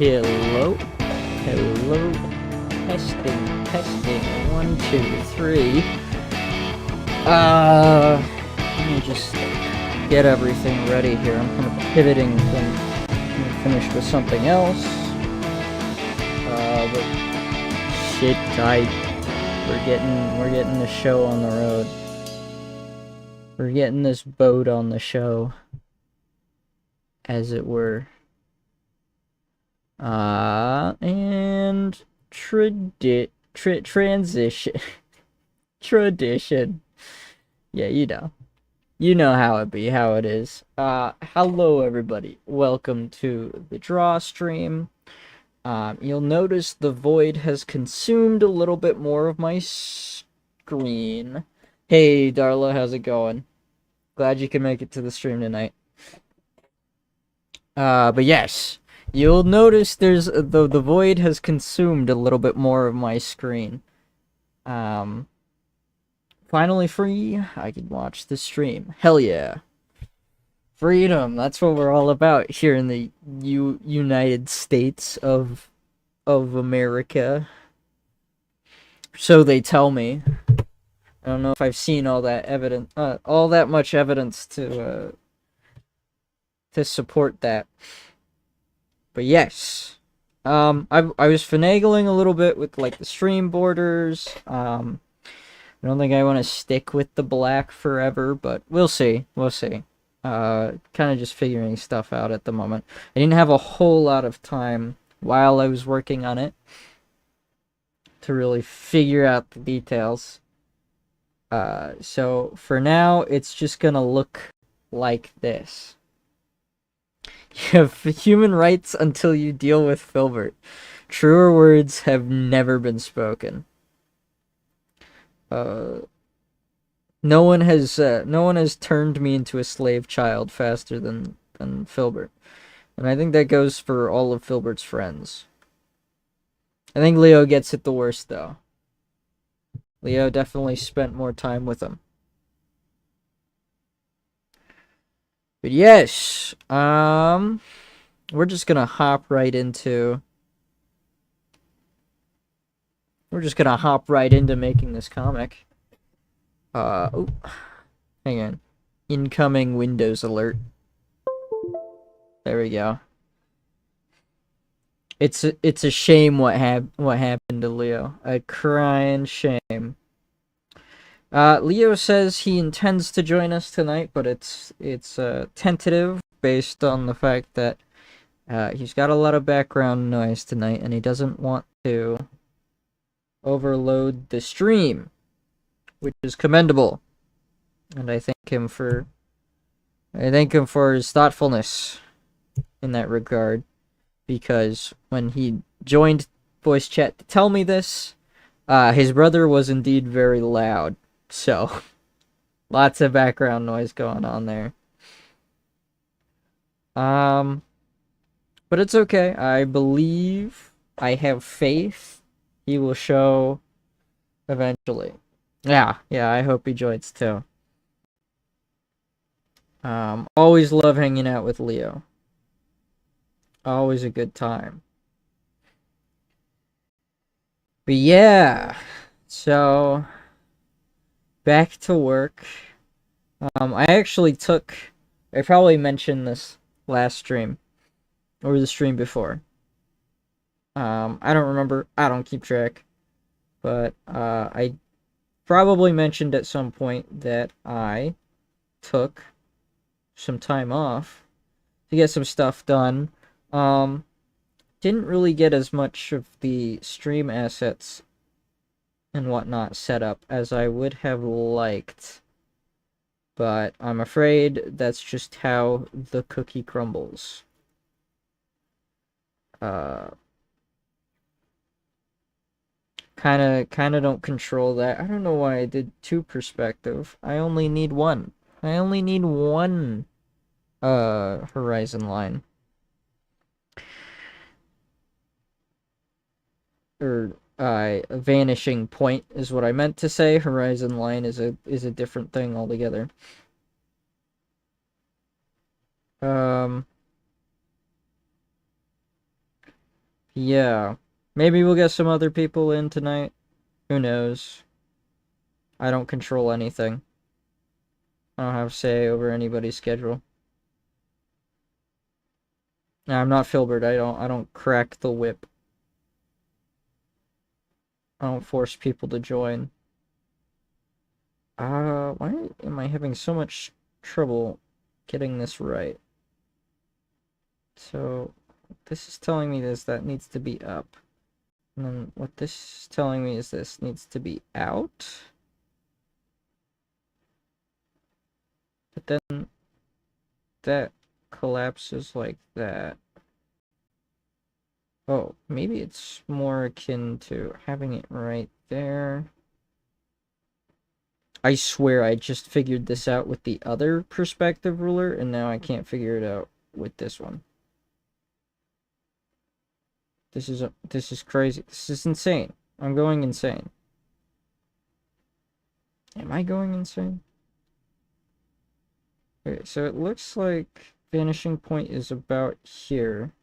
Hello, hello, testing, 1, 2, 3. Let me just get everything ready here. I'm kind of pivoting from finish with something else. But shit, we're getting the show on the road. We're getting this boat on the show, as it were. And transition. Tradition. Yeah, you know how it is. Hello everybody. Welcome to the draw stream. You'll notice the void has consumed a little bit more of my screen. Hey, Darla, how's it going? Glad you can make it to the stream tonight. But yes, you'll notice there's the void has consumed a little bit more of my screen. Finally free, I can watch the stream. Hell yeah. Freedom, that's what we're all about here in the United States of America. So they tell me. I don't know if I've seen all that much evidence to support that. But yes. I was finagling a little bit with like the stream borders. I don't think I want to stick with the black forever, but we'll see. Kind of just figuring stuff out at the moment. I didn't have a whole lot of time while I was working on it to really figure out the details. So for now, it's just gonna look like this. You have human rights until you deal with Filbert. Truer words have never been spoken. No one has turned me into a slave child faster than Filbert. And I think that goes for all of Filbert's friends. I think Leo gets it the worst, though. Leo definitely spent more time with him. But yes, we're just gonna hop right into making this comic. Oh, hang on. Incoming Windows alert. There we go. It's a shame what happened to Leo. A crying shame. Leo says he intends to join us tonight, but it's tentative based on the fact that he's got a lot of background noise tonight, and he doesn't want to overload the stream, which is commendable. And I thank him for his thoughtfulness in that regard, because when he joined voice chat to tell me this, his brother was indeed very loud. So, lots of background noise going on there. But it's okay. I believe, I have faith, he will show eventually. Yeah, I hope he joins too. Always love hanging out with Leo. Always a good time. But yeah, so back to work. I probably mentioned this last stream, or the stream before. I don't remember, I don't keep track, but I probably mentioned at some point that I took some time off to get some stuff done. Didn't really get as much of the stream assets and whatnot set up as I would have liked, but I'm afraid that's just how the cookie crumbles. Kinda don't control that. I don't know why I did 2 perspective. I only need 1. Horizon line. Or a vanishing point is what I meant to say. Horizon line is a different thing altogether. Yeah. Maybe we'll get some other people in tonight. Who knows? I don't control anything. I don't have say over anybody's schedule. I'm not Filbert. I don't crack the whip. I don't force people to join. Why am I having so much trouble getting this right? So, this is telling me that needs to be up. And then what this is telling me is this needs to be out. But then that collapses like that. Oh, maybe it's more akin to having it right there. I swear I just figured this out with the other perspective ruler, and now I can't figure it out with this one. This is crazy. This is insane. I'm going insane. Am I going insane? Okay, so it looks like vanishing point is about here.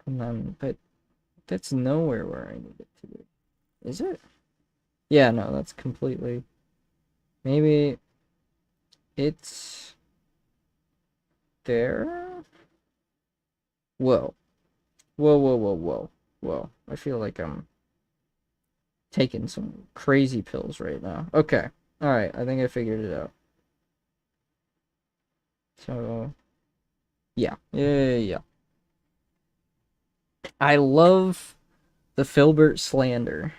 And then, but that's nowhere where I need it to be. Is it? Yeah, no, that's completely... Maybe it's there? Whoa. Whoa, whoa, whoa, whoa. Whoa. I feel like I'm taking some crazy pills right now. Okay. Alright, I think I figured it out. So, yeah. Yeah. I love the Filbert slander.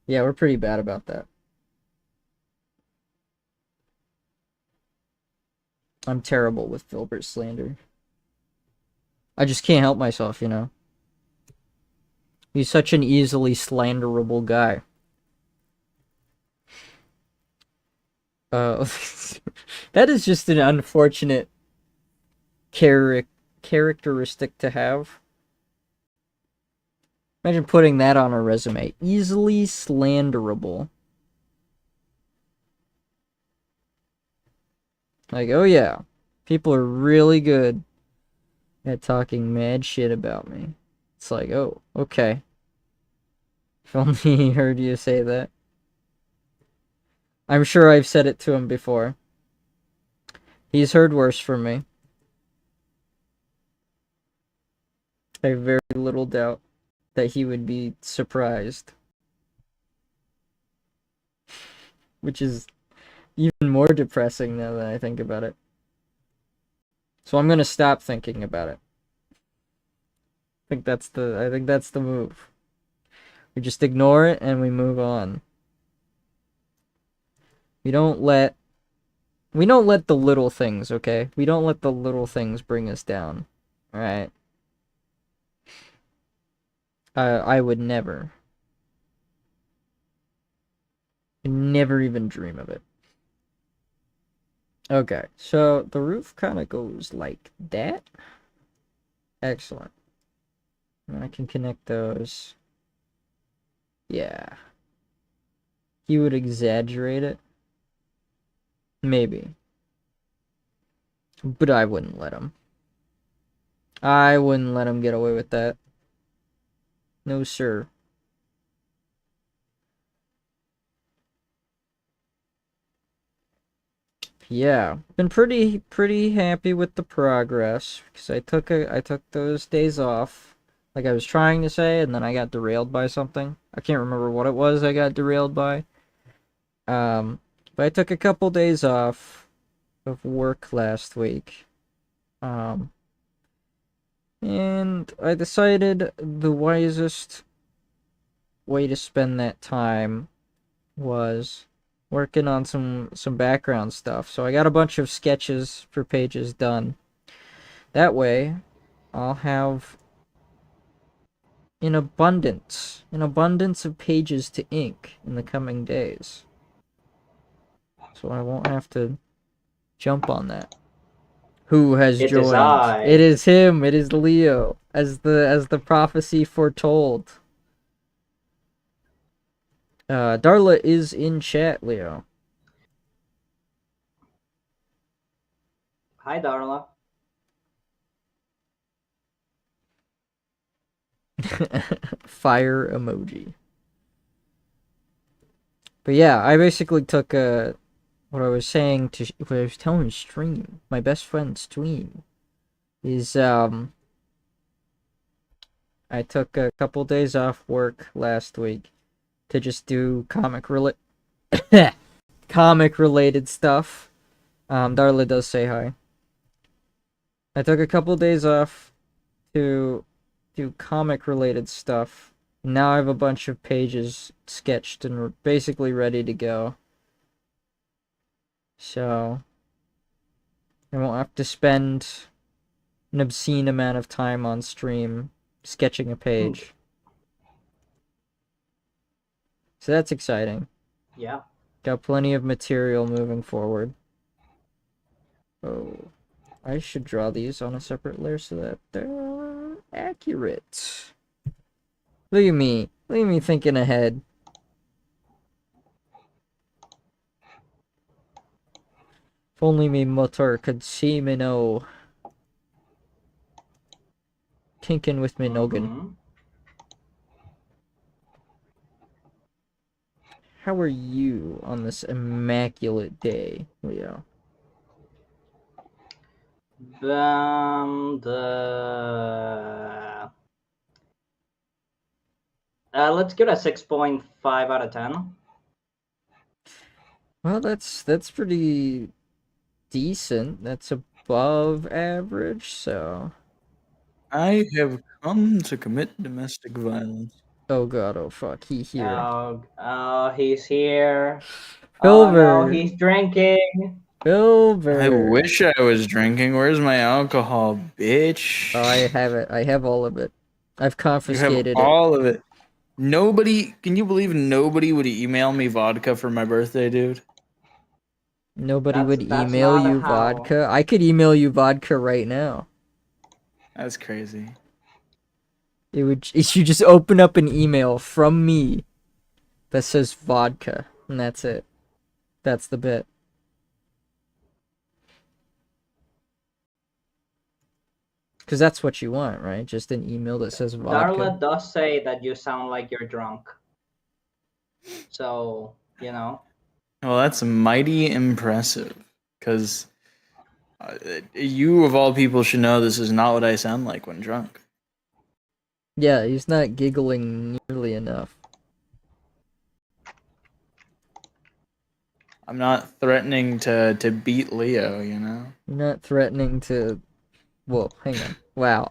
Yeah, we're pretty bad about that. I'm terrible with Filbert slander. I just can't help myself, you know? He's such an easily slanderable guy. That is just an unfortunate characteristic to have. Imagine putting that on a resume. Easily slanderable. Like, oh yeah, people are really good at talking mad shit about me. It's like, oh, okay. If only he heard you say that. I'm sure I've said it to him before. He's heard worse from me. I have very little doubt that he would be surprised. Which is even more depressing now that I think about it. So I'm gonna stop thinking about it. I think that's the move. We just ignore it and we move on. We don't let the little things, okay? We don't let the little things bring us down. Alright? I would never. Never even dream of it. Okay, so the roof kind of goes like that. Excellent. And I can connect those. Yeah. He would exaggerate it. Maybe. But I wouldn't let him. I wouldn't let him get away with that. No, sir. Yeah, been pretty happy with the progress because I took those days off, like I was trying to say, and then I got derailed by something. I can't remember what it was I got derailed by. But I took a couple days off of work last week. Um, and I decided the wisest way to spend that time was working on some background stuff. So I got a bunch of sketches for pages done. That way, I'll have an abundance of pages to ink in the coming days. So I won't have to jump on that. Who has It is joined? It I. is him. It is Leo, as the prophecy foretold. Darla is in chat, Leo. Hi, Darla. Fire emoji. But yeah, I basically took what I was saying to what I was telling stream. My best friend stream is I took a couple days off work last week to just do comic related stuff. Darla does say hi. I took a couple days off to do comic related stuff. Now I have a bunch of pages sketched and basically ready to go. So I won't have to spend an obscene amount of time on stream sketching a page. So that's exciting. Yeah. Got plenty of material moving forward. Oh, I should draw these on a separate layer so that they're accurate. Look at me. Look at me thinking ahead. If only me mutter could see me know. Tinkin' with me noggin. How are you on this immaculate day, Leo? Let's give it a 6.5 out of 10. Well, that's pretty decent. That's above average, so. I have come to commit domestic violence. Oh god, oh fuck, he's here. Oh, he's here. Filbert. Oh no, he's drinking. Filbert. I wish I was drinking. Where's my alcohol, bitch? Oh, I have it. I have all of it. I've confiscated you have all of it. Nobody, can you believe nobody would email me vodka for my birthday, dude? Nobody would email you vodka? I could email you vodka right now. That's crazy. You just open up an email from me that says vodka, and that's it. That's the bit. Because that's what you want, right? Just an email that says vodka. Darla does say that you sound like you're drunk. So, you know. Well, that's mighty impressive. Because you, of all people, should know this is not what I sound like when drunk. Yeah, he's not giggling nearly enough. I'm not threatening to beat Leo, you know? You're not threatening to... Whoa, hang on. Wow,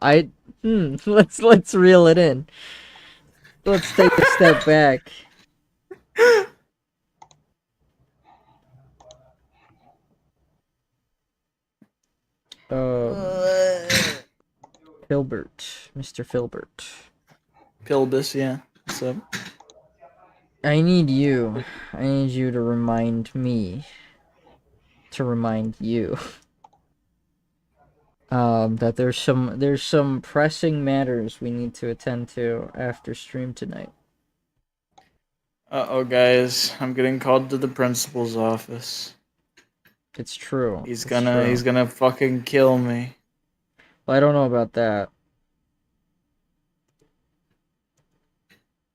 let's reel it in. Let's take a step back. Filbert. Mr. Filbert. Pilbus, yeah. What's up? I need you to remind me to remind you that there's some pressing matters we need to attend to after stream tonight. Uh-oh, guys. I'm getting called to the principal's office. It's true. He's gonna fucking kill me. Well, I don't know about that.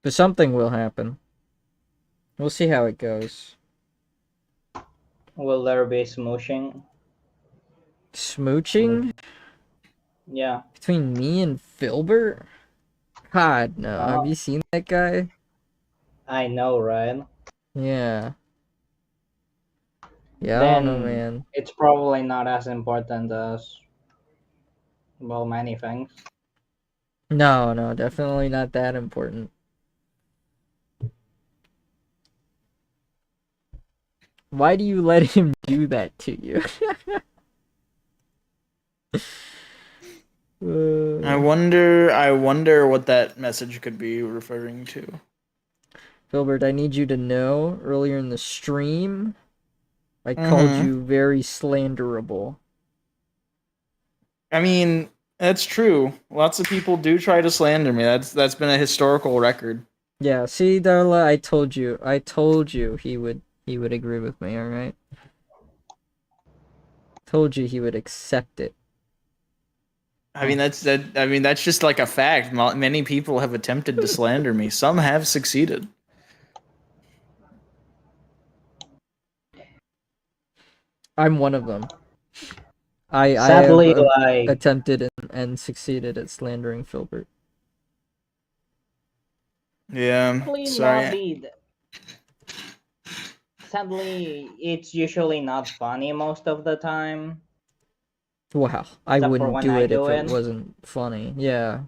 But something will happen. We'll see how it goes. Will there be smooching? Smooching? Yeah. Between me and Filbert? God, no. Have you seen that guy? I know, right? Yeah. Yeah, Then I don't know, man. It's probably not as important as, well, many things. No, definitely not that important. Why do you let him do that to you? I wonder what that message could be referring to. Filbert, I need you to know, earlier in the stream, I called you very slanderable. I mean, that's true. Lots of people do try to slander me. That's been a historical record. Yeah, see, Darla, I told you he would agree with me, alright? Told you he would accept it. I mean, that's just like a fact. Many people have attempted to slander me. Some have succeeded. I'm one of them. I have Sadly, like, attempted and succeeded at slandering Filbert. Yeah, sadly not sorry. the. Sadly, it's usually not funny most of the time. Wow, I Except for wouldn't when do I it do if it it. wasn't funny. Yeah.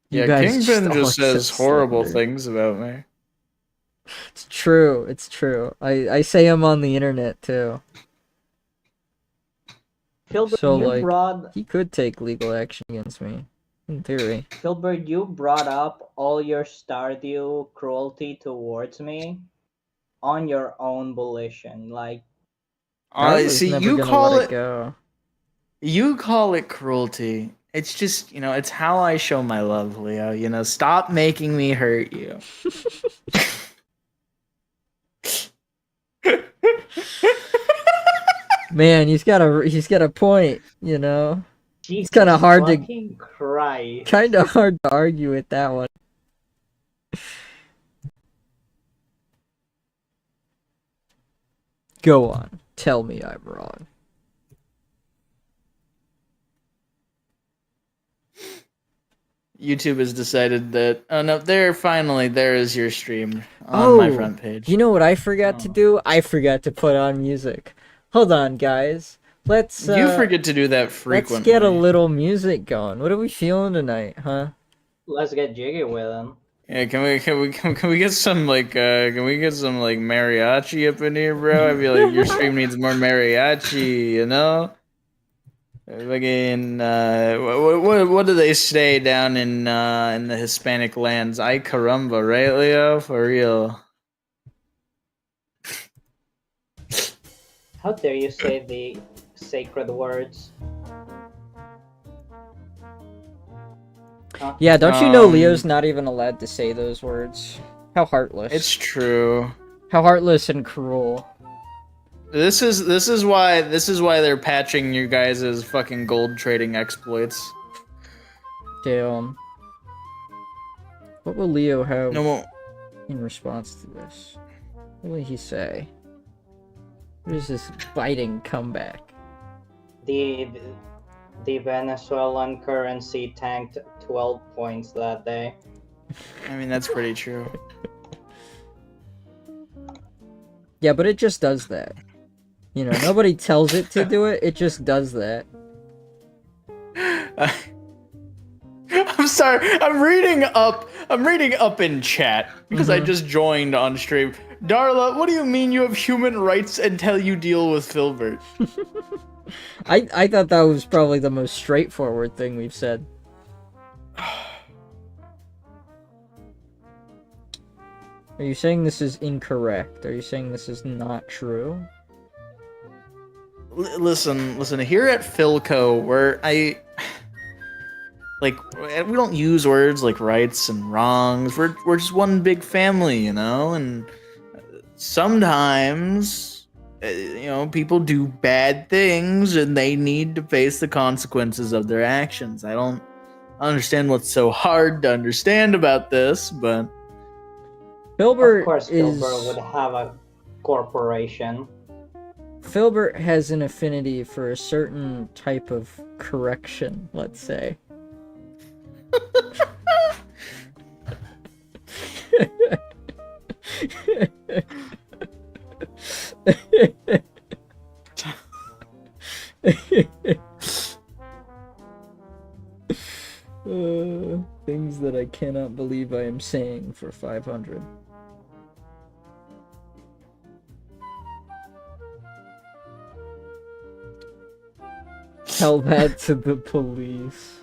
You Yeah, guys just Kingpin all just says accept horrible slander. things about me. It's true. It's true. I say I'm on the internet too. Filbert, So you like, brought he could take legal action against me, in theory. Filbert, you brought up all your Stardew cruelty towards me on your own volition. Like, Darla's See, never gonna let it go. you call it cruelty. It's just, it's how I show my love, Leo. Stop making me hurt you. Man, he's got a point, you know. Jesus It's kind of hard fucking Christ. to argue with that one. Go on, tell me I'm wrong. YouTube has decided that. Oh no, there is your stream on my front page. You know what I forgot to do? I forgot to put on music. Hold on, guys. Let's You forget to do that frequently. let's get a little music going. What are we feeling tonight, huh? Let's get jiggy with him. Yeah, can we get some mariachi up in here, bro? I feel like your stream needs more mariachi, you know? Fucking what do they say down in the Hispanic lands? Ay caramba, right, Leo? For real. How dare you say the sacred words? Huh? Yeah, don't you know Leo's not even allowed to say those words? How heartless. It's true. How heartless and cruel. This is why they're patching you guys' fucking gold trading exploits. Damn. What will Leo have No, in response to this? What will he say? What is this biting comeback? The Venezuelan currency tanked 12 points that day. I mean that's pretty true. Yeah, but it just does that. You know, nobody tells it to do it, it just does that. I'm sorry. I'm reading up in chat because I just joined on stream. Darla, what do you mean you have human rights until you deal with Filbert? I thought that was probably the most straightforward thing we've said. Are you saying this is incorrect? Are you saying this is not true? Listen. Here at Philco, where we don't use words like rights and wrongs. We're just one big family, you know. And sometimes, people do bad things, and they need to face the consequences of their actions. I don't understand what's so hard to understand about this, but Filbert Of course, Filbert would have a corporation. Filbert has an affinity for a certain type of correction, let's say. Things that I cannot believe I am saying for 500. Tell that to the police.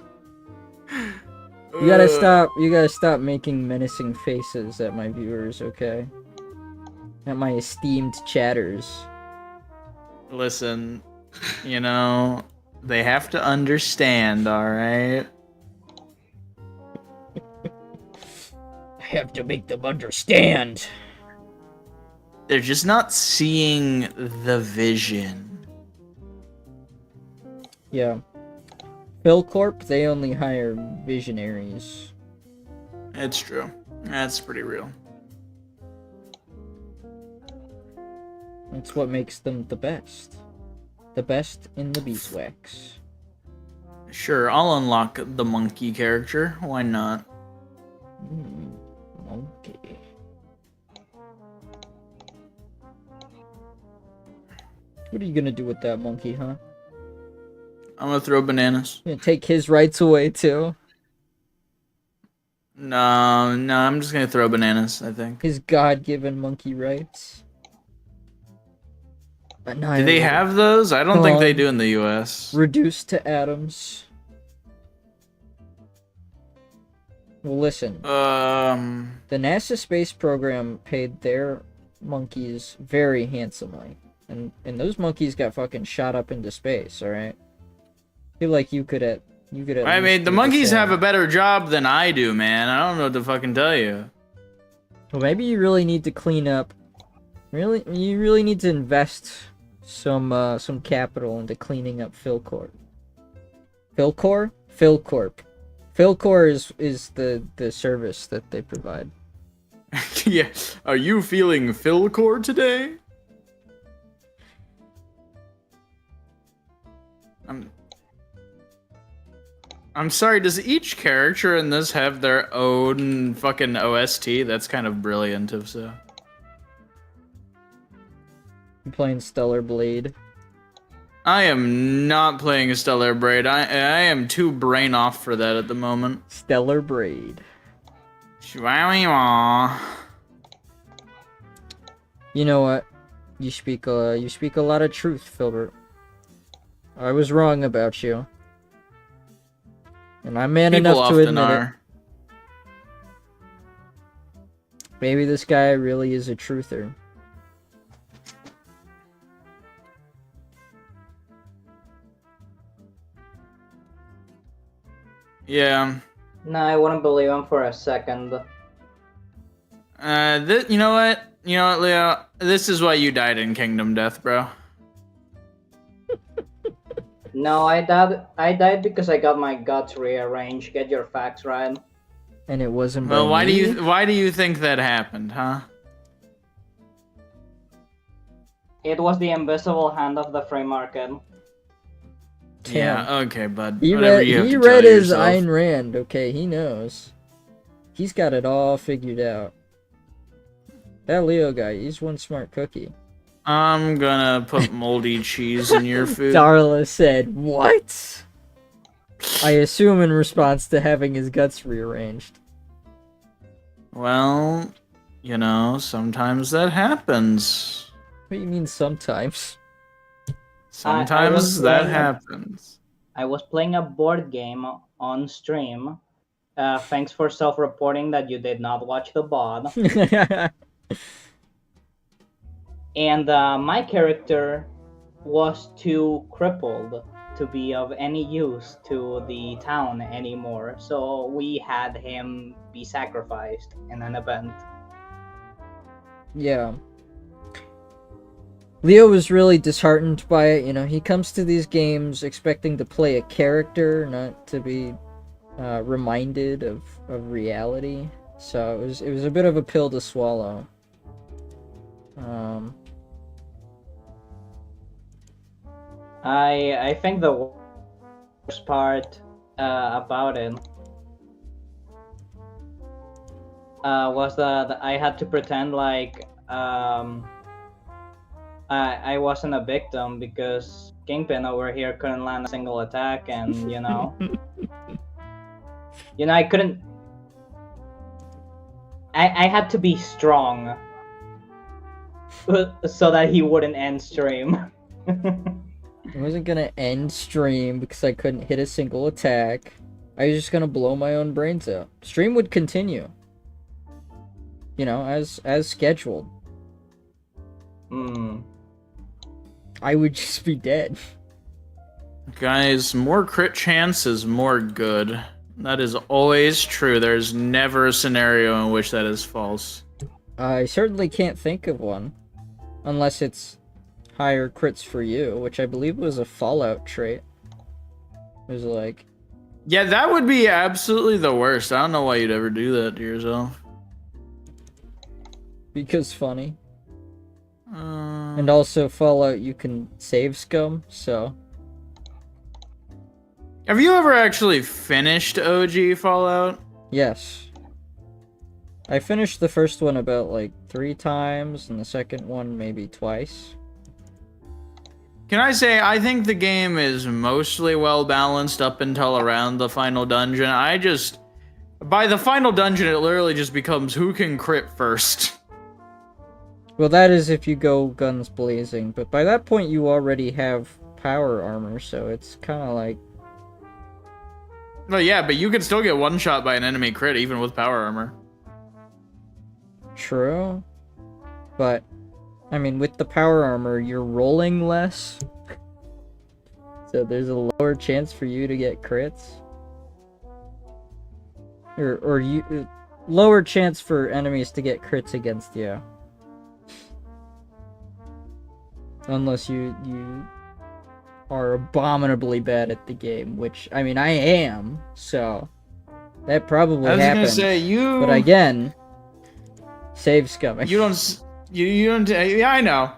You gotta stop making menacing faces at my viewers, okay? At my esteemed chatters. listen, they have to understand, alright? I have to make them understand. They're just not seeing the vision. Yeah. PhilCorp, they only hire visionaries. It's true. That's pretty real. That's what makes them the best. The best in the beeswax. Sure, I'll unlock the monkey character. Why not? Monkey. What are you gonna do with that monkey, huh? I'm gonna throw bananas. You gonna take his rights away too? No, I'm just gonna throw bananas, I think. His God-given monkey rights. Do they have those? I don't think they do in the US. Reduced to atoms. Well, listen. The NASA space program paid their monkeys very handsomely. And those monkeys got fucking shot up into space, alright? I feel like you could at I least mean, the do monkeys same. have a better job than I do, man. I don't know what to fucking tell you. Well, maybe you really need to clean up. You really need to invest some capital into cleaning up PhilCorp. PhilCorp? PhilCorp. PhilCorp is the service that they provide. Yeah. Are you feeling PhilCorp today? I'm sorry, does each character in this have their own fucking OST? That's kind of brilliant if so. You playing Stellar Blade? I am not playing a Stellar Braid. I am too brain off for that at the moment. Stellar Braid. Chihuahua. You know what? You speak a lot of truth, Filbert. I was wrong about you. And I'm man People enough to often admit it. are. Maybe this guy really is a truther. Yeah. No, I wouldn't believe him for a second. You know what? You know what, Leo? This is why you died in Kingdom Death, bro. No, I died because I got my guts rearranged. Get your facts right. And it wasn't Well, by me? why do you think that happened, huh? It was the invisible hand of the free market. Yeah, okay, bud. He Whatever read, you have he to read tell his yourself. Ayn Rand, okay? He knows. He's got it all figured out. That Leo guy, he's one smart cookie. I'm gonna put moldy cheese in your food. Darla said, "What?" I assume in response to having his guts rearranged. Well, you know, sometimes that happens. What do you mean sometimes? Sometimes that happens. I was playing a board game on stream. Thanks for self-reporting that you did not watch the VOD. And my character was too crippled to be of any use to the town anymore, so we had him be sacrificed in an event. Yeah. Leo was really disheartened by it. You know, he comes to these games expecting to play a character, not to be reminded of reality. So it was a bit of a pill to swallow. I think the worst part about it was that I had to pretend like I wasn't a victim because Kingpin over here couldn't land a single attack, and you know, I couldn't. I had to be strong so that he wouldn't end stream. I wasn't gonna end stream because I couldn't hit a single attack. I was just gonna blow my own brains out. Stream would continue. You know, as scheduled. I would just be dead. Guys, more crit chance is more good. That is always true. There's never a scenario in which that is false. I certainly can't think of one. Unless it's higher crits for you, which I believe was a Fallout trait. It was like, Yeah, that would be absolutely the worst. I don't know why you'd ever do that to yourself. Because funny. Uh, And also Fallout, you can save scum, so... Have you ever actually finished OG Fallout? Yes. I finished the first one about, like, 3 times, and the second one maybe twice. Can I say, I think the game is mostly well balanced up until around the final dungeon. By the final dungeon, it literally just becomes who can crit first. Well, that is if you go guns blazing, but by that point you already have power armor, so it's kind of like... Well, yeah, but you can still get one shot by an enemy crit even with power armor. True. But, I mean, with the power armor, you're rolling less. So there's a lower chance for you to get crits. Or lower chance for enemies to get crits against you. Unless you are abominably bad at the game, which, I mean, I am, so that probably happens. I was gonna say, you... But again, save scumming. You don't... Yeah, I know.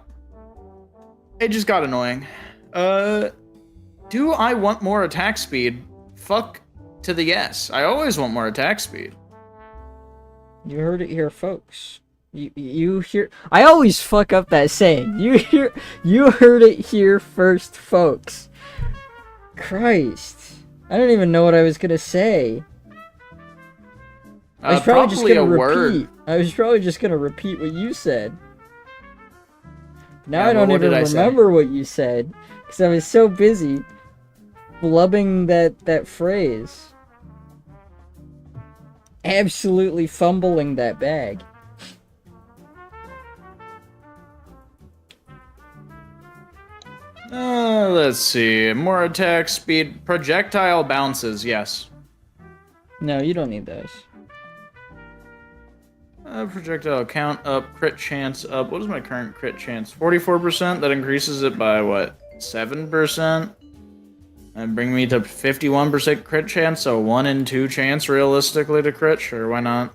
It just got annoying. Do I want more attack speed? Fuck to the yes. I always want more attack speed. You heard it here, folks. You hear... I always fuck up that saying. You heard it here first, folks. Christ. I don't even know what I was gonna say. I was probably just gonna repeat. I was probably just gonna repeat what you said. Now I don't even remember what you said, because I was so busy blubbing that phrase. Absolutely fumbling that bag. Let's see. More attack speed. Projectile bounces, yes. No, you don't need those. Projectile count up, crit chance up. What is my current crit chance? 44%? That increases it by, what, 7%? And bring me to 51% crit chance, so 1 in 2 chance realistically to crit? Sure, why not?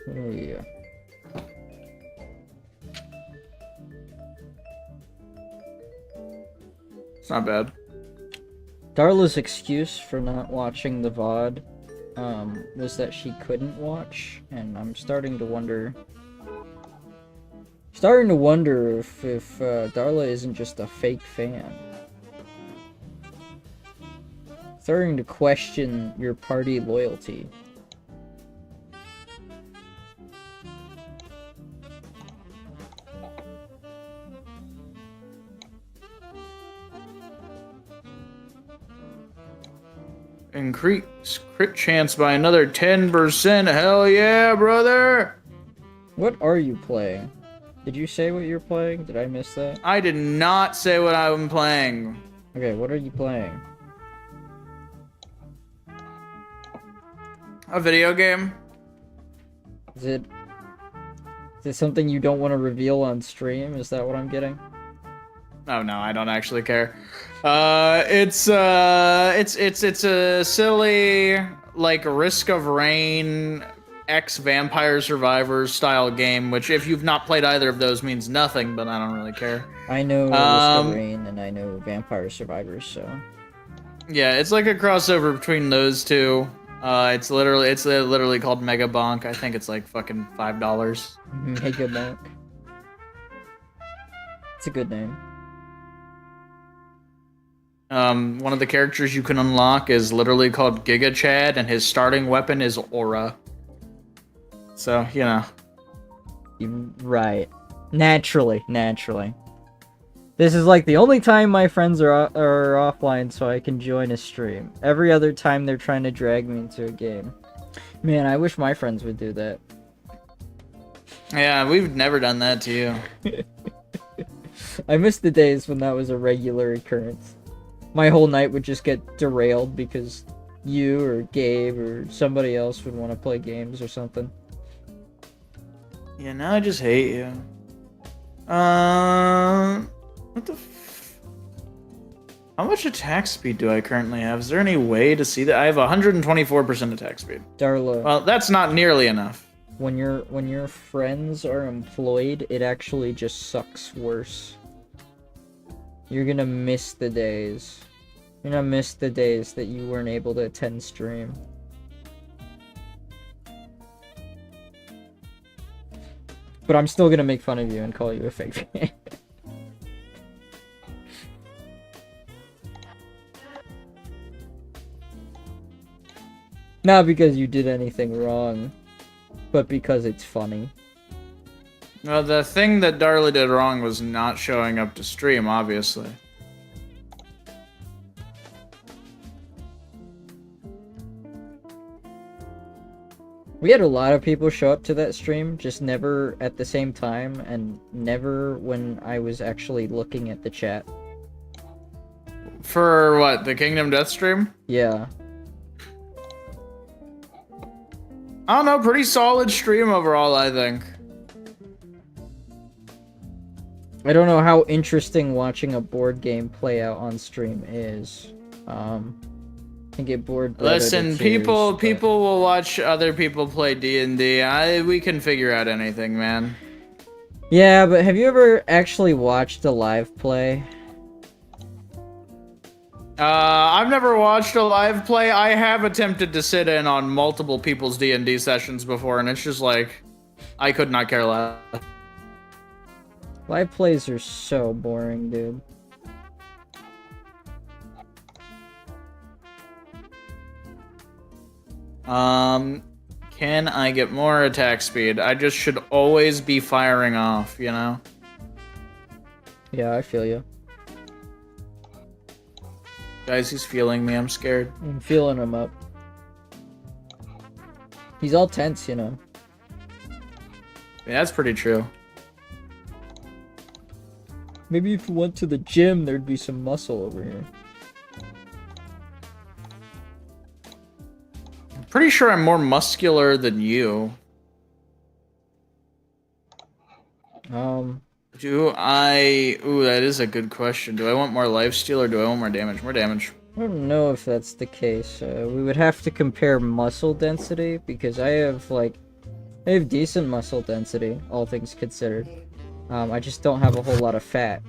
Yeah. It's not bad. Darla's excuse for not watching the VOD was that she couldn't watch, and I'm starting to wonder if Darla isn't just a fake fan. Starting to question your party loyalty. Increase crit chance by another 10%. Hell yeah, brother! What are you playing? Did you say what you're playing? Did I miss that? I did not say what I'm playing. Okay, what are you playing? A video game. Is it something you don't want to reveal on stream? Is that what I'm getting? Oh no, I don't actually care. It's a silly, like, Risk of Rain X Vampire Survivors style game, which if you've not played either of those means nothing, but I don't really care. I know Risk of Rain and I know Vampire Survivors, so... Yeah, it's like a crossover between those two. It's literally called Mega Bonk. I think it's like fucking $5. Mega Bonk. It's a good name. One of the characters you can unlock is literally called Giga Chad, and his starting weapon is Aura. So, you know. Right. Naturally. This is like the only time my friends are offline so I can join a stream. Every other time they're trying to drag me into a game. Man, I wish my friends would do that. Yeah, we've never done that to you. I miss the days when that was a regular occurrence. my whole night would just get derailed because you or Gabe or somebody else would want to play games or something. Yeah, now I just hate you. What the How much attack speed do I currently have? Is there any way to see that? I have 124% attack speed. Darla, Well, that's not nearly enough. when your friends are employed, it actually just sucks worse. You're gonna miss the days. You're gonna miss the days that you weren't able to attend stream. But I'm still gonna make fun of you and call you a fake fan. Not because you did anything wrong, but because it's funny. Well, the thing that Darla did wrong was not showing up to stream, obviously. We had a lot of people show up to that stream, just never at the same time, and never when I was actually looking at the chat. For what, the Kingdom Death stream? Yeah. I don't know, pretty solid stream overall, I think. I don't know how interesting watching a board game play out on stream is. I get bored. Listen, people will watch other people play D&D. We can figure out anything, man. Yeah, but have you ever actually watched a live play? I've never watched a live play. I have attempted to sit in on multiple people's D&D sessions before, and it's just like, I could not care less. Live plays are so boring, dude. Can I get more attack speed? I just should always be firing off, you know? Yeah, I feel you. Guys, he's feeling me. I'm scared. I'm feeling him up. He's all tense, you know. Yeah, that's pretty true. Maybe if you went to the gym, there'd be some muscle over here. I'm pretty sure I'm more muscular than you. Do I... Ooh, that is a good question. Do I want more lifesteal or do I want more damage? More damage. I don't know if that's the case. We would have to compare muscle density, because I have decent muscle density, all things considered. I just don't have a whole lot of fat.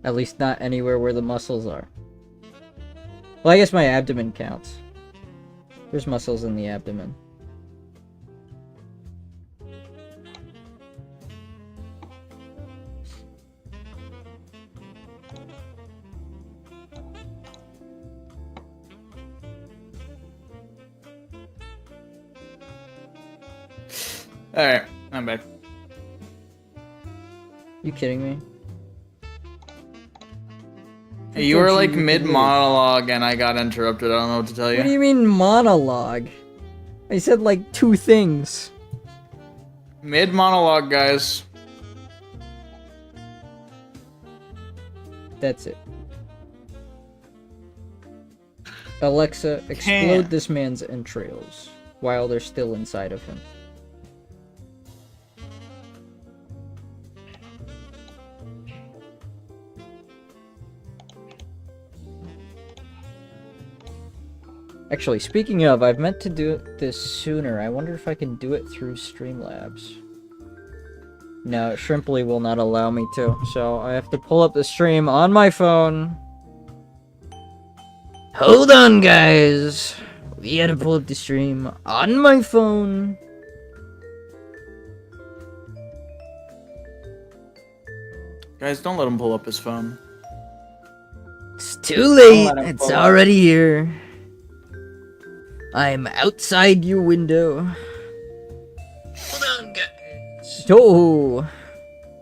At least not anywhere where the muscles are. Well, I guess my abdomen counts. There's muscles in the abdomen. Alright, I'm back. You kidding me? Hey, you were like mid-monologue and I got interrupted. I don't know what to tell you. What do you mean monologue? I said like 2 things. Mid-monologue, guys. That's it. Alexa, explode this man's entrails while they're still inside of him. Actually, speaking of, I've meant to do this sooner. I wonder if I can do it through Streamlabs. No, Shrimply will not allow me to, so I have to pull up the stream on my phone. Hold on, guys. We gotta pull up the stream on my phone. Guys, don't let him pull up his phone. It's too late. It's already here. I'm outside your window. Hold on, guys. Oh,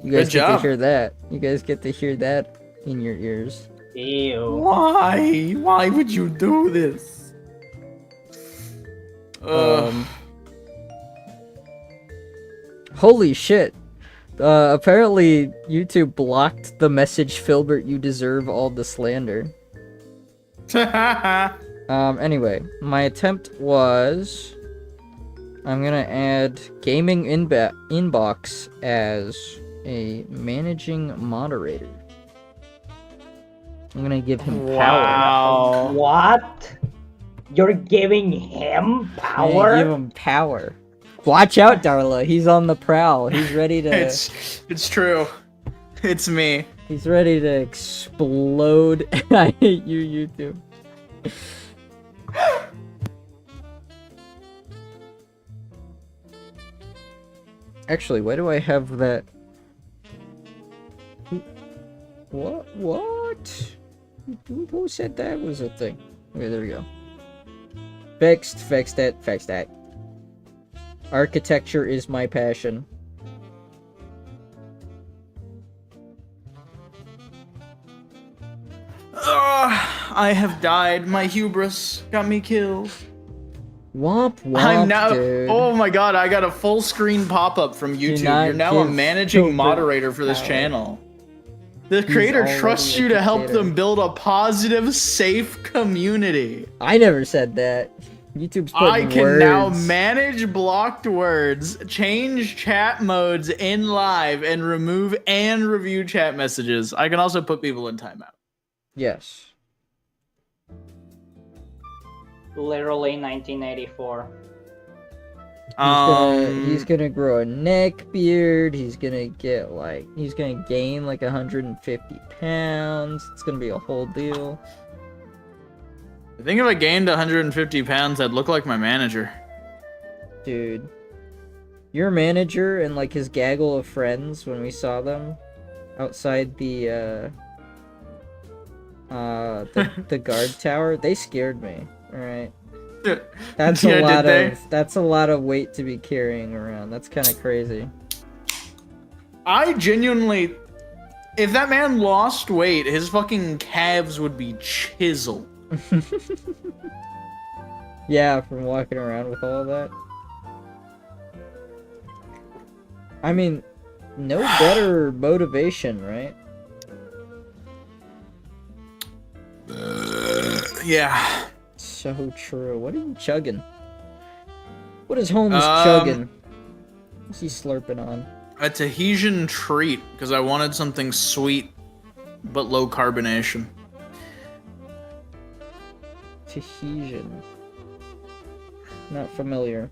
you guys get to hear that. You guys get to hear that in your ears. Ew. Why? Why would you do this? Holy shit. Apparently YouTube blocked the message, Filbert, you deserve all the slander. Anyway, my attempt was... I'm gonna add Gaming Inbox as a managing moderator. I'm gonna give him power. Wow. What? You're giving him I'm power? gonna give him power. Watch out, Darla. He's on the prowl. He's ready to... It's true. It's me. He's ready to explode. I hate you, YouTube. Actually, why do I have that? What? Who said that was a thing? Okay, there we go. Fixed that. Architecture is my passion. I have died. My hubris got me killed. Womp womp, I'm now. dude. Oh my god! I got a full screen pop up from YouTube. not You're now a give managing Filbert moderator for this power. channel. The creator already trusts a you to help dictator. them build a positive, safe community. I never said that. YouTube's putting I can words. now manage blocked words, change chat modes in live, and remove and review chat messages. I can also put people in timeout. Yes. Literally 1984. He's gonna grow a neck beard. He's gonna get like, he's gonna gain like 150 pounds. It's gonna be a whole deal. I think if I gained 150 pounds, I'd look like my manager. Dude, your manager and like his gaggle of friends when we saw them outside the guard tower, they scared me. All right. That's Yeah, a lot did of that's a lot of weight to be carrying around. That's kind of crazy. I genuinely, if that man lost weight, his fucking calves would be chiseled. Yeah, from walking around with all of that. I mean, no better motivation, right? Yeah. So true. What are you chugging? What is Holmes Um, chugging? What's he slurping on? A Tahitian treat, because I wanted something sweet, but low carbonation. Tahitian. Not familiar.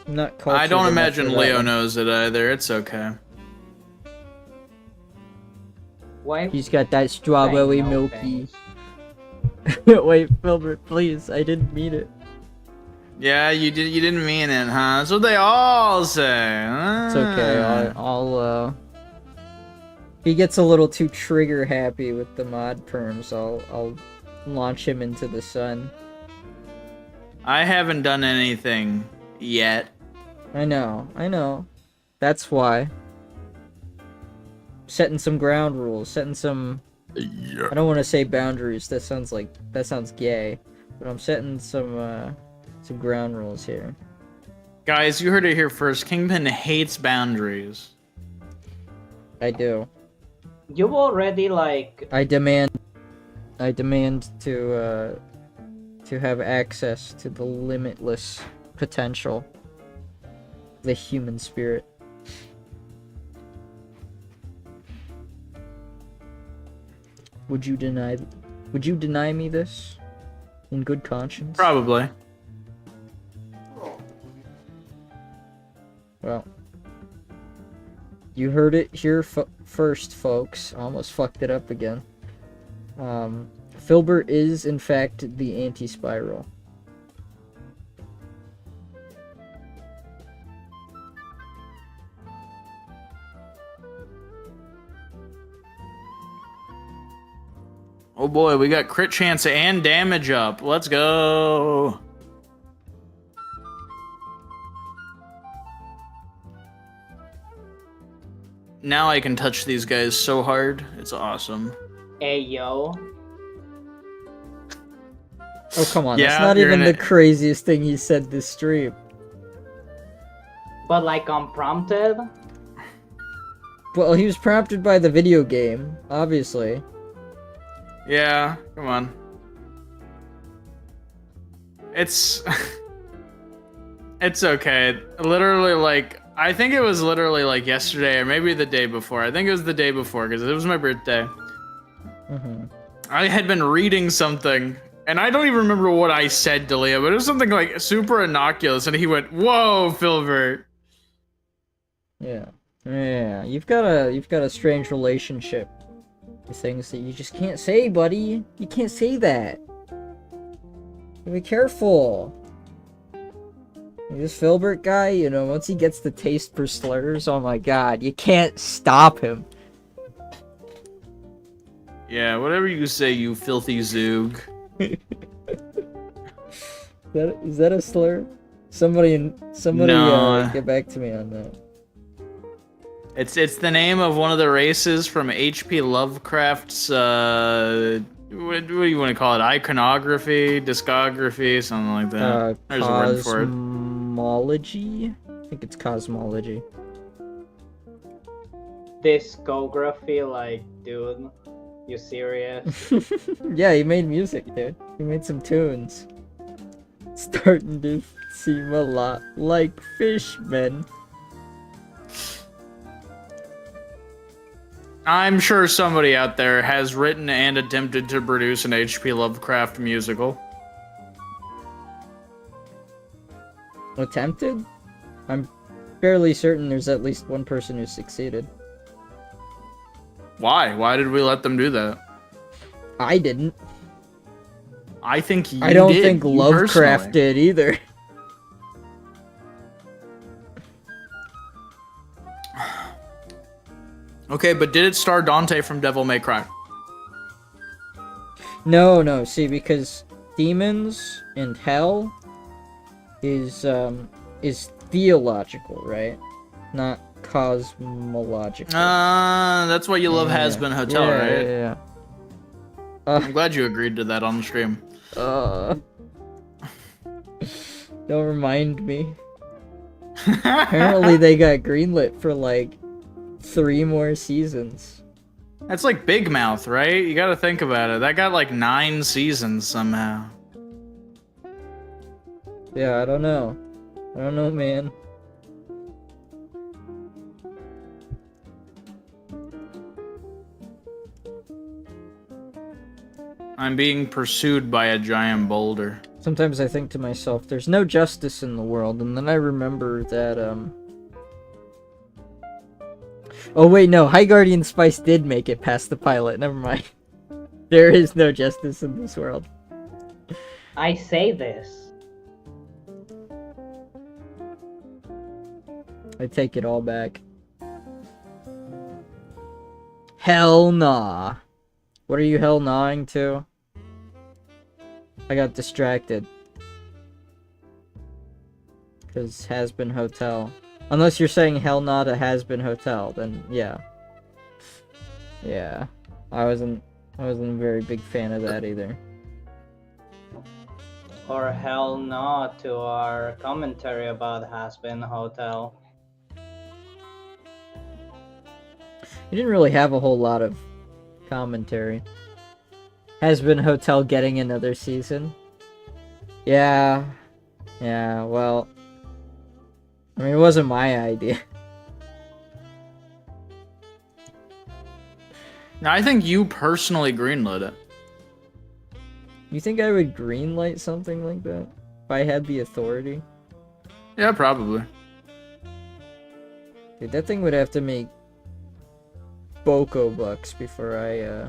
Not cultured I don't enough imagine for that Leo one. knows it either. It's okay. Why? He's got that strawberry saying no milky. things? Wait, Filbert, please. I didn't mean it. Yeah, you didn't mean it, huh? That's what they all say. It's okay. I'll if he gets a little too trigger happy with the mod perms, I'll launch him into the sun. I haven't done anything yet. I know. That's why. Setting some ground rules, setting some... I don't want to say boundaries, that sounds gay. But I'm setting some ground rules here. Guys, you heard it here first. Kingpin hates boundaries. I do. You've already like I demand to have access to the limitless potential, the human spirit. Would you deny me this in good conscience? Probably. Well, you heard it here first, folks. Almost fucked it up again. Filbert is, in fact, the anti-spiral. Oh boy, we got crit chance and damage up. Let's go. Now I can touch these guys so hard. It's awesome. Ayo. Oh, come on. Yeah, That's not you're even gonna- the craziest thing he said this stream. But like unprompted? Well, he was prompted by the video game, obviously. Yeah, come on. It's it's okay. Literally, like, I think it was literally like yesterday or maybe the day before. I think it was the day before because it was my birthday. Mm-hmm. I had been reading something, and I don't even remember what I said to Leo, but it was something like super innocuous, and he went, "Whoa, Filbert." Yeah. Yeah. You've got a strange relationship with things that you just can't say, buddy. You can't say that. Be careful. This Filbert guy, you know, once he gets the taste for slurs, oh my god, you can't stop him. Yeah, whatever you say, you filthy zoog. Is that a slur? Somebody No. get back to me on that. It's the name of one of the races from H.P. Lovecraft's what do you want to call it? Iconography, discography, something like that. There's a word for it. Cosmology? I think it's cosmology. Discography, like, dude, you serious? Yeah, he made music, dude. He made some tunes. Starting to seem a lot like Fishmen. I'm sure somebody out there has written and attempted to produce an H.P. Lovecraft musical. Attempted? I'm fairly certain there's at least one person who succeeded. Why? Why did we let them do that? I didn't. I think you I don't did, think you Lovecraft personally. did either. Okay, but did it star Dante from Devil May Cry? No, see, because demons and hell is theological, right? Not cosmological. That's why you love Yeah. Has Been Hotel, Yeah, right? Yeah. I'm glad you agreed to that on the stream. Don't remind me. Apparently they got greenlit for like 3 more seasons. That's like Big Mouth, right? You gotta think about it. That got like 9 seasons somehow. Yeah, I don't know, man. I'm being pursued by a giant boulder. Sometimes I think to myself, there's no justice in the world, and then I remember that, oh wait, no, High Guardian Spice did make it past the pilot, never mind. There is no justice in this world. I say this. I take it all back. Hell nah. What are you hell gnawing to? I got distracted. Because Has Been Hotel. Unless you're saying hell nah to Has Been Hotel, then yeah. Yeah. I wasn't a very big fan of that either. Or hell no to our commentary about Has Been Hotel. You didn't really have a whole lot of commentary. Has Been Hotel getting another season? Yeah, well, I mean, it wasn't my idea. Now, I think you personally greenlit it. You think I would greenlight something like that? If I had the authority? Yeah, probably. Dude, that thing would have to make Boko bucks before I,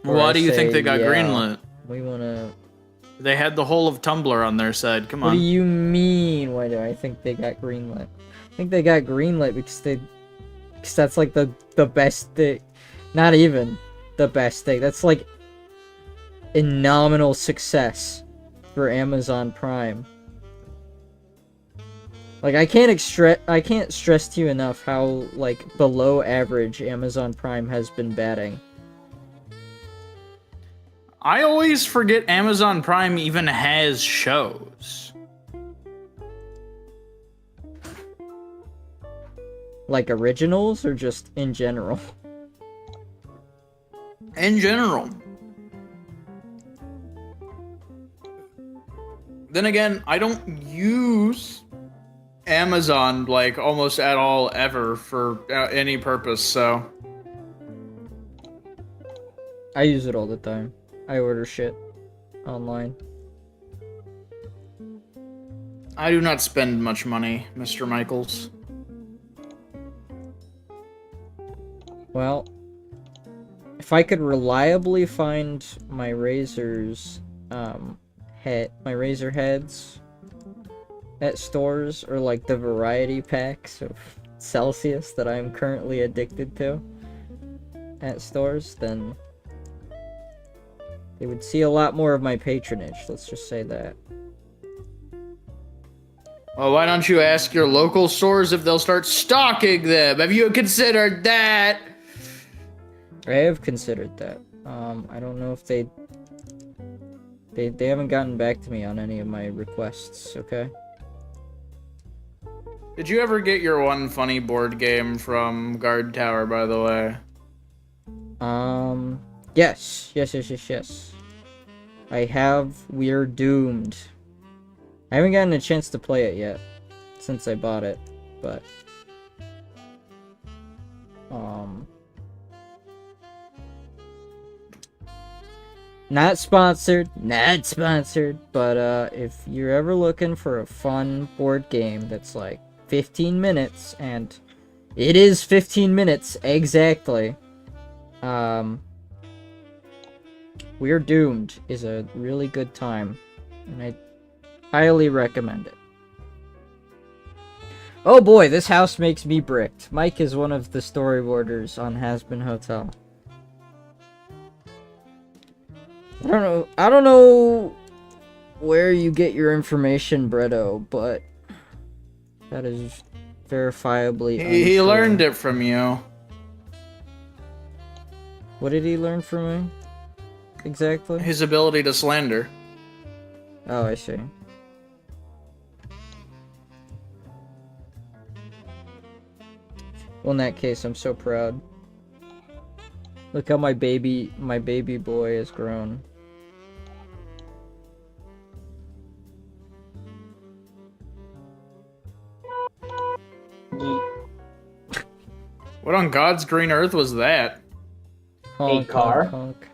Why do you think they got yeah, greenlit? We wanna... They had the whole of Tumblr on their side. Come What on. do you mean? Why do I think they got greenlit? I think they got greenlit because that's like the best thing. Not even the best thing. That's like a nominal success for Amazon Prime. Like I can't stress to you enough how like below average Amazon Prime has been batting. I always forget Amazon Prime even has shows. Like originals or just in general? in general. Then again, I don't use Amazon like almost at all ever for any purpose, so I use it all the time. I order shit online. I do not spend much money, Mr. Michaels. Well, if I could reliably find my razors, my razor heads at stores, or like the variety packs of Celsius that I'm currently addicted to at stores, then they would see a lot more of my patronage, let's just say that. Well, why don't you ask your local stores if they'll start stocking them? Have you considered that? I have considered that. I don't know if they haven't gotten back to me on any of my requests, okay? Did you ever get your one funny board game from Guard Tower, by the way? Yes. I have We're Doomed. I haven't gotten a chance to play it yet, since I bought it, but... Not sponsored, but if you're ever looking for a fun board game that's like 15 minutes, and it is 15 minutes exactly, We're Doomed is a really good time, and I highly recommend it. Oh boy, this house makes me bricked. Mike is one of the storyboarders on Has-Been Hotel. I don't know where you get your information, Bretto, but that is verifiably He untrue. learned it from you. What did he learn from me? Exactly? His ability to slander. Oh, I see. Well, in that case, I'm so proud. Look how my baby boy has grown. What on God's green earth was that? Honk, car? honk, honk.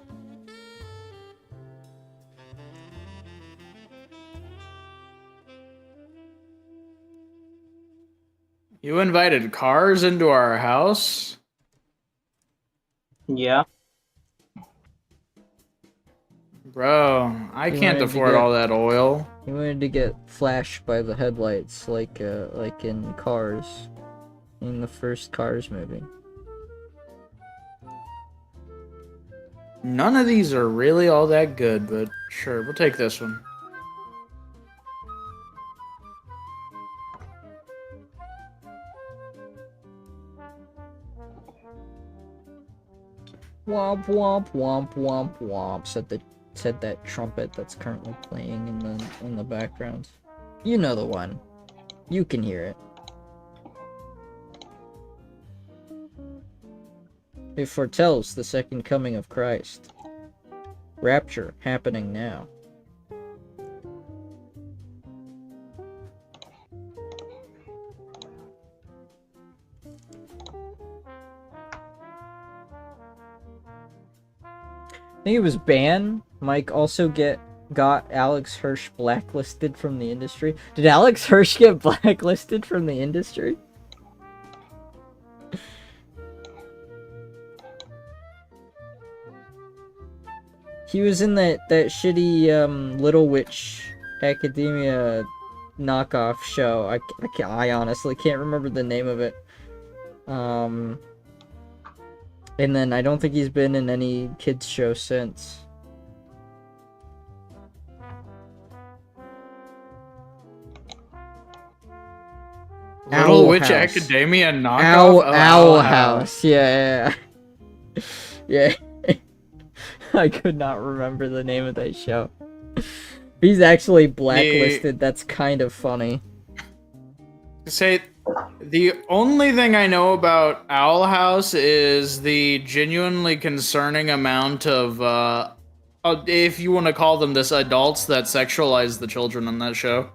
You invited cars into our house? Yeah. Bro, I You can't wanted to afford get- all that oil. He wanted to get flashed by the headlights, like in Cars, in the first Cars movie. None of these are really all that good, but sure, we'll take this one. Womp womp womp womp womp, said that trumpet that's currently playing in the background. You know the one. You can hear it. It foretells the second coming of Christ. Rapture happening now. I think it was Ban. Mike also got Alex Hirsch blacklisted from the industry. Did Alex Hirsch get blacklisted from the industry? He was in that shitty Little Witch Academia knockoff show. I honestly can't remember the name of it. And then I don't think he's been in any kids show since. Little Witch House. Academia knockoff? Owl House. Yeah. Yeah. I could not remember the name of that show. He's actually blacklisted. That's kind of funny. Say, The only thing I know about Owl House is the genuinely concerning amount of, if you want to call them this, adults that sexualize the children on that show.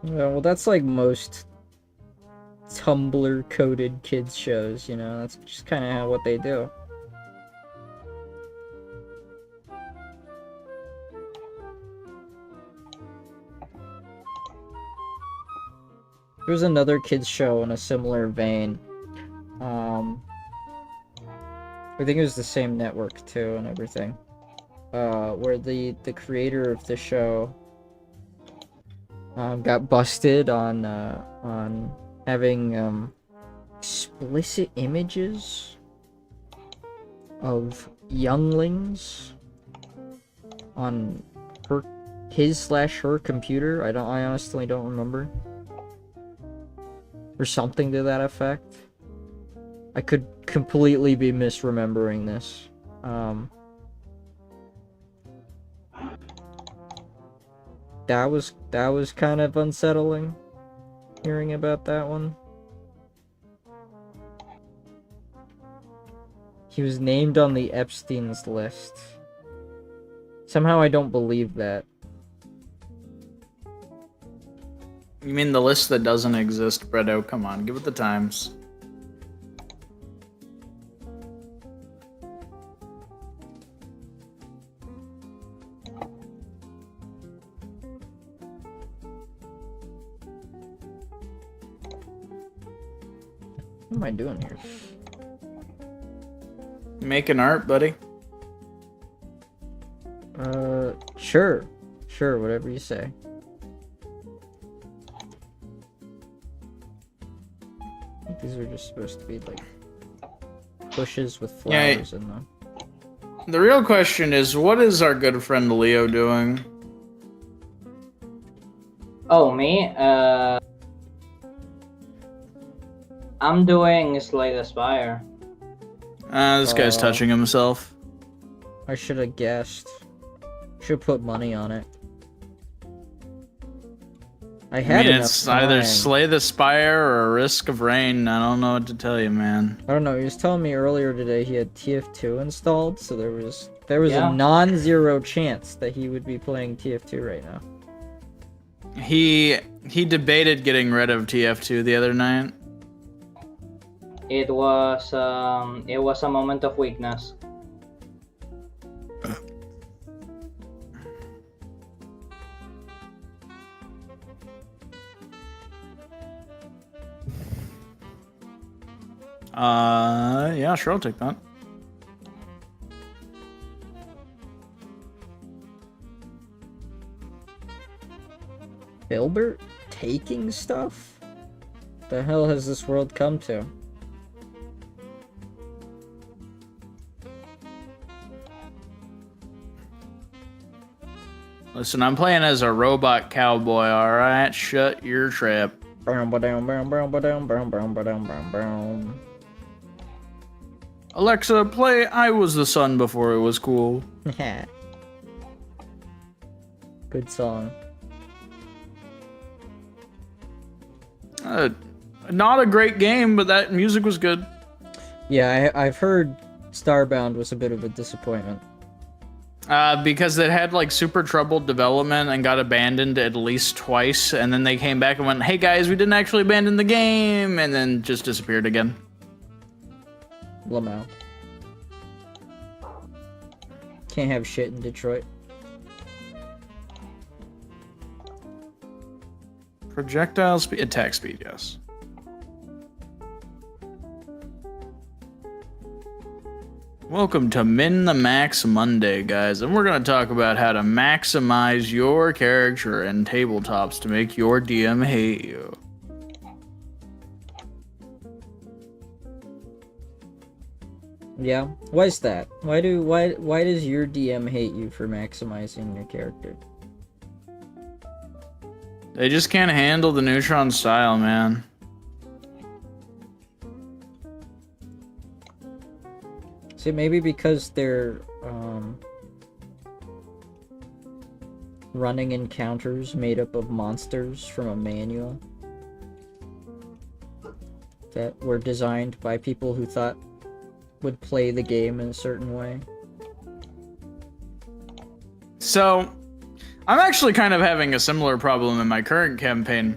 Yeah, well, that's like most Tumblr coded kids shows, you know, that's just kind of what they do. There was another kids show in a similar vein. I think it was the same network too and everything. Where the creator of the show got busted on having explicit images of younglings on his/her computer. I honestly don't remember. Or something to that effect. I could completely be misremembering this. That was kind of unsettling, hearing about that one. He was named on the Epstein's list. Somehow I don't believe that. You mean the list that doesn't exist, Bredo? Come on, give it the times. What am I doing here? Making art, buddy. Sure. Sure, whatever you say. I think these are just supposed to be like bushes with flowers in them. The real question is, what is our good friend Leo doing? Oh, me? I'm doing Slay the Spire. This guy's touching himself. I should have guessed. Should put money on it. I had enough it's time. either Slay the Spire or Risk of Rain. I don't know what to tell you, man. I don't know. He was telling me earlier today he had TF2 installed, so there was Yeah. a non-zero chance that he would be playing TF2 right now. He debated getting rid of TF2 the other night. It was a moment of weakness. Yeah, sure, I'll take that. Filbert taking stuff? The hell has this world come to? Listen, I'm playing as a robot cowboy, alright? Shut your trap. Alexa, play I Was the Sun Before It Was Cool. Good song. Not a great game, but that music was good. Yeah, I've heard Starbound was a bit of a disappointment. Because it had like super troubled development and got abandoned at least twice, and then they came back and went, "Hey guys, we didn't actually abandon the game," and then just disappeared again. Lamau. Can't have shit in Detroit. Projectile speed, attack speed, yes. Welcome to Min the Max Monday, guys, and we're going to talk about how to maximize your character in tabletops to make your DM hate you. Yeah, why is that? Why does your DM hate you for maximizing your character? They just can't handle the neutron style, man. See, maybe because they're running encounters made up of monsters from a manual. that were designed by people who thought would play the game in a certain way. So, I'm actually kind of having a similar problem in my current campaign,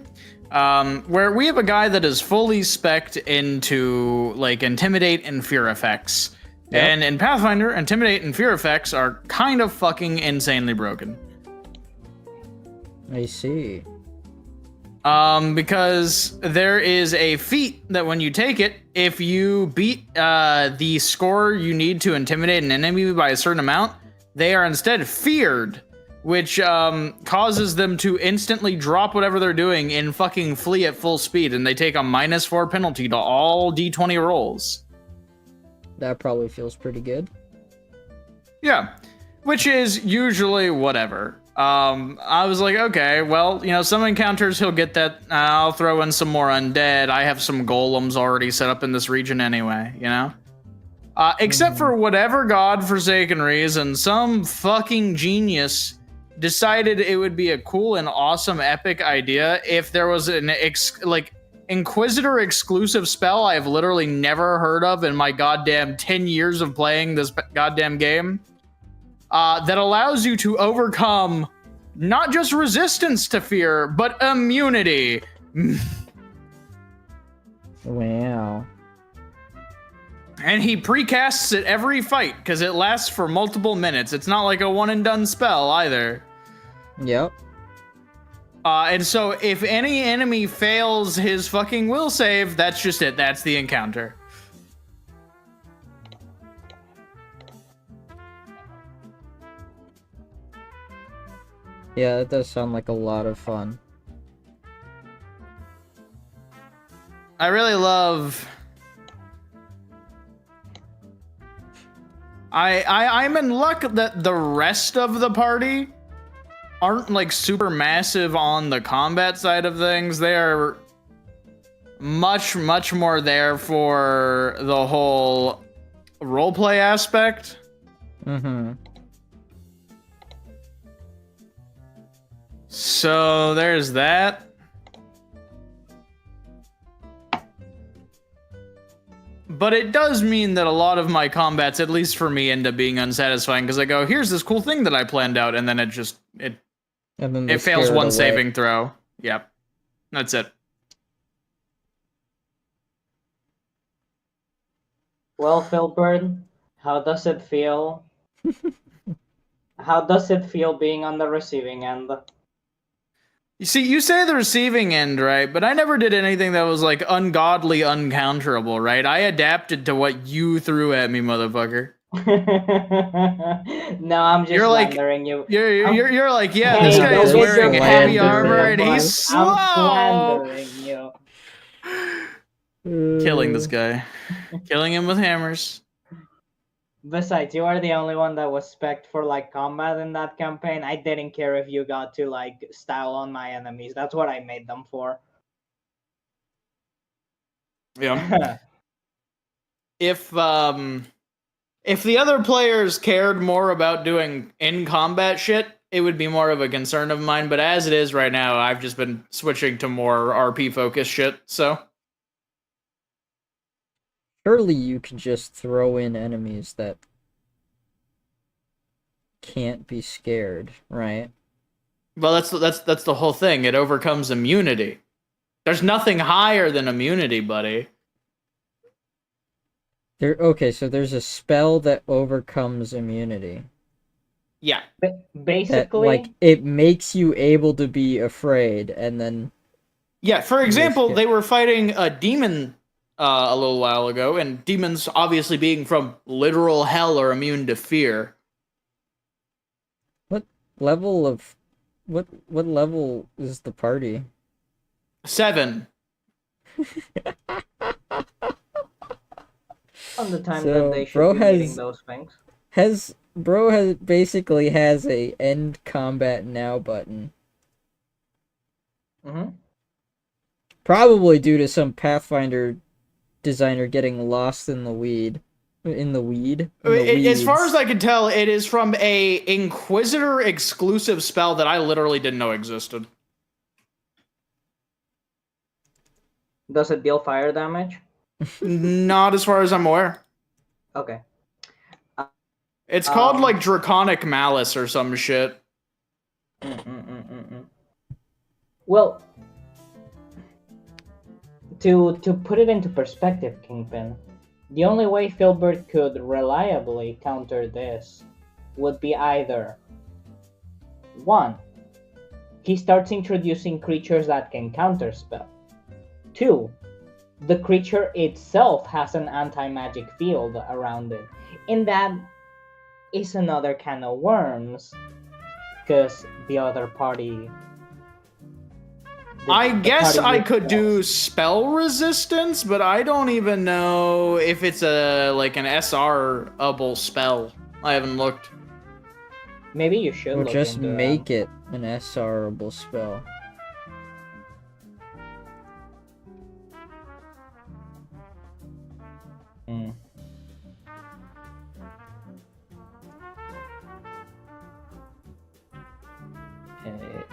where we have a guy that is fully spec'd into, like, Intimidate and Fear effects. Yep. And in Pathfinder, Intimidate and Fear effects are kind of fucking insanely broken. I see. Because there is a feat that when you take it, if you beat the score you need to intimidate an enemy by a certain amount, they are instead feared, which causes them to instantly drop whatever they're doing and fucking flee at full speed, and they take a -4 penalty to all d20 rolls. That probably feels pretty good. Yeah, which is usually whatever. I was like, okay, well, you know, some encounters he'll get that. I'll throw in some more undead. I have some golems already set up in this region anyway, you know? Except for whatever godforsaken reason, some fucking genius decided it would be a cool and awesome epic idea if there was an, Inquisitor exclusive spell I've literally never heard of in my goddamn 10 years of playing this goddamn game. That allows you to overcome not just resistance to fear, but immunity. Wow. And he precasts it every fight, because it lasts for multiple minutes. It's not like a one-and-done spell, either. Yep. And so if any enemy fails his fucking will save, that's just it. That's the encounter. Yeah, that does sound like a lot of fun. I really love... I'm in luck that the rest of the party aren't like super massive on the combat side of things. They are much more there for the whole roleplay aspect. Mm-hmm. So there's that. But it does mean that a lot of my combats, at least for me, end up being unsatisfying because I go, here's this cool thing that I planned out, and then it fails one saving throw. Yep. That's it. Well, Philbert, how does it feel? How does it feel being on the receiving end? You see, you say the receiving end, right? But I never did anything that was, like, ungodly uncounterable, right? I adapted to what you threw at me, motherfucker. No, I'm just slandering you. You're like, yeah, Hey, this guy is wearing heavy armor and boy. he's slow. I'm slandering you. Killing this guy. Killing him with hammers. Besides, you are the only one that was spec'd for like combat in that campaign. I didn't care if you got to like style on my enemies. That's what I made them for. Yeah. If the other players cared more about doing in-combat shit, it would be more of a concern of mine. But as it is right now, I've just been switching to more RP-focused shit, so... Surely you could just throw in enemies that can't be scared, right? Well, that's the whole thing. It overcomes immunity. There's nothing higher than immunity, buddy. Okay, so there's a spell that overcomes immunity. Yeah. Basically, like it makes you able to be afraid, and then. Yeah. For example, they were fighting a demon a little while ago, and demons obviously being from literal hell are immune to fear. What level is the party? on 7. the time So, that they should bro be has- eating those things. Basically has a end combat now button. Mm-hmm. Probably due to some Pathfinder designer getting lost in the weed. As far as I can tell, it is from a Inquisitor exclusive spell that I literally didn't know existed. Does it deal fire damage? Not as far as I'm aware. Okay. It's called like Draconic Malice or some shit. Well, to put it into perspective, Kingpin, the only way Filbert could reliably counter this would be either 1. He starts introducing creatures that can counterspell. 2. The creature itself has an anti-magic field around it. And that is another can of worms, because the other party... I guess party I with could do spells. spell resistance, but I don't even know if it's a like an SR-able spell. I haven't looked. Maybe you should Or look just into make it an SRable spell. Mm. Okay.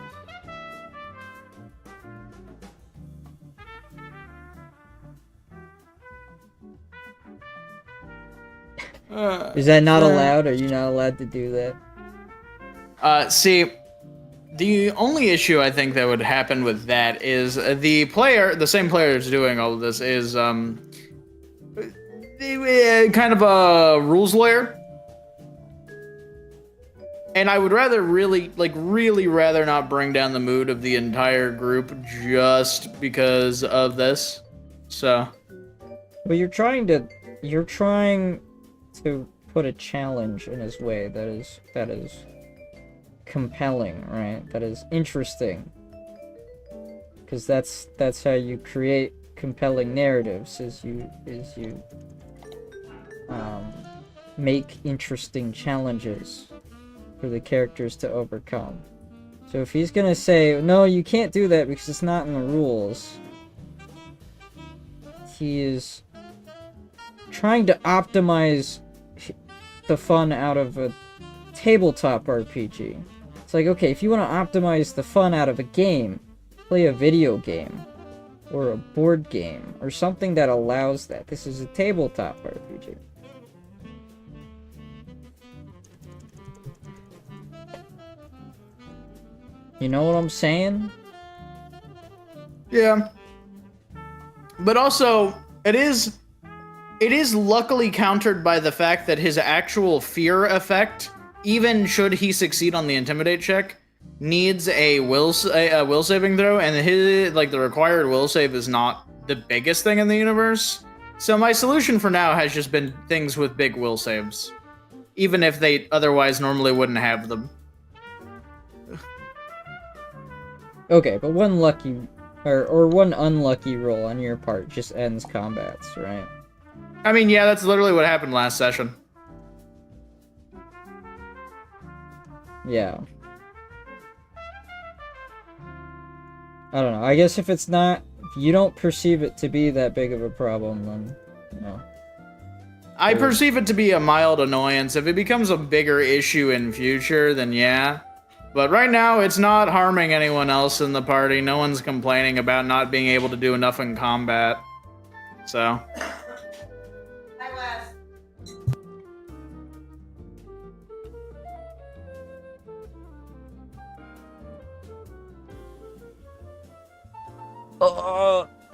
Is that not allowed? Are you not allowed to do that? See, the only issue I think that would happen with that is the same player that's doing all of this is kind of a rules lawyer. And I would really rather not bring down the mood of the entire group just because of this. So. Well, you're trying to put a challenge in his way that is compelling, right? That is interesting. Because that's how you create compelling narratives, is you make interesting challenges for the characters to overcome. So if he's gonna say, no, you can't do that because it's not in the rules, he is trying to optimize the fun out of a tabletop RPG. It's like, okay, if you want to optimize the fun out of a game, play a video game or a board game or something that allows that. This is a tabletop RPG. You know what I'm saying? Yeah. But also, it is luckily countered by the fact that his actual fear effect, even should he succeed on the intimidate check, needs a will saving throw, and his the required will save is not the biggest thing in the universe. So my solution for now has just been things with big will saves, even if they otherwise normally wouldn't have them. Okay, but one lucky or one unlucky roll on your part just ends combats, right? I mean, yeah, that's literally what happened last session. Yeah. I don't know. I guess if you don't perceive it to be that big of a problem, then, you know. I perceive it to be a mild annoyance. If it becomes a bigger issue in future, then yeah. But right now, it's not harming anyone else in the party. No one's complaining about not being able to do enough in combat. So.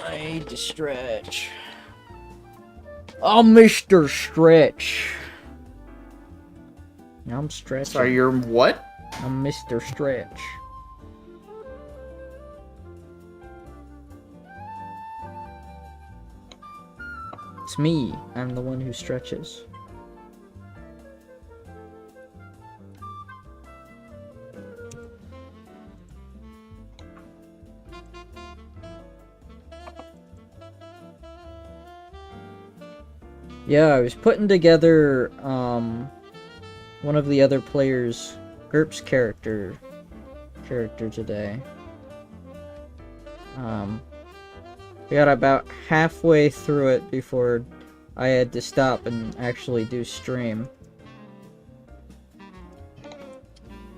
I need to stretch. I'm Mr. Stretch. I'm stretching. Sorry, you're what? I'm Mr. Stretch. It's me. I'm the one who stretches. Yeah, I was putting together one of the other players' GURPS character today. We got about halfway through it before I had to stop and actually do stream.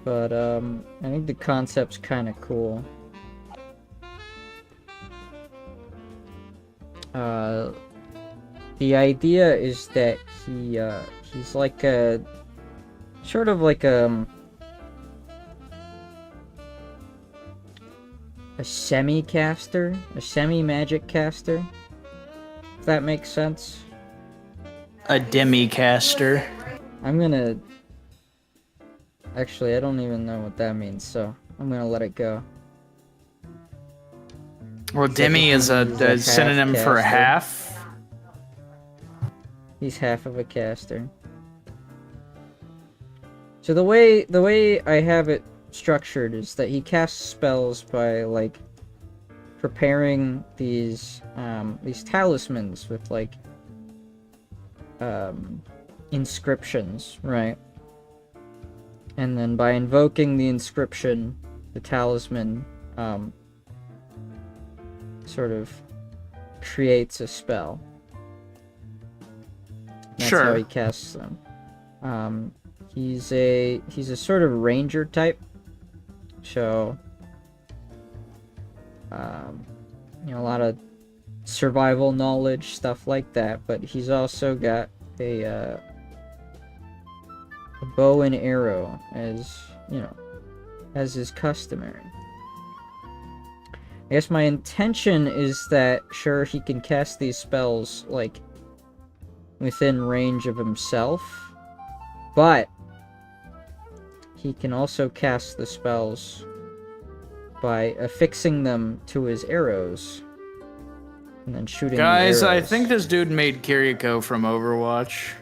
But I think the concept's kind of cool. the idea is that he's like a sort of like a semi-caster, a semi-magic caster, if that makes sense. A demi-caster. I'm gonna... Actually, I don't even know what that means, so I'm gonna let it go. Well, demi is a synonym for caster. half. He's half of a caster. So the way I have it structured is that he casts spells by like preparing these talismans with like inscriptions, right? And then by invoking the inscription, the talisman sort of creates a spell. That's how he casts them. He's a sort of ranger type, so you know, a lot of survival knowledge, stuff like that. But he's also got a bow and arrow, as you know, as is customary. I guess my intention is that sure, he can cast these spells like within range of himself, but he can also cast the spells by affixing them to his arrows and then shooting the Guys, I arrows. think this dude made Kiriko from Overwatch.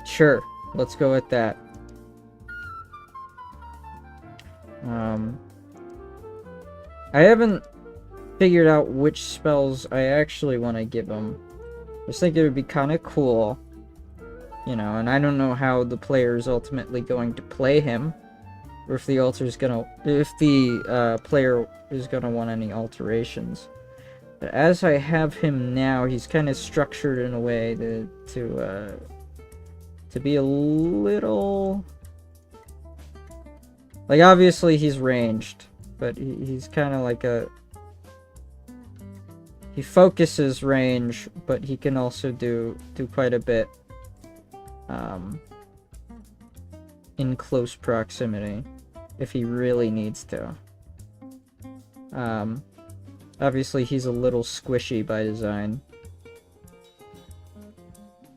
Sure, let's go with that. I haven't figured out which spells I actually want to give him. I just think it would be kind of cool, you know, and I don't know how the player is ultimately going to play him, or if the player is gonna want any alterations. But as I have him now, he's kind of structured in a way to be a little, like, obviously he's ranged, but he's kind of like he focuses range, but he can also do quite a bit in close proximity if he really needs to. Obviously he's a little squishy by design,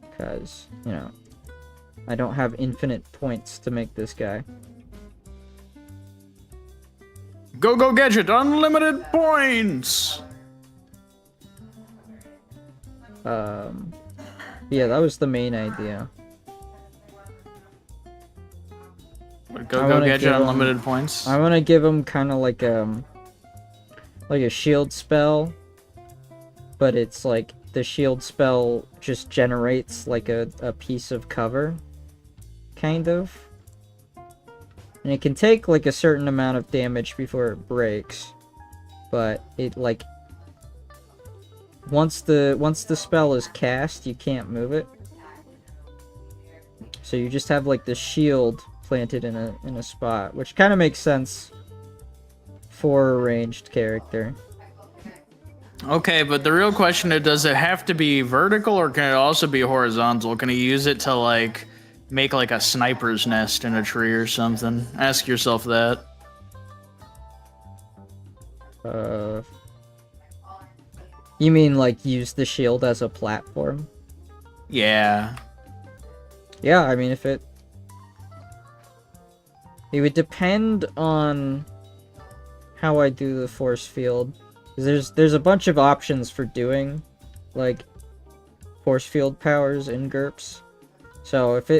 because, you know, I don't have infinite points to make this guy. Go Gadget, unlimited points! Yeah, that was the main idea. Go Gadget, unlimited points? I want to give him kind of like a shield spell, but it's like the shield spell just generates like a piece of cover, kind of. And it can take like a certain amount of damage before it breaks, but it like once the spell is cast, you can't move it. So you just have like the shield planted in a spot, which kind of makes sense for a ranged character. Okay, but the real question is, does it have to be vertical or can it also be horizontal? Can he use it to like make like a sniper's nest in a tree or something? Ask yourself that. You mean like use the shield as a platform? Yeah. Yeah, I mean, if it would depend on how I do the force field. 'Cause there's a bunch of options for doing like force field powers in GURPS. So if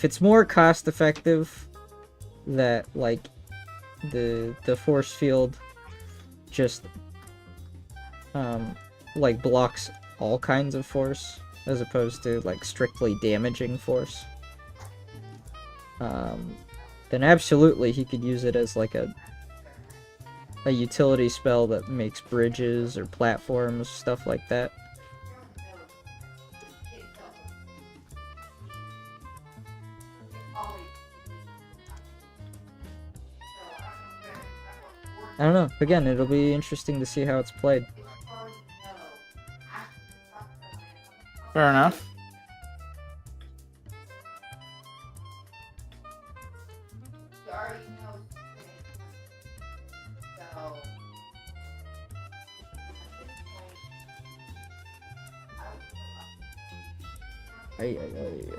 it's more cost effective that like the force field just like blocks all kinds of force as opposed to like strictly damaging force, then absolutely he could use it as like a utility spell that makes bridges or platforms, stuff like that. I don't know. Again, it'll be interesting to see how it's played. Fair enough. Ay, ay, ay.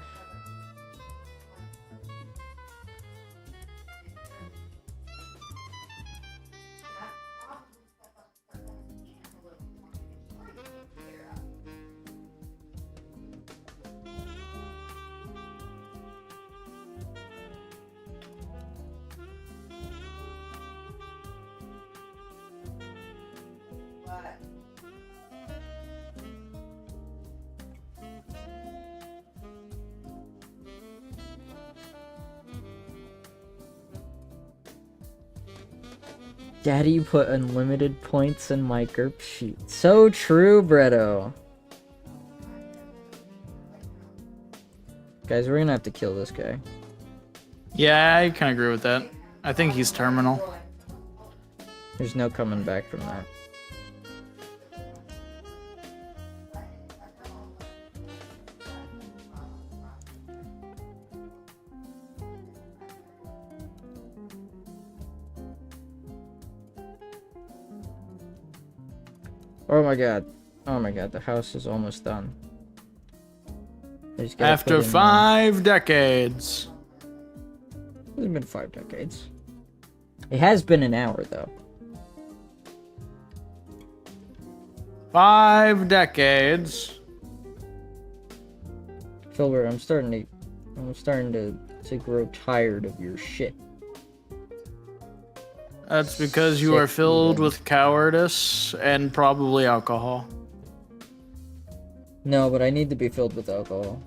Daddy put unlimited points in my GURP sheet. So true, Bretto. Guys, we're gonna have to kill this guy. Yeah, I can agree with that. I think he's terminal. There's no coming back from that. Oh my god. Oh my god, the house is almost done. I just gotta After put in, 5 decades. It hasn't been 5 decades. It has been an hour, though. 5 decades. Filbert, I'm starting to grow tired of your shit. That's because you are Sick filled even. with cowardice and probably alcohol. No, but I need to be filled with alcohol.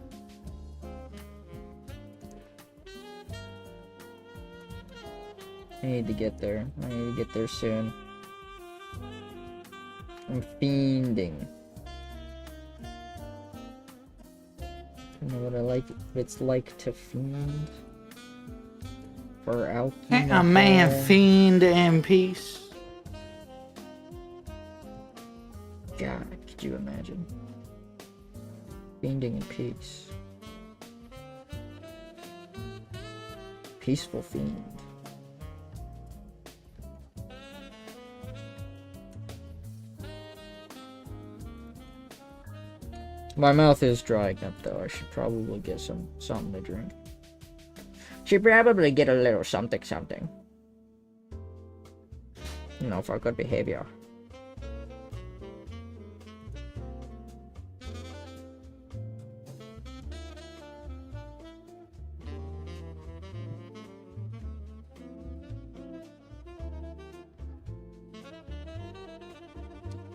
I need to get there. I need to get there soon. I'm fiending. You know what it's like to fiend? For alcohol. A man fiend in peace. God, could you imagine? Fiending in peace. Peaceful fiend. My mouth is drying up though. I should probably get something to drink. Should probably get a little something. You know, for good behavior.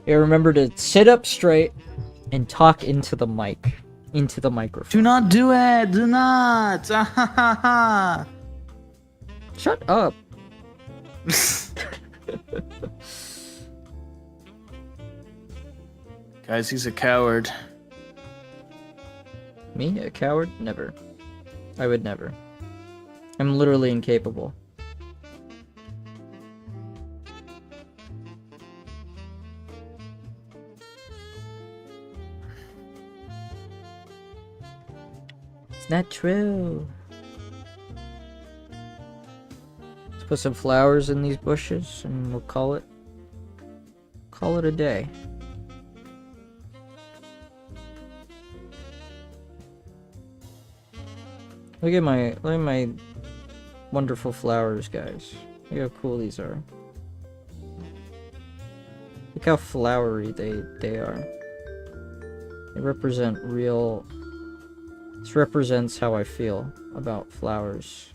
Yeah, remember to sit up straight and talk into the mic. Into the microphone. Do not do it! Do not! Shut up. Guys, he's a coward. Me? A coward? Never. I would never. I'm literally incapable. It's not true. Let's put some flowers in these bushes and we'll call it a day. Look at my wonderful flowers, guys. Look how cool these are. Look how flowery they are. They represent real. This represents how I feel about flowers.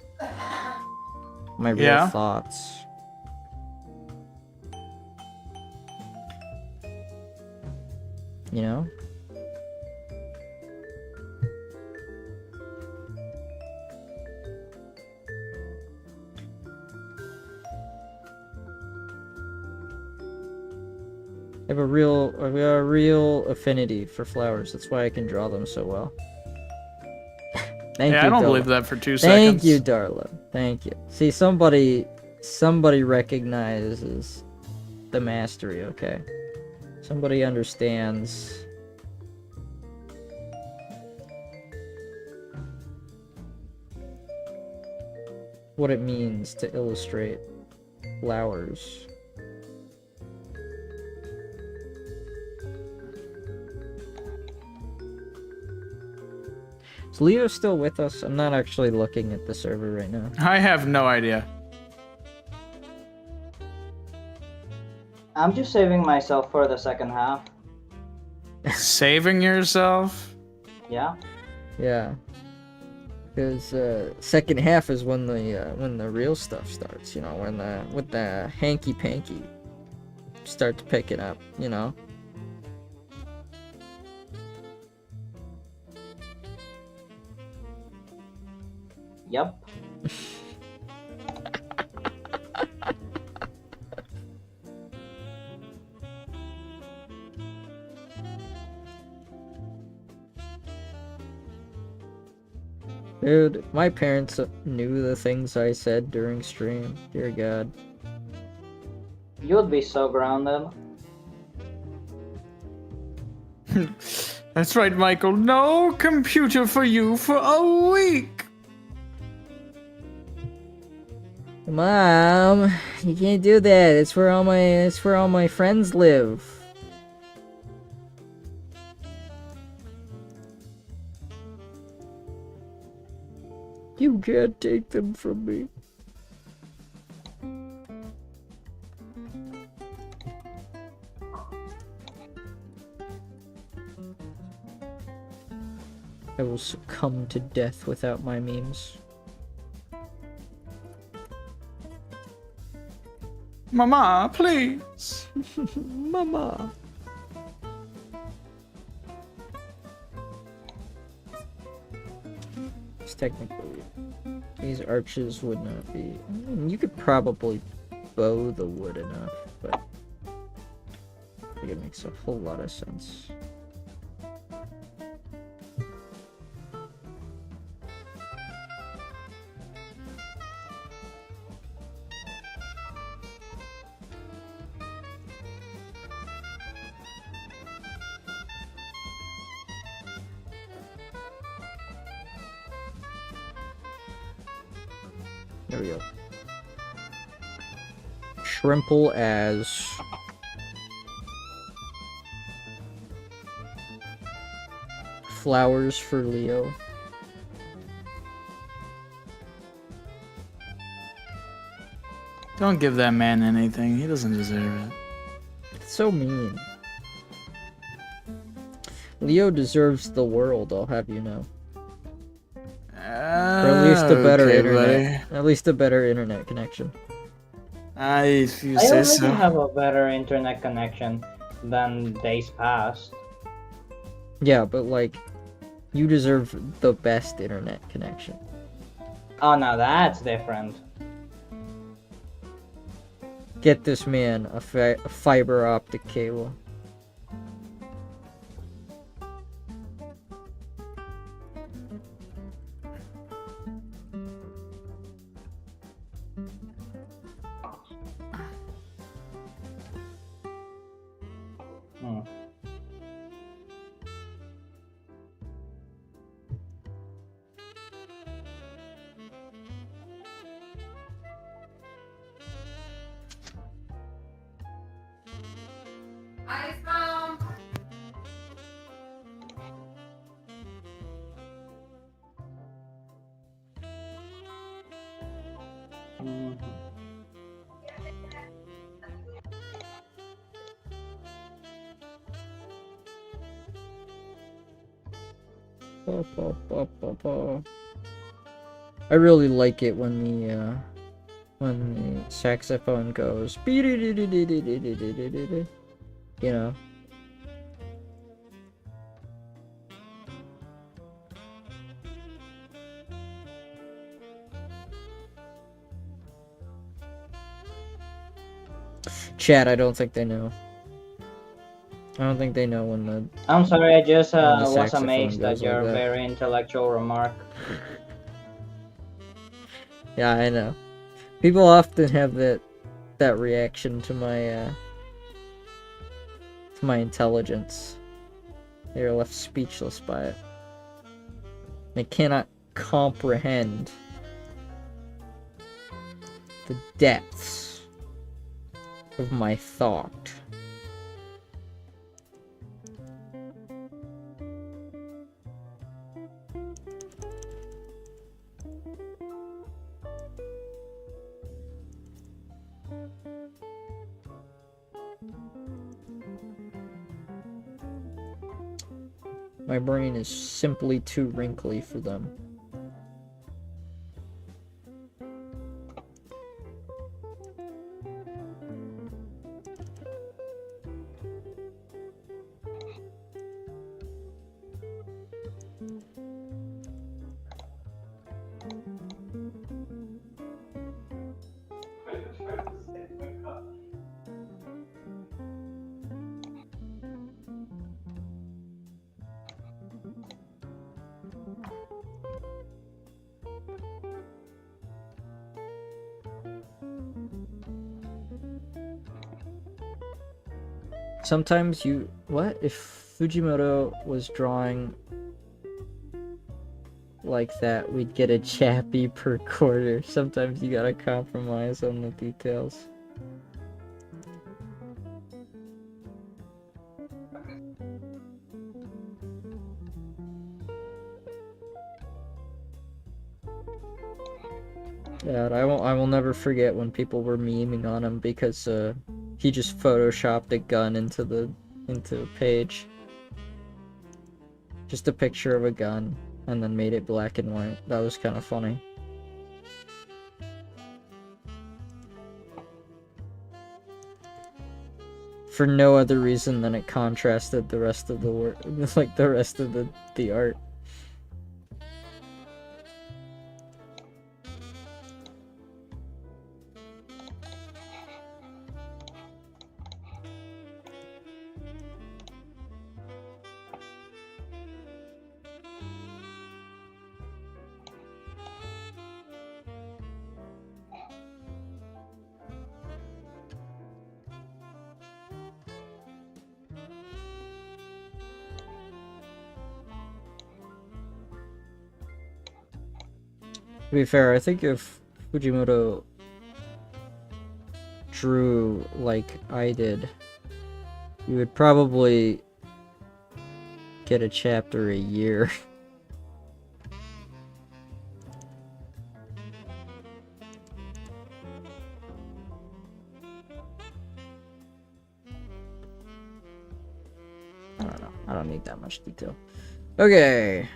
My real thoughts. You know? I have a real affinity for flowers. That's why I can draw them so well. Thank you, I don't Darla. believe that for 2 seconds. Thank you, Darla. Thank you. See, somebody recognizes the mastery, okay? Somebody understands what it means to illustrate flowers. Is Leo still with us? I'm not actually looking at the server right now. I have no idea. I'm just saving myself for the second half. Saving yourself? Yeah. Yeah. Because second half is when the real stuff starts, you know, when with the hanky panky starts picking up, you know. Yep. Dude, if my parents knew the things I said during stream, dear God. You would be so grounded. That's right, Michael. No computer for you for a week. Mom, you can't do that. It's where all my friends live. You can't take them from me. I will succumb to death without my memes. Mama, please. Mama. Technically, these arches would not be. You could probably bow the wood enough, but I think it makes a whole lot of sense. There we go. Shrimple as flowers for Leo. Don't give that man anything. He doesn't deserve it. It's so mean. Leo deserves the world, I'll have you know. Or at least a better internet. Buddy. At least a better internet connection. If you I say already so. have a better internet connection than days past. Yeah, but like, you deserve the best internet connection. Oh, now that's different. Get this man a fiber optic cable. Hmm. Ice Mom. Mhm. I really like it when the saxophone goes, you know. Chat, I don't think they know. I don't think they know when the I'm sorry, I just the was saxophone amazed at goes like your that. very intellectual remark. Yeah, I know. People often have that reaction to my intelligence. They are left speechless by it. They cannot comprehend the depths of my thought. My brain is simply too wrinkly for them. Sometimes you... What? If Fujimoto was drawing like that, we'd get a chappy per quarter. Sometimes you gotta compromise on the details. Yeah, I will never forget when people were memeing on him because he just photoshopped a gun into a page. Just a picture of a gun and then made it black and white. That was kind of funny. For no other reason than it contrasted the rest of the work, like the rest of the art. To be fair, I think if Fujimoto drew like I did, you would probably get a chapter a year. I don't know. I don't need that much detail. Okay.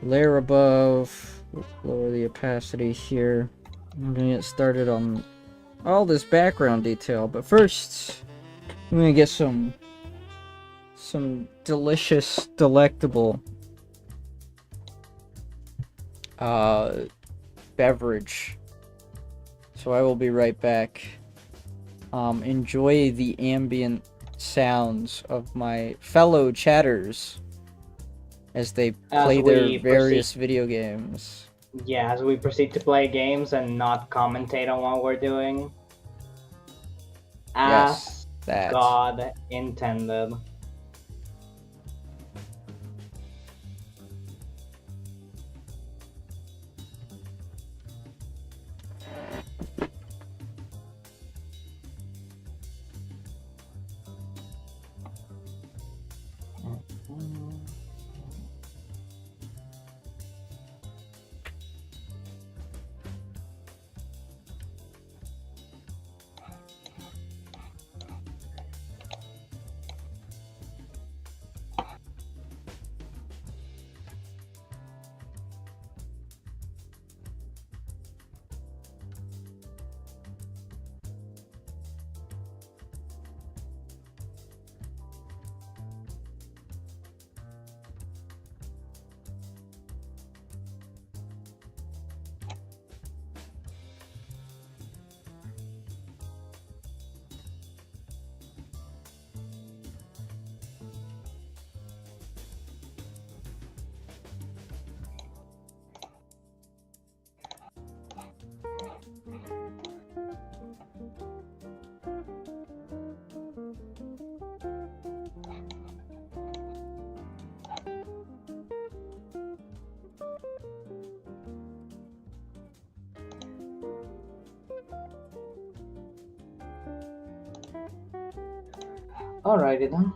Layer above. Lower the opacity here. I'm gonna get started on all this background detail, but first I'm gonna get some delicious, delectable beverage. So I will be right back. Enjoy the ambient sounds of my fellow chatters as they play their various video games. Yeah, as we proceed to play games and not commentate on what we're doing. Yes, As that. God intended. Alrighty then.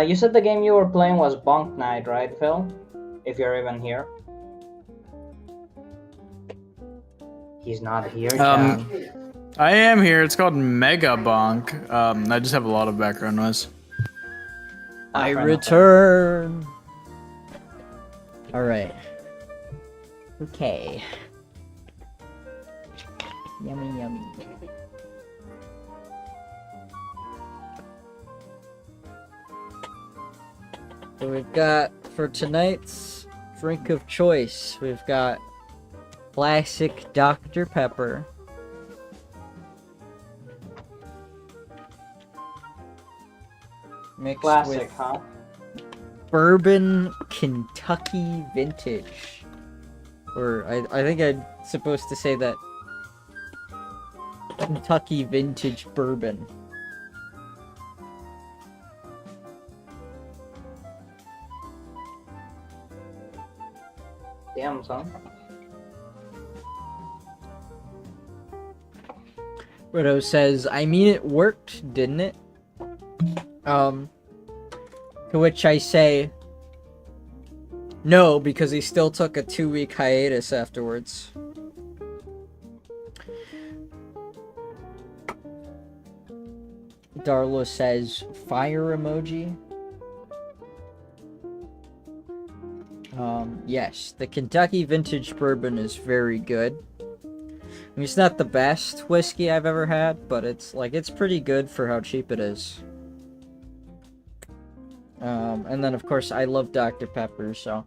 You said the game you were playing was Bunk Night, right, Phil? If you're even here. He's not here, John. I am here. It's called Mega Bonk. I just have a lot of background noise. I fair enough. return. All right. Okay. Yummy, yummy. So we've got, for tonight's drink of choice, we've got classic Dr. Pepper. Mixed Classic, with huh? bourbon Kentucky vintage. Or I think I'm supposed to say that Kentucky vintage bourbon. Damn, son. Rido says, I mean, it worked, didn't it? To which I say, no, because he still took a 2-week hiatus afterwards. Darla says, fire emoji. Yes, the Kentucky vintage bourbon is very good. I mean, it's not the best whiskey I've ever had, but it's pretty good for how cheap it is. And then of course I love Dr. Pepper, so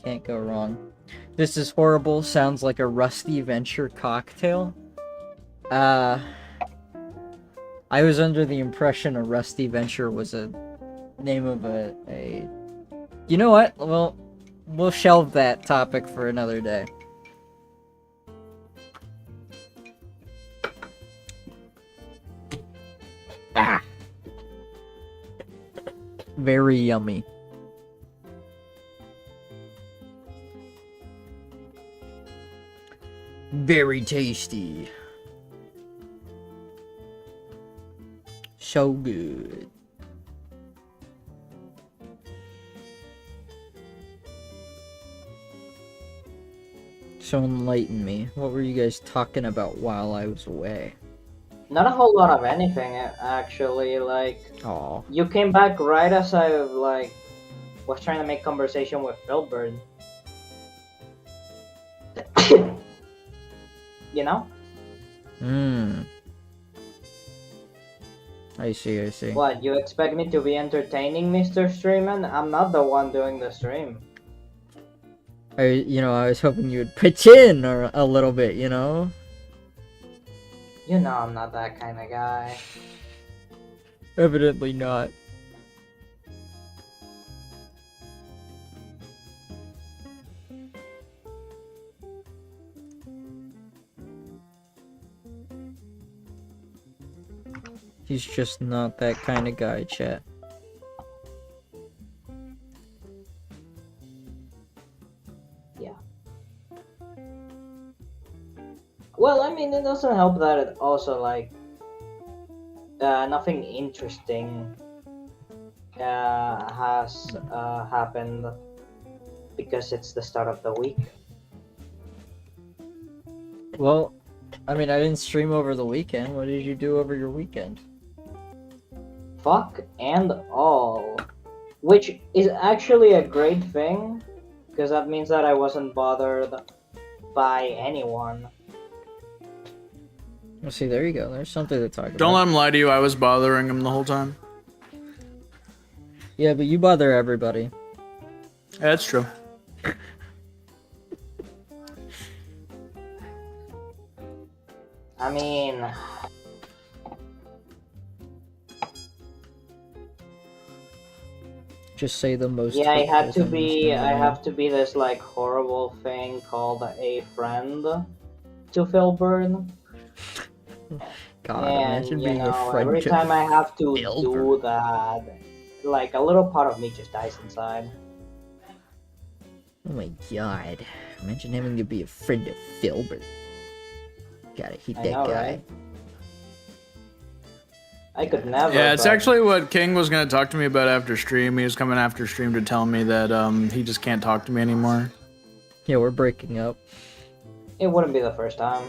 can't go wrong. This is horrible, sounds like a Rusty Venture cocktail. I was under the impression a Rusty Venture was a name of a... You know what? We'll shelve that topic for another day. Ah. Very yummy. Very tasty. So good. So enlighten me. What were you guys talking about while I was away? Not a whole lot of anything, actually. Like, Aw. you came back right as I was trying to make conversation with Philbird. You know? I see. What, you expect me to be entertaining, Mr. Streaman? I'm not the one doing the stream. I was hoping you would pitch in or a little bit, you know? You know I'm not that kind of guy. Evidently not. He's just not that kind of guy, chat. Yeah. Well, I mean, it doesn't help that it also, nothing interesting has happened because it's the start of the week. Well, I mean, I didn't stream over the weekend. What did you do over your weekend? Fuck and all. Which is actually a great thing, because that means that I wasn't bothered by anyone. Well, see, there you go. There's something to talk about. Don't let him lie to you. I was bothering him the whole time. Yeah, but you bother everybody. Yeah, that's true. I mean, Just say the most. yeah, I had hurtful to things be. in the I world. have to be this horrible thing called a friend to Philbird. God, And imagine you being a know, friend every to time I have to Filbert. do that, like a little part of me just dies inside. Oh my god. Imagine having to be a friend of Filbert. Gotta hate I that know, guy. right? I Yeah. could never. Yeah, it's but actually what King was gonna talk to me about after stream. He was coming after stream to tell me that he just can't talk to me anymore. Yeah, we're breaking up. it wouldn't be the first time.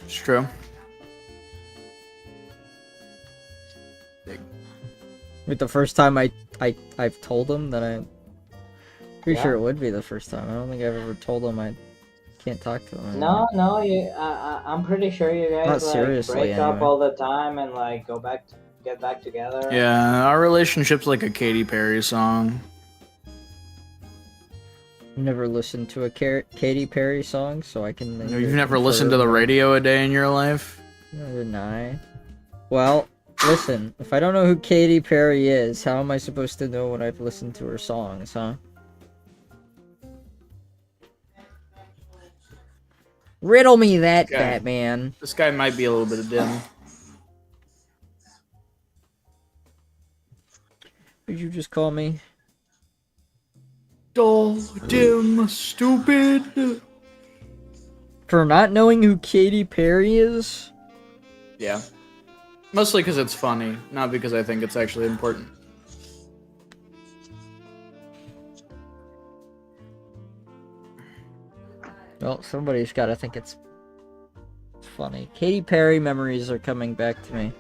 It's true. With the first time I've told him that I'm pretty Yeah. sure it would be the first time. I don't think I've ever told him I can't talk to him No, anymore. no, I'm pretty sure you guys Not like seriously, break up anyway. all the time and like get back together. Yeah, our relationship's like a Katy Perry song. Never listened to a Katy Perry song, so I can. You've never listened to the radio a day in your life? Neither deny. Well, listen. If I don't know who Katy Perry is, how am I supposed to know when I've listened to her songs, huh? Riddle me that, Yeah. Batman. This guy might be a little bit dim. Did you just call me? Dull, dim, stupid. For not knowing who Katy Perry is? Yeah. Mostly because it's funny, not because I think it's actually important. Well, somebody's got to think it's funny. Katy Perry memories are coming back to me.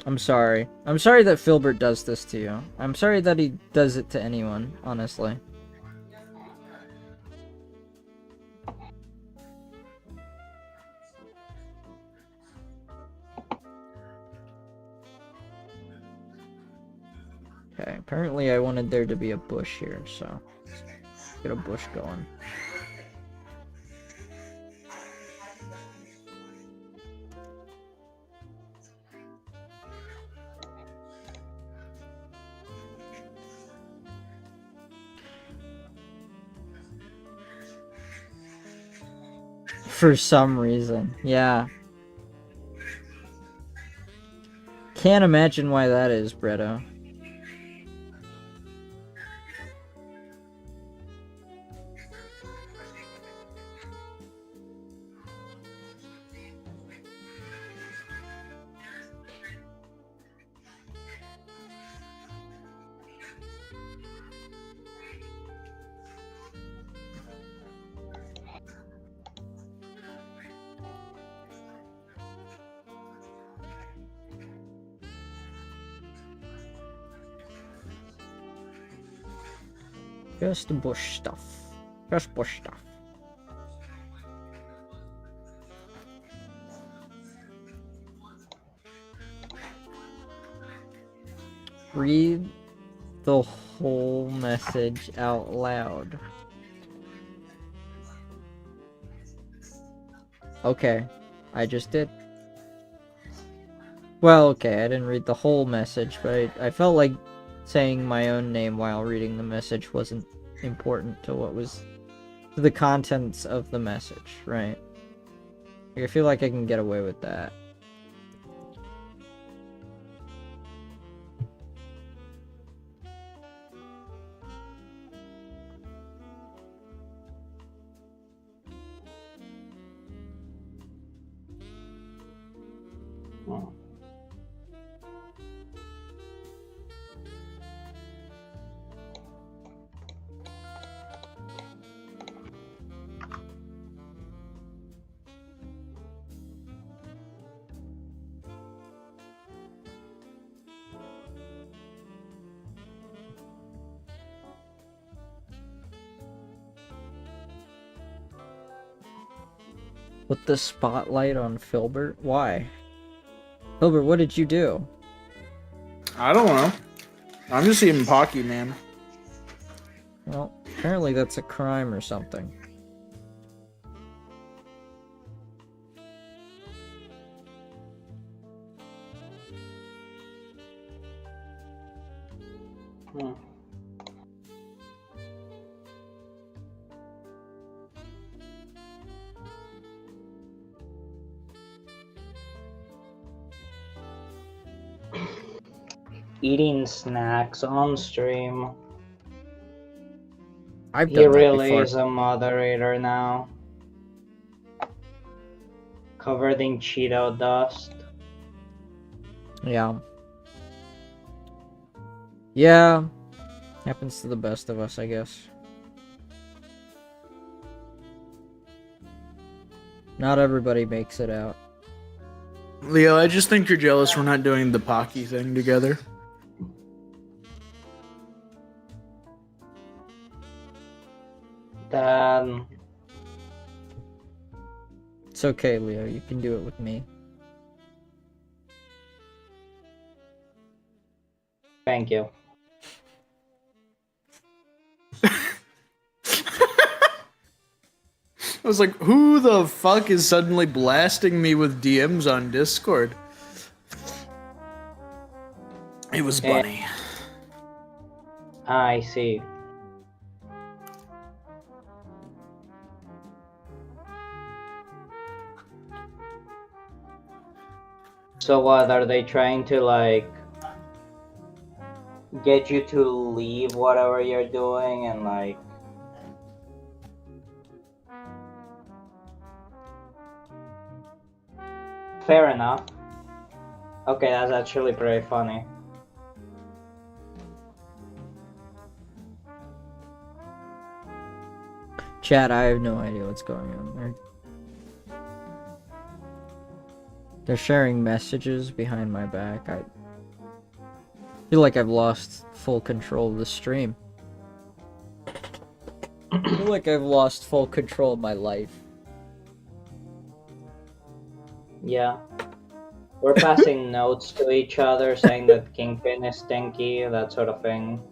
I'm sorry. I'm sorry that Filbert does this to you. I'm sorry that he does it to anyone, honestly. Okay, apparently I wanted there to be a bush here, so let's get a bush going. For some reason, yeah. Can't imagine why that is, Bretto. Just bush stuff. Just bush stuff. Read the whole message out loud. Okay, I just did. Well, okay, I didn't read the whole message, but I felt like saying my own name while reading the message wasn't important to what was to the contents of the message, right? Like, I feel like I can get away with that. Put the spotlight on Filbert? Why? Filbert, what did you do? I don't know. I'm just eating Pocky, man. Well, apparently that's a crime or something. eating snacks on stream. I've He done that really before. is a moderator now. Covered in Cheeto dust. Yeah. Yeah. Happens to the best of us, I guess. Not everybody makes it out. Leo, I just think you're jealous we're not doing the Pocky thing together. Then It's okay, Leo. You can do it with me. thank you. I was like, who the fuck is suddenly blasting me with DMs on Discord? It was Bunny. I see. So what, are they trying to like get you to leave whatever you're doing and like fair enough. Okay, that's actually pretty funny. Chat, I have no idea what's going on there. They're sharing messages behind my back. I feel like I've lost full control of the stream. I feel like I've lost full control of my life. Yeah. We're passing notes to each other saying that Kingpin is stinky, that sort of thing.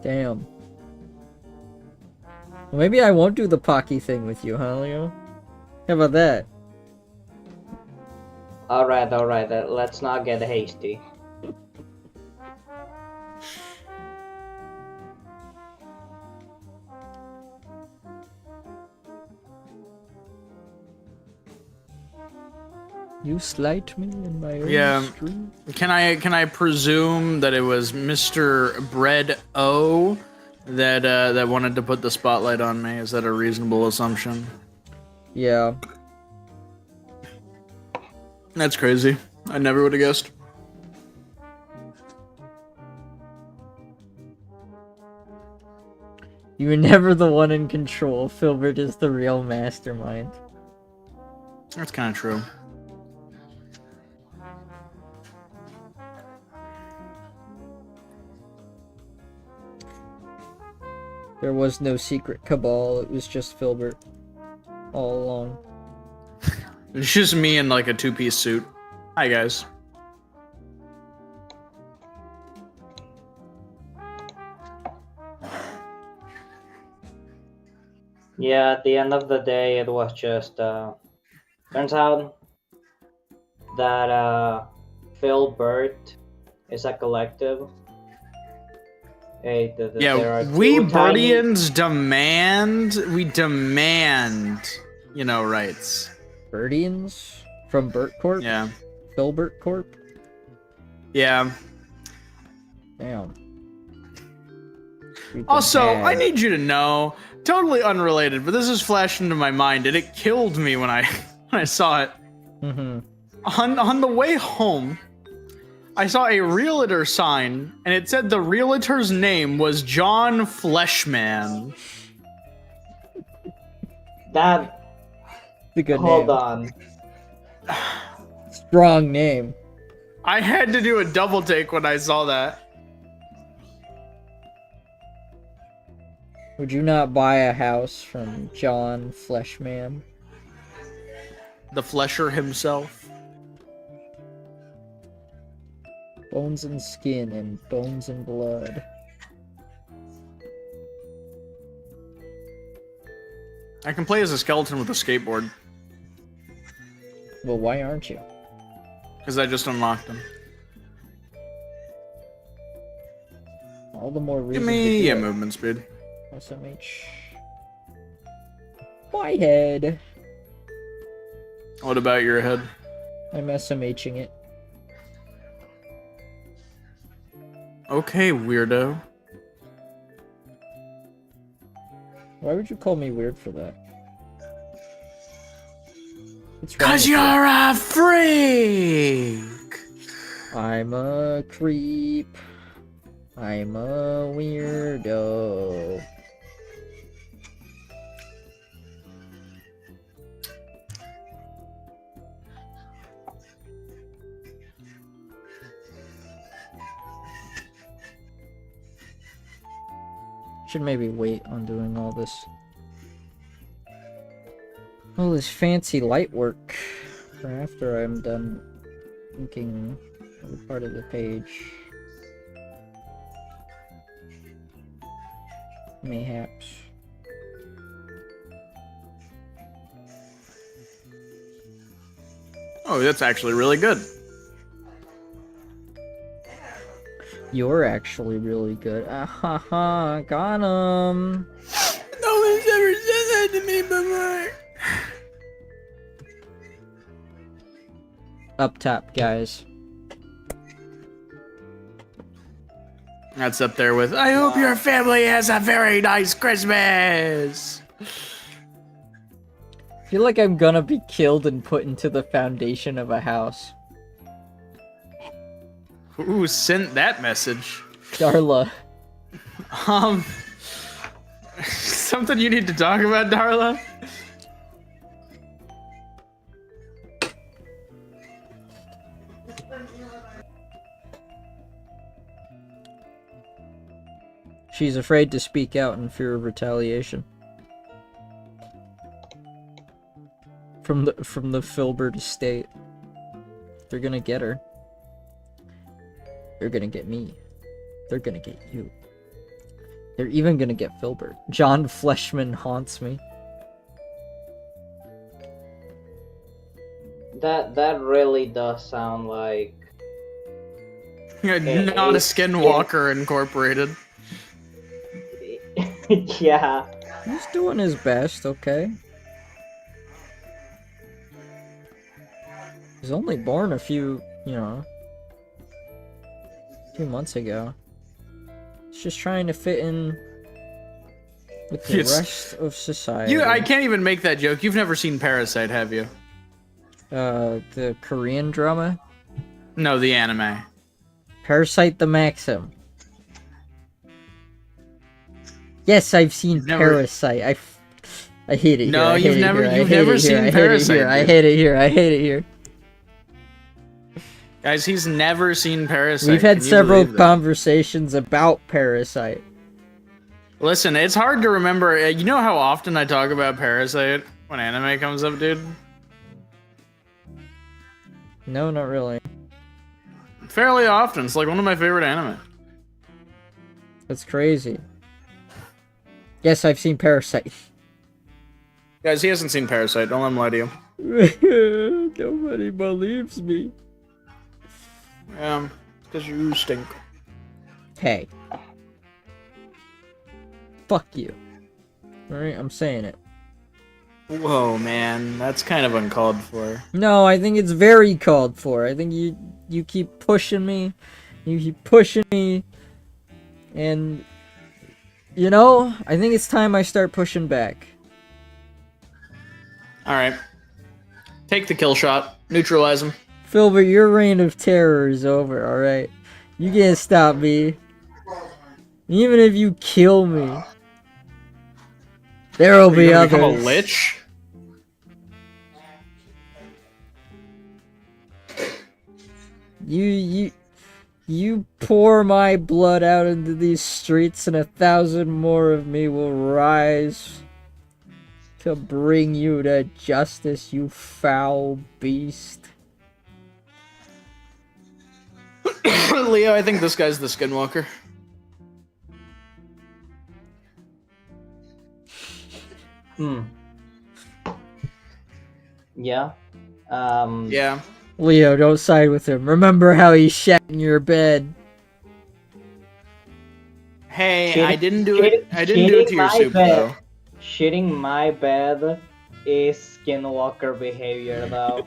Damn. Well, maybe I won't do the Pocky thing with you, huh, Leo? How about that? Alright, let's not get hasty. You slight me in my own Yeah. stream? Can I presume that it was Mr. Bread O that wanted to put the spotlight on me? Is that a reasonable assumption? Yeah. That's crazy. I never would have guessed. You were never the one in control. Filbert is the real mastermind. That's kind of true. There was no secret cabal, it was just Filbert. All along. It's just me in like a two-piece suit. Hi guys. Yeah, at the end of the day, it was just, turns out that, Filbert is a collective. Hey, there Yeah, are we two tiny- Birdians demand, you know, rights. Birdians? From Burt Corp? Yeah. Filbert Corp? Yeah. Damn. We've been Also, had. I need you to know, totally unrelated, but this has flashed into my mind, and it killed me when I when I saw it. Mm-hmm. On the way home, I saw a realtor sign, and it said the realtor's name was John Fleshman. That, It's a good hold name. on. Strong name. I had to do a double take when I saw that. Would you not buy a house from John Fleshman? The Flesher himself. Bones and skin and bones and blood. I can play as a skeleton with a skateboard, Well, why aren't you? because I just unlocked him. All the more reason Give me to a do it. movement speed. SMH. My head. What about your head? I'm SMHing it. Okay, weirdo. Why would you call me weird for that? What's wrong Cause with you? you're a freak! I'm a creep. I'm a weirdo. Should maybe wait on doing all this. All this fancy light work for after I'm done inking every part of the page. Mayhaps. Oh, that's actually really good. You're actually really good. Ah ha ha, got him. No one's ever said that to me before. Up top, guys. That's up there with, I hope your family has a very nice Christmas. I feel like I'm gonna be killed and put into the foundation of a house. Who sent that message? Darla. Something you need to talk about, Darla? She's afraid to speak out in fear of retaliation. From the Filbert estate. They're gonna get her. They're gonna get me. They're gonna get you. They're even gonna get Filbert. John Fleshman haunts me. That really does sound like Not a Skinwalker Incorporated. yeah. He's doing his best, okay? He's only born a few months ago. He's just trying to fit in with the rest of society. I can't even make that joke. You've never seen Parasite, have you? The Korean drama? No, the anime. Parasite the Maxim. Yes, I've seen Parasite. I hate it. No, here. you've never seen Parasite. I hate it here. I hate it here. Guys, he's never seen Parasite. We've had several conversations about Parasite. Listen, it's hard to remember. You know how often I talk about Parasite when anime comes up, dude? No, not really. Fairly often. It's like one of my favorite anime. That's crazy. Yes, I've seen Parasite. Guys, he hasn't seen Parasite. Don't let him lie to you. Nobody believes me. Because you stink. Hey. Fuck you. Alright, I'm saying it. Whoa, man. That's kind of uncalled for. No, I think it's very called for. I think you keep pushing me. You keep pushing me. And, I think it's time I start pushing back. Alright. Take the kill shot. Neutralize him. Filbert, your reign of terror is over, alright? You can't stop me. Even if you kill me. There'll be others. Become a lich? You pour my blood out into these streets and 1,000 more of me will rise to bring you to justice, you foul beast. Leo, I think this guy's the Skinwalker. Yeah. Yeah. Leo, don't side with him. Remember how he shat in your bed. Hey, I didn't do it. I didn't do it to your soup, though. Shitting my bed is Skinwalker behavior, though.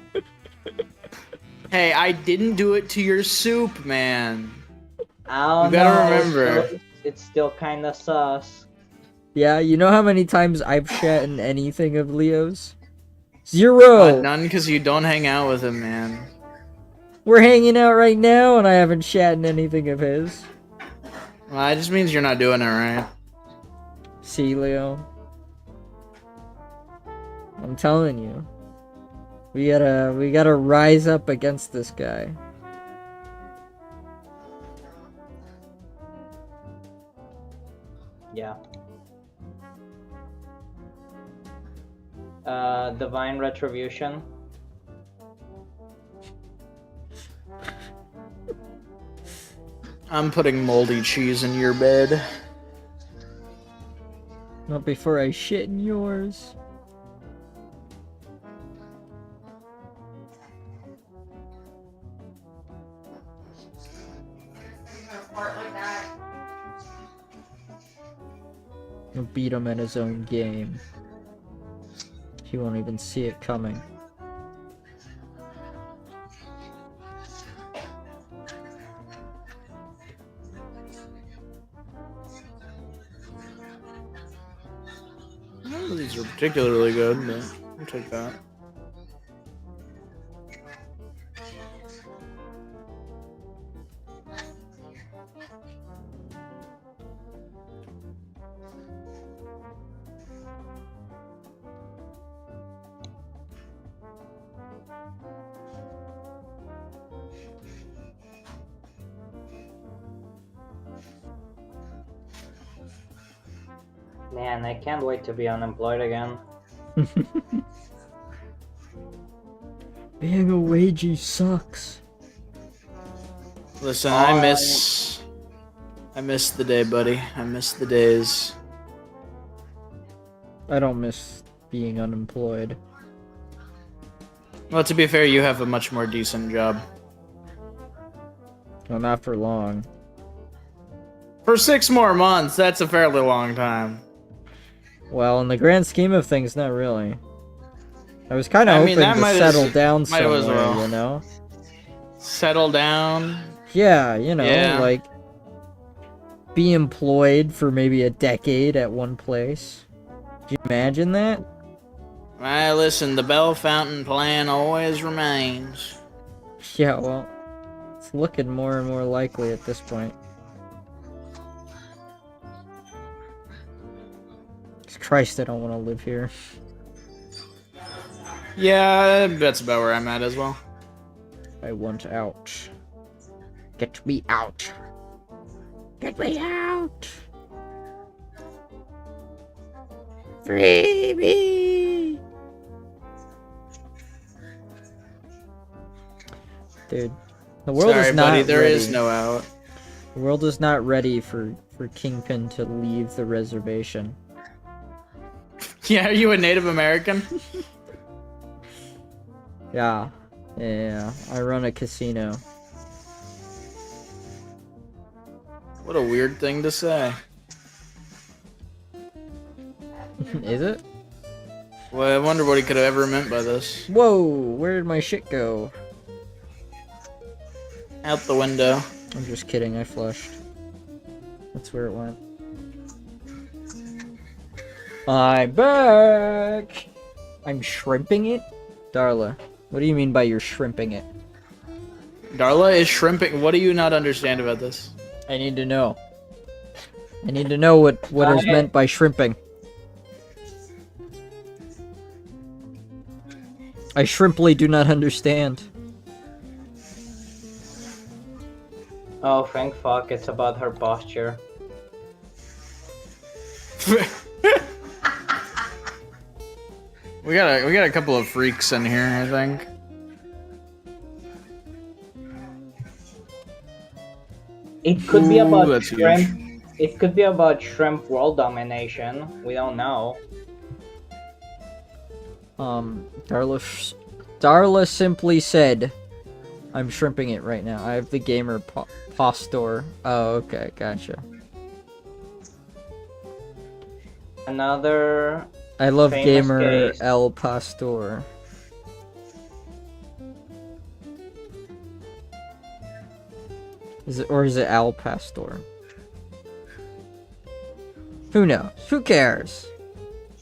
Hey, I didn't do it to your soup, man. I don't You gotta know. remember. It's still kind of sus. Yeah, you know how many times I've shat in anything of Leo's? 0! None because you don't hang out with him, man. We're hanging out right now and I haven't shat in anything of his. Well, that just means you're not doing it right. See, Leo? I'm telling you. We gotta rise up against this guy. Yeah. Divine Retribution. I'm putting moldy cheese in your bed. Not before I shit in yours. You'll beat him at his own game. He won't even see it coming. None of these are particularly good, but I'll take that. Man, I can't wait to be unemployed again. Being a wagey sucks. Listen, I miss the day, buddy. I miss the days. I don't miss being unemployed. Well, to be fair, you have a much more decent job. Well, not for long. For 6 more months, that's a fairly long time. Well, in the grand scheme of things, not really. I was kind of I hoping mean, that to might settle as- down might as somewhere, well. you know? Settle down. Yeah, you know, Yeah. like, be employed for maybe a decade at one place. Could you imagine that? Well, listen, the Bell Fountain plan always remains. Yeah, well, it's looking more and more likely at this point. 'Cause Christ, I don't want to live here. Yeah, that's about where I'm at as well. I want out. Get me out. Get me out. Free me. Dude, the world Sorry, is not buddy, there ready. is no out. The world is not ready for Kingpin to leave the reservation. Yeah, are you a Native American? Yeah, I run a casino. What a weird thing to say. Is it? Well, I wonder what he could have ever meant by this. Whoa, where did my shit go? Out the window. I'm just kidding, I flushed. That's where it went. I'm back! I'm shrimping it? Darla, what do you mean by you're shrimping it? Darla is shrimping. What do you not understand about this? I need to know. I need to know what is Okay. meant by shrimping. I shrimply do not understand. Oh, thank fuck, it's about her posture. We got a couple of freaks in here, I think. It could be Ooh, about that's shrimp. It could be about shrimp world domination. We don't know. Darla simply said, I'm shrimping it right now. I have the gamer posture. Oh, okay, gotcha. Another I love famous gamer case. El Pastor. Is it Al Pastor? Who knows? Who cares?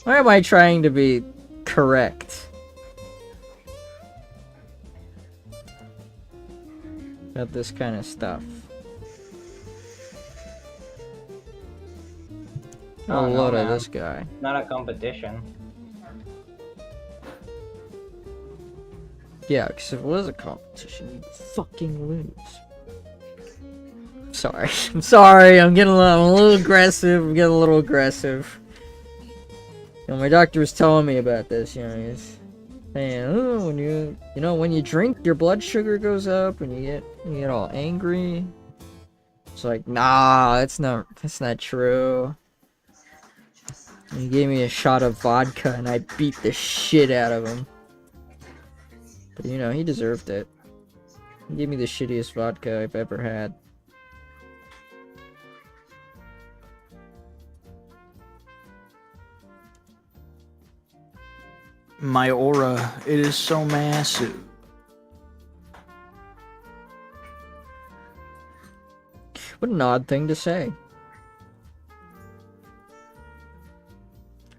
Why am I trying to be correct about this kind of stuff? Oh, A no, load of man. this guy. Not a competition. Yeah, because if it was a competition, you'd fucking lose. Sorry. I'm sorry. I'm a little aggressive. I'm getting a little aggressive. You know, my doctor was telling me about this. You know, he's saying, oh, when you drink, your blood sugar goes up, and you get all angry. It's like, nah, that's not true. And he gave me a shot of vodka, and I beat the shit out of him. But you know, he deserved it. He gave me the shittiest vodka I've ever had. My aura, it is so massive. What an odd thing to say.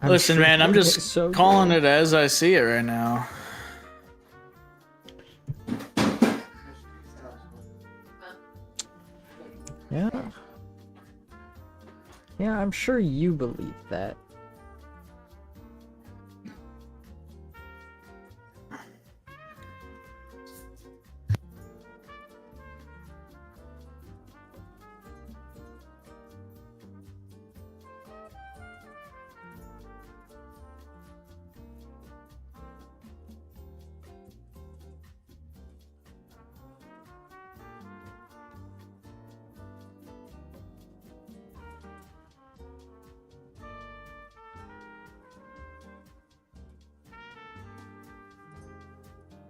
Listen, man, I'm just so calling good. it as I see it right now. Yeah. Yeah, I'm sure you believe that.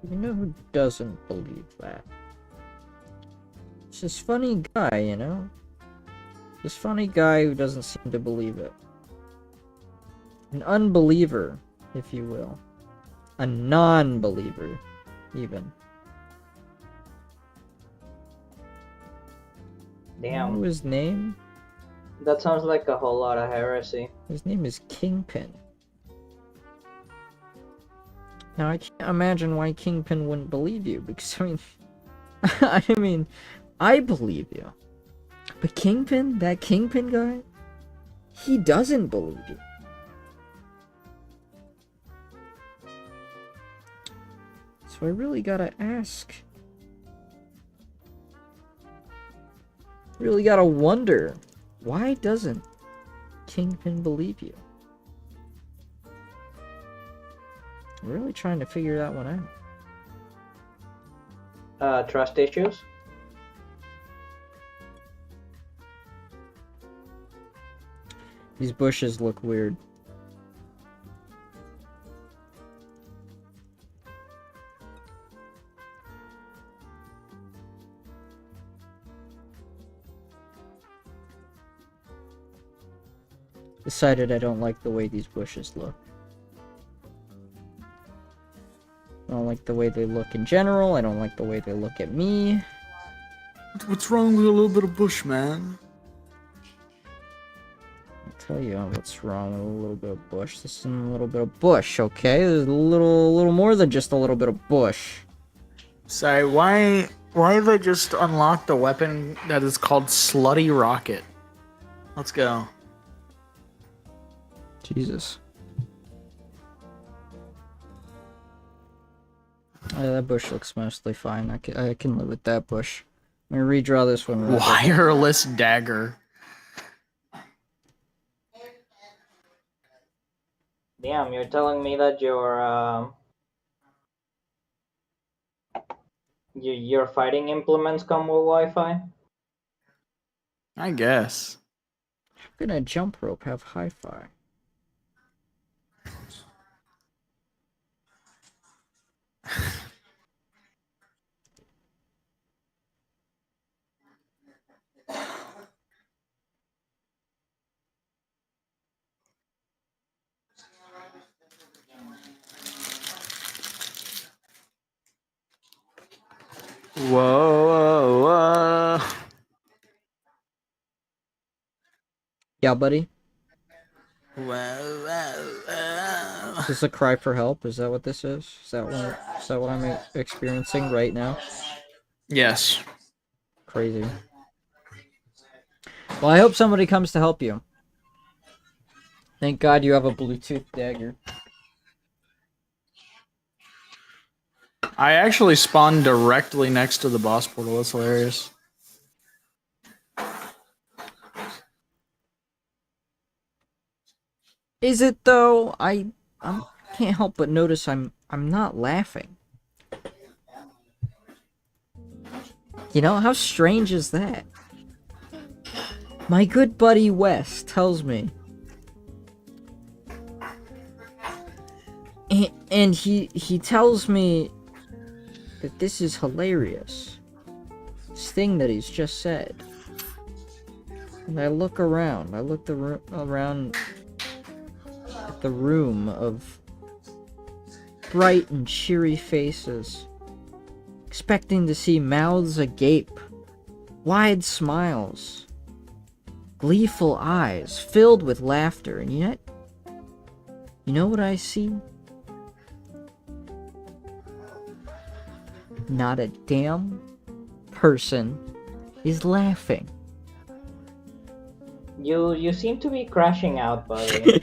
You know who doesn't believe that? It's this funny guy, you know? This funny guy who doesn't seem to believe it. An unbeliever, if you will. A non-believer, even. You know Damn. his name? That sounds like a whole lot of heresy. His name is Kingpin. Now, I can't imagine why Kingpin wouldn't believe you, because, I believe you. But Kingpin, that Kingpin guy, he doesn't believe you. So I really gotta ask. Really gotta wonder, why doesn't Kingpin believe you? I'm really trying to figure that one out. Trust issues? These bushes look weird. Decided I don't like the way these bushes look. I don't like the way they look in general. I don't like the way they look at me. What's wrong with a little bit of bush, man? I'll tell you what's wrong with a little bit of bush. This isn't a little bit of bush, okay? There's a little more than just a little bit of bush. Sorry, why have they just unlocked a weapon that is called Slutty Rocket? Let's go. Jesus. That bush looks mostly fine. I can live with that bush. I'm gonna redraw this one. Real quick. Wireless dagger. Damn, you're telling me that your fighting implements come with Wi-Fi? I guess. How can a jump rope have hi-fi? Whoa, whoa, whoa. Yeah, buddy? Wow. Is this a cry for help? Is that what this is? Is that what I'm experiencing right now? Yes. Crazy. Well, I hope somebody comes to help you. Thank God you have a Bluetooth dagger. I actually spawned directly next to the boss portal. That's hilarious. Is it though? I can't help but notice I'm not laughing. You know, how strange is that? My good buddy Wes tells me. And he tells me that this is hilarious. This thing that he's just said. And I look around. I look around at the room of bright and cheery faces, expecting to see mouths agape, wide smiles, gleeful eyes filled with laughter, and yet, you know what I see? Not a damn person is laughing. You seem to be crashing out, buddy.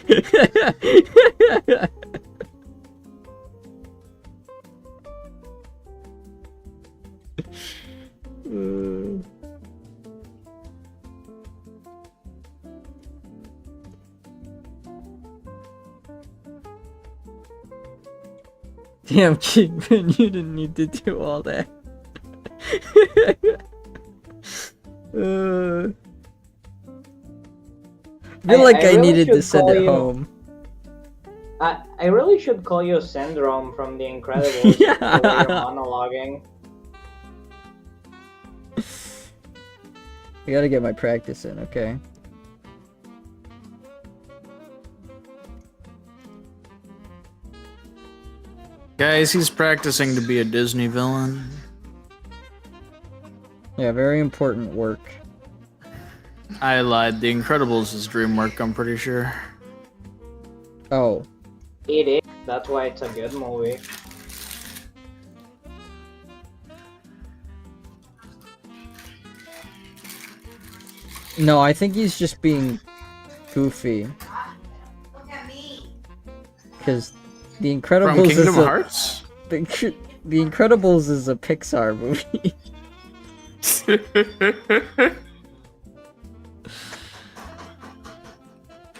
Damn, Kingpin, you didn't need to do all that. I feel like I really needed to should send call it you- home. I really should call you Syndrome from The Incredibles. Yeah. The way you're monologuing. I gotta get my practice in, okay? Guys, he's practicing to be a Disney villain. Yeah, very important work. I lied. The Incredibles is dream work, I'm pretty sure. Oh. It is. That's why it's a good movie. No, I think he's just being goofy. Because The Incredibles From Kingdom is a, Hearts? The Incredibles is a Pixar movie.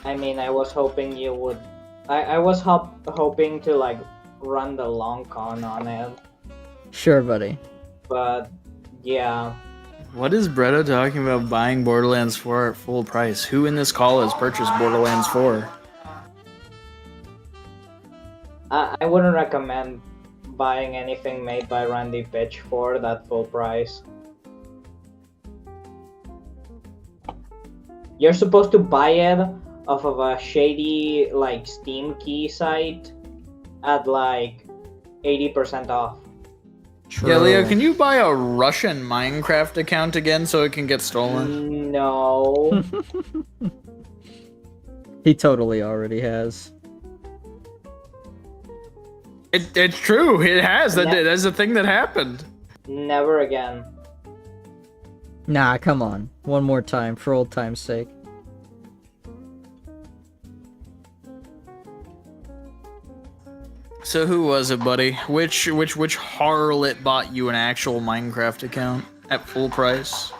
I mean, I was hoping you would. I was hoping to like run the long con on it, Sure, buddy. but yeah. What is Bretta talking about buying Borderlands 4 at full price? Who in this call has purchased Borderlands 4? I wouldn't recommend buying anything made by Randy Pitch for that full price. You're supposed to buy it off of a shady like Steam key site at like 80% off. Yeah, Leo, can you buy a Russian Minecraft account again so it can get stolen? No. He totally already has. It's true. It has. Yeah. That's the thing that happened. Never again. Nah, come on. One more time, for old time's sake. So who was it, buddy? Which harlot bought you an actual Minecraft account at full price?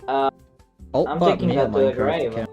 Alt I'm bought taking me a that to the Minecraft grave. account.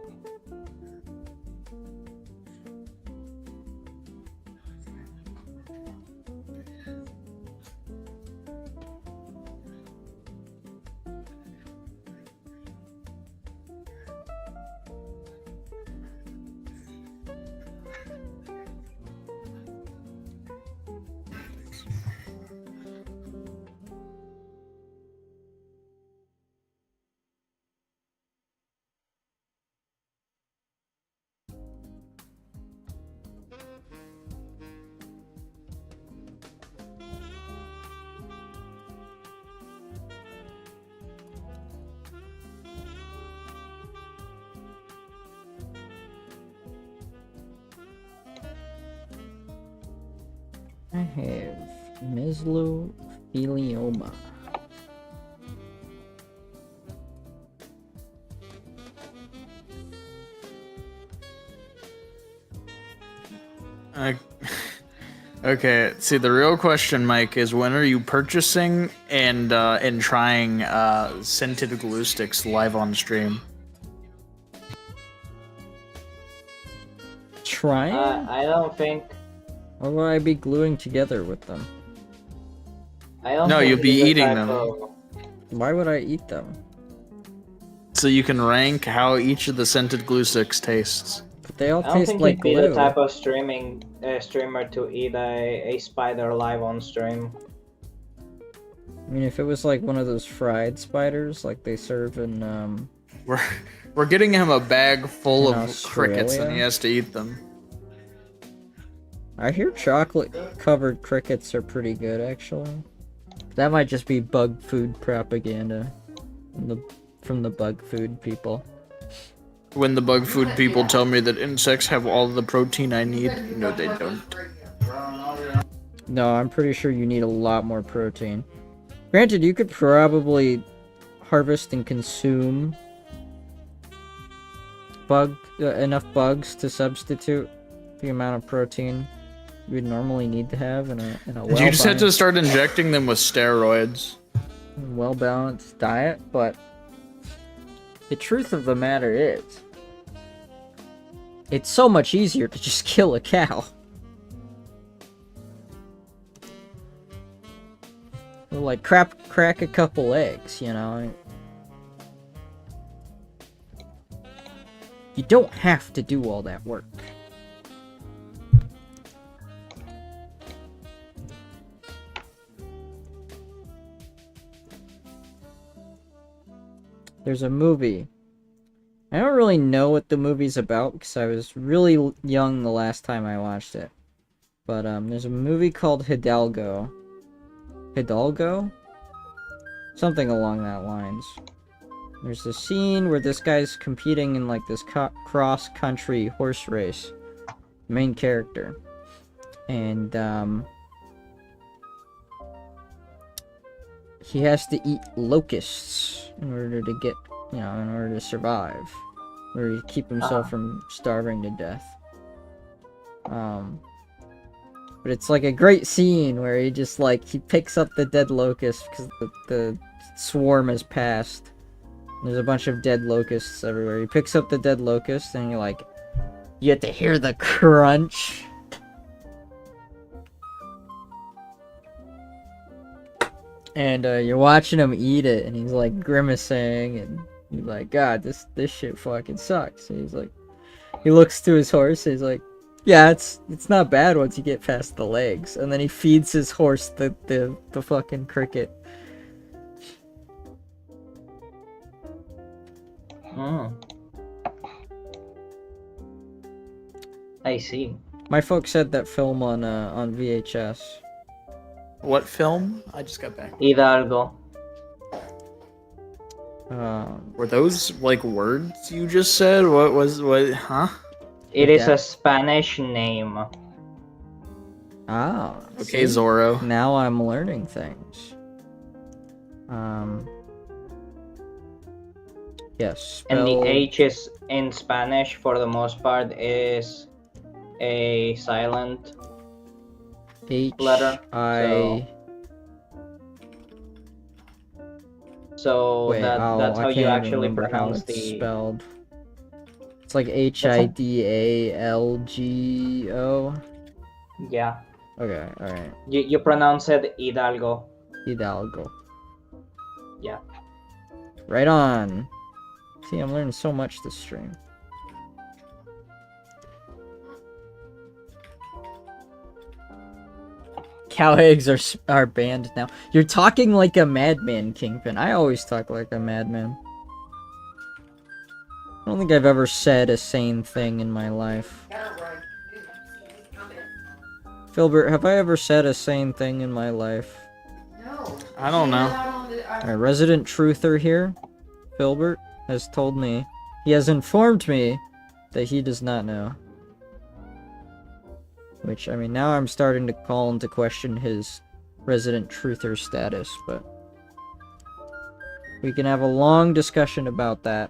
I have mesothelioma. Okay, see, the real question, Mike, is when are you purchasing and trying scented glue sticks live on stream? Trying? I don't think. Or will I be gluing together with them? I don't No, think you'll be he's the eating type them. of- Why would I eat them? So you can rank how each of the scented glue sticks tastes. But they all I don't taste think like he'd be glue. the type of streamer to eat a spider live on stream. I mean, if it was like one of those fried spiders, like they serve in, We're getting him a bag full In of crickets and he Australia? has to eat them. I hear chocolate-covered crickets are pretty good, actually. That might just be bug food propaganda from the bug food people. When the bug food people tell me that insects have all the protein I need, no, they don't. No, I'm pretty sure you need a lot more protein. Granted, you could probably harvest and consume enough bugs to substitute the amount of protein you would normally need to have in a You just had to start injecting them with steroids. well-balanced diet, but the truth of the matter is, it's so much easier to just kill a cow. Or like crack a couple eggs, you know? You don't have to do all that work. There's a movie. I don't really know what the movie's about because I was really young the last time I watched it. But there's a movie called Hidalgo. Hidalgo? Something along that lines. There's a scene where this guy's competing in like this cross-country horse race. Main character. And he has to eat locusts in order to get, in order to survive. Or to keep himself from starving to death. But it's like a great scene where he just he picks up the dead locust because the swarm has passed. There's a bunch of dead locusts everywhere. He picks up the dead locust and you get to hear the crunch. And you're watching him eat it, and he's grimacing, and he's like, God, this shit fucking sucks. And he looks to his horse, and he's like, yeah, it's not bad once you get past the legs. And then he feeds his horse the fucking cricket. I see. My folks had that film on VHS. What film? I just got back. Hidalgo. Were those words you just said? Huh? It is a Spanish name. Ah. Okay, see? Zorro. Now I'm learning things. Yes. And the H is in Spanish for the most part is a silent letter. So Wait, that's how I you can't actually remember how pronounce it's the spelled. It's like Hidalgo. Yeah. Okay, alright. You pronounce it Hidalgo. Hidalgo. Yeah. Right on. See, I'm learning so much this stream. Cow eggs are banned now. You're talking like a madman, Kingpin. I always talk like a madman. I don't think I've ever said a sane thing in my life. Filbert, have I ever said a sane thing in my life? No. I don't know. Our resident truther here, Filbert, has told me, he has informed me that he does not know. Which, I mean, now I'm starting to call into question his resident truther status, but we can have a long discussion about that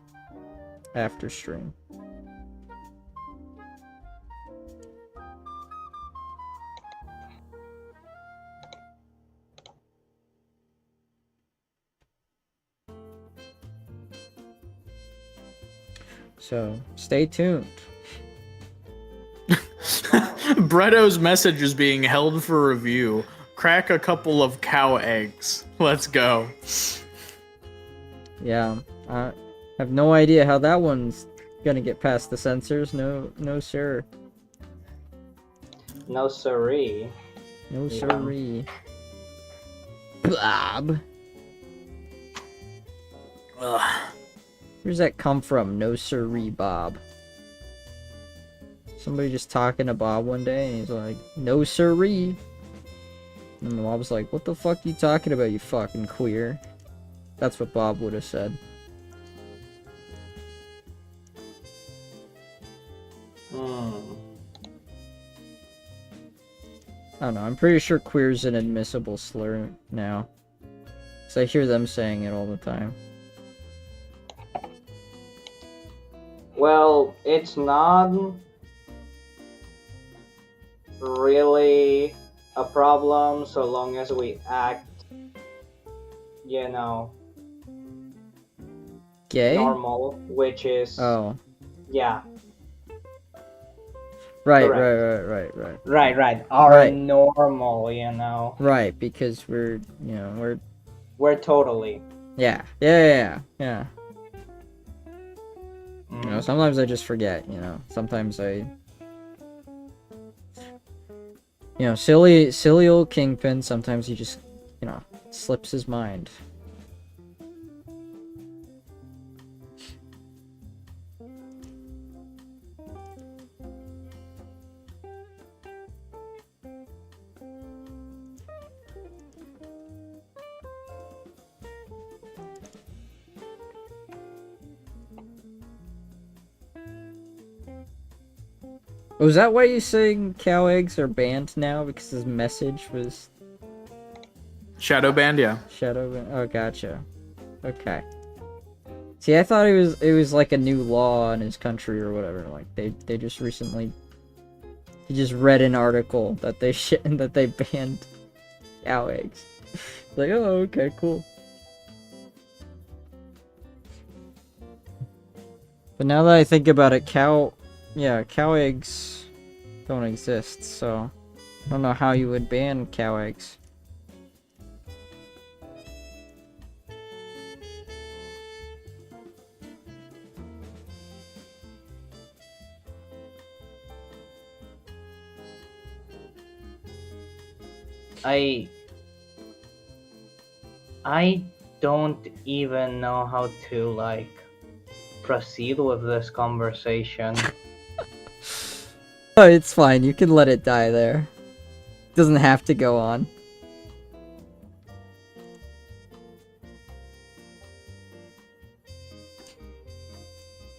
after stream. So, stay tuned. Bretto's message is being held for review. Crack a couple of cow eggs. Let's go. Yeah, I have no idea how that one's gonna get past the censors. No, sir. No siree. No siree. Blob. Ugh. Where's that come from? No siree, Bob. Somebody just talking to Bob one day, and he's like, no siree. And Bob's like, what the fuck you talking about, you fucking queer? That's what Bob would have said. I don't know, I'm pretty sure queer's an admissible slur now. Because I hear them saying it all the time. Well, it's not really a problem so long as we act, you know, Gay? normal, which is, Oh. yeah. Right, Correct. right. Our Right. normal, you know. Right, because we're, you know, We're totally. yeah. You know, sometimes I just forget, you know. Sometimes I... You know, silly old Kingpin, sometimes he just, you know, slips his mind. Was that why you saying cow eggs are banned now? Because his message was Shadow band, yeah. shadow. Oh, gotcha. Okay. See, I thought it was like a new law in his country or whatever. Like they just recently. He just read an article that they banned cow eggs. Like, oh, okay, cool. But now that I think about it, cow eggs don't exist, so I don't know how you would ban cow eggs. I don't even know how to, like, proceed with this conversation. Oh, it's fine. You can let it die there. Doesn't have to go on.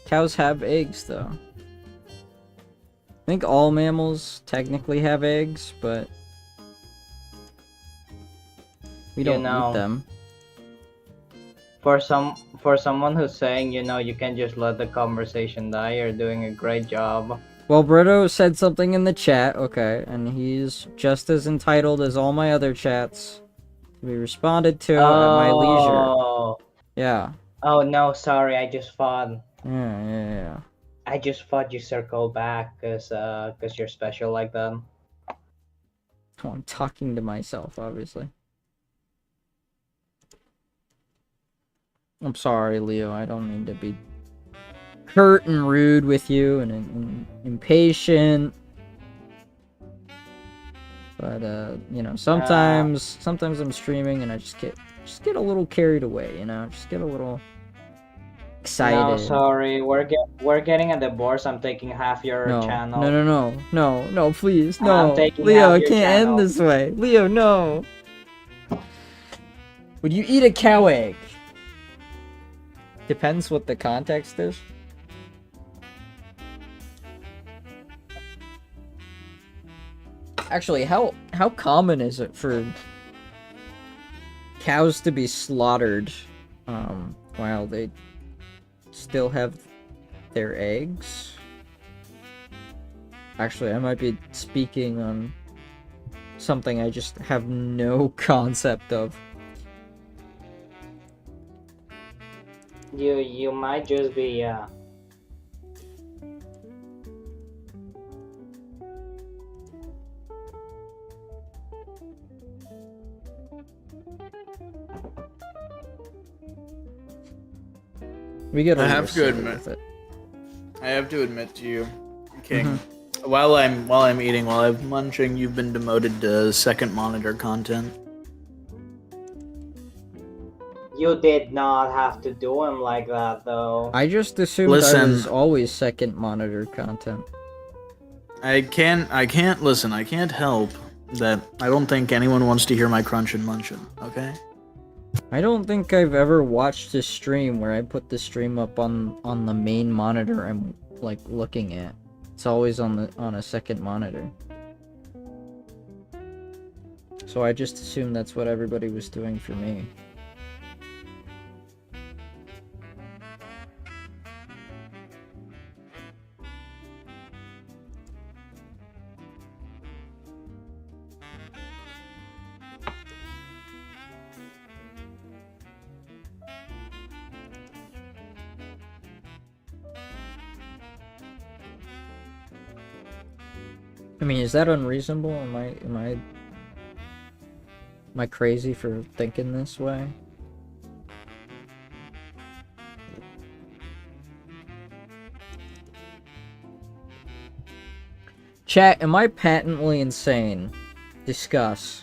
Cows have eggs, though. I think all mammals technically have eggs, but we don't eat them. For someone who's saying, you know, you can just let the conversation die, you're doing a great job. Well, Brito said something in the chat, okay, and he's just as entitled as all my other chats to be responded to at my leisure. Yeah. Oh no, sorry, I just thought. Yeah. I just thought you circled back cause you're special like that. Oh, I'm talking to myself, obviously. I'm sorry, Leo. I don't mean to be curt and rude with you and impatient. But you know, sometimes I'm streaming and I just get a little carried away, you know, just get a little excited. No, sorry, we're getting a divorce. I'm taking half your channel. No, please, no. I'm taking Leo, half I your can't channel. end this way. Leo, no. Would you eat a cow egg? Depends what the context is. Actually, how common is it for cows to be slaughtered while they still have their eggs? Actually, I might be speaking on something I just have no concept of. You might just be We get. I have to admit. With it. I have to admit to you, King. While I'm eating, while I'm munching, you've been demoted to second monitor content. You did not have to do him like that, though. I just assumed I was always second monitor content. I can't listen. I can't help that. I don't think anyone wants to hear my crunch and munchin'. Okay. I don't think I've ever watched a stream where I put the stream up on the main monitor I'm like looking at. It's always on a second monitor. So I just assumed that's what everybody was doing for me. I mean, is that unreasonable? Am I crazy for thinking this way? Chat, am I patently insane? Discuss.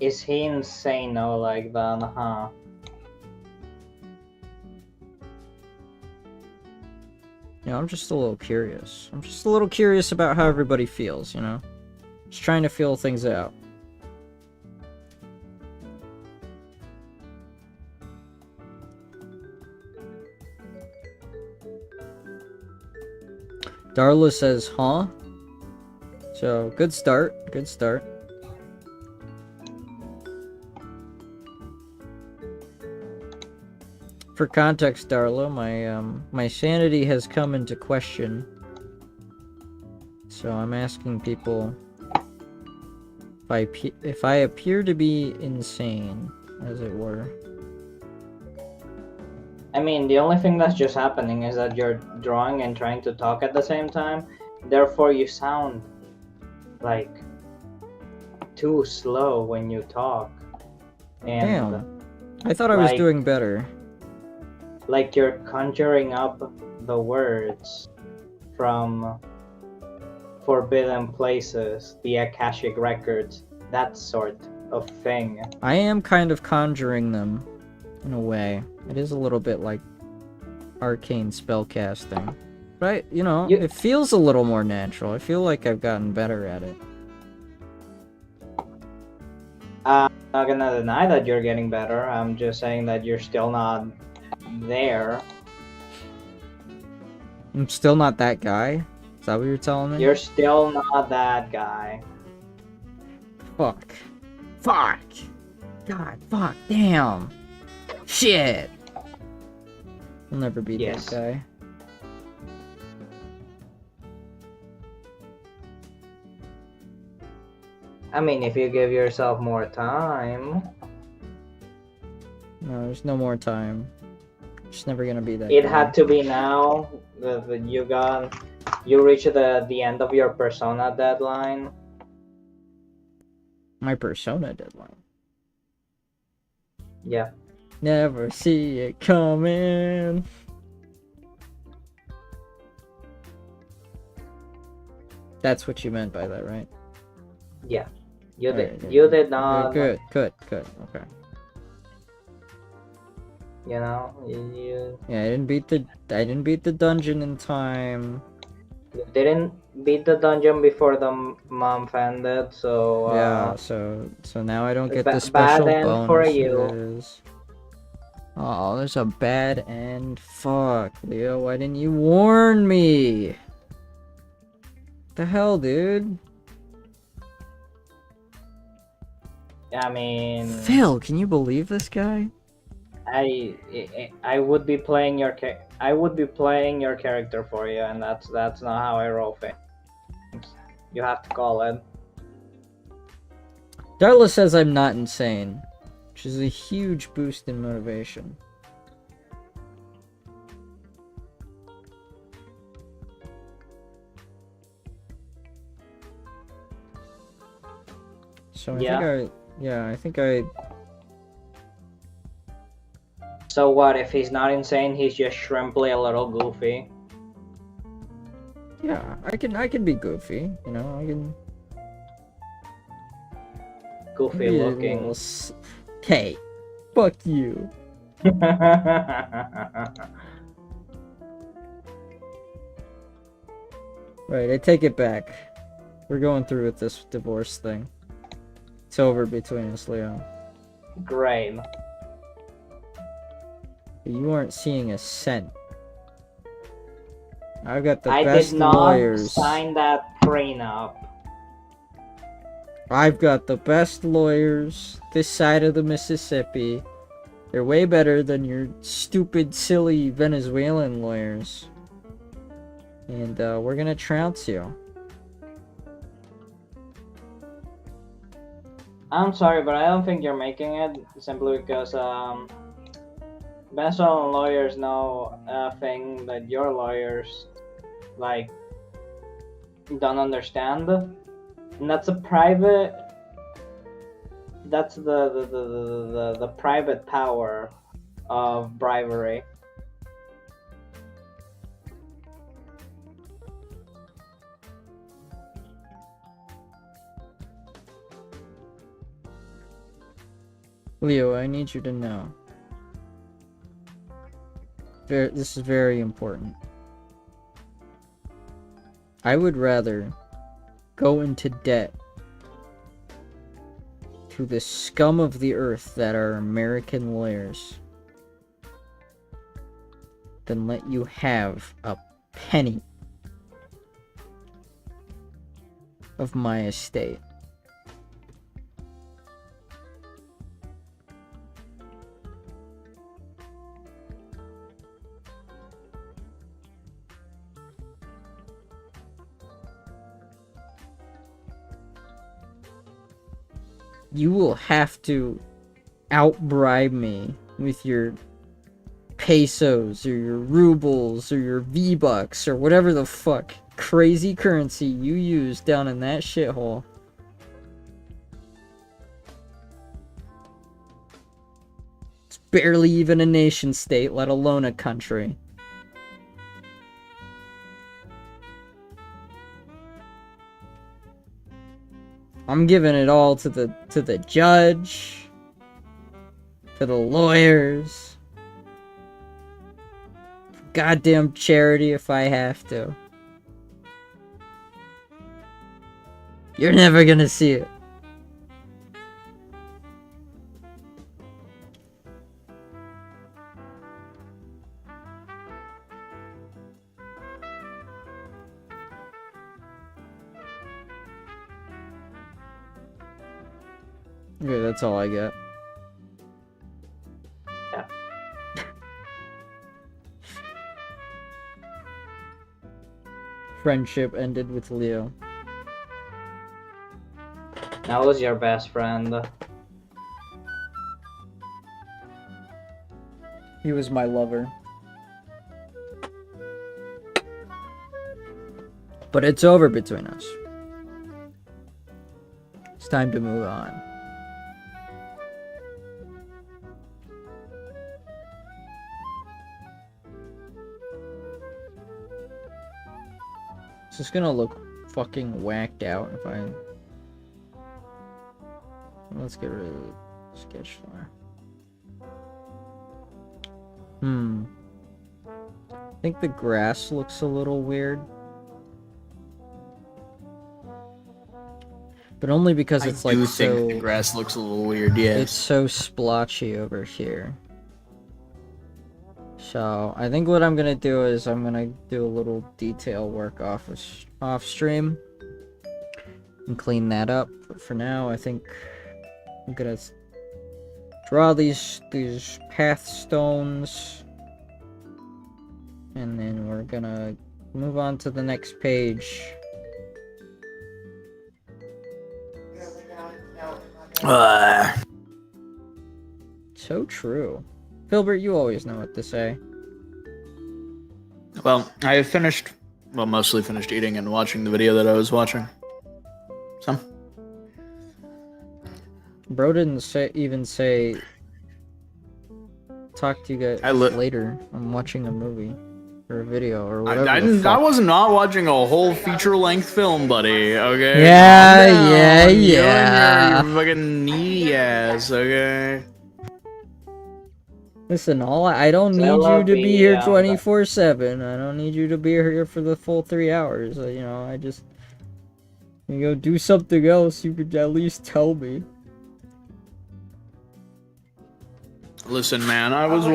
Is he insane or like that, huh? Yeah, I'm just a little curious. I'm just a little curious about how everybody feels, you know? Just trying to feel things out. Darla says, huh? So, good start. Good start. For context, Darla, my sanity has come into question. So I'm asking people if I appear to be insane, as it were. I mean, the only thing that's just happening is that you're drawing and trying to talk at the same time. Therefore, you sound like too slow when you talk. And damn. I thought I was doing better. Like you're conjuring up the words from forbidden places, the Akashic records, that sort of thing. I am kind of conjuring them, in a way. It is a little bit like arcane spellcasting. But, you know, it feels a little more natural. I feel like I've gotten better at it. I'm not gonna deny that you're getting better. I'm just saying that you're still not there. I'm still not that guy? Is that what you're telling me? You're still not that guy. Fuck. Fuck! God, fuck, damn! Shit! I'll never be that guy. I mean, if you give yourself more time. No, there's no more time. Just never gonna be that It guy. had to be now. You reached the end of your persona deadline. My persona deadline? Yeah. Never see it coming. That's what you meant by that, right? Yeah. You did not. Good. Okay. You know, you Yeah, I didn't beat the dungeon in time. didn't beat the dungeon before the month ended, so Yeah, so now I don't get the bad special end for you. bonuses. Oh, there's a bad end. Fuck, Leo, why didn't you warn me? The hell, dude? I mean, Phil, can you believe this guy? I would be playing your I would be playing your character for you, and that's not how I roll things. You have to call it. Darla says I'm not insane, which is a huge boost in motivation. So I think I. So what if he's not insane? He's just shrimply a little goofy. Yeah, I can be goofy, you know, I can Goofy be a looking. little Hey, fuck you. Right, I take it back. We're going through with this divorce thing. It's over between us, Leo. Great. You aren't seeing a cent. I've got the I best did not lawyers. sign that prenup. I've got the best lawyers this side of the Mississippi. They're way better than your stupid, silly Venezuelan lawyers. And we're gonna trounce you. I'm sorry, but I don't think you're making it simply because Venezuelan lawyers know a thing that your lawyers like don't understand, and that's a private. That's the private power of bribery. Leo, I need you to know. This is very important. I would rather go into debt to the scum of the earth that are American lawyers than let you have a penny of my estate. You will have to outbribe me with your pesos or your rubles or your V-Bucks or whatever the fuck crazy currency you use down in that shithole. It's barely even a nation state, let alone a country. I'm giving it all to the judge, to the lawyers, goddamn charity if I have to. You're never gonna see it. Okay, that's all I got. Yeah. Friendship ended with Leo. That was your best friend. He was my lover. But it's over between us. It's time to move on. It's just gonna look fucking whacked out if I... Let's get rid of the sketch flyer. I think the grass looks a little weird. But only because it's like I do so... think the grass looks a little weird, yes. It's so splotchy over here. So, I think what I'm gonna do is I'm gonna do a little detail work off stream. And clean that up. But for now, I think I'm gonna draw these path stones. And then we're gonna move on to the next page. So true. Filbert, you always know what to say. Well, I have finished, well, mostly finished eating and watching the video that I was watching. So. Bro didn't even say, talk to you guys later. I'm watching a movie. Or a video, or whatever. I was not watching a whole feature-length film, buddy, okay? Yeah. You and your fucking needy ass, okay? Listen, I don't need you to be here 24/7. I don't need you to be here for the full 3 hours. You know, I just... You go do something else, you could at least tell me. Listen, man, I was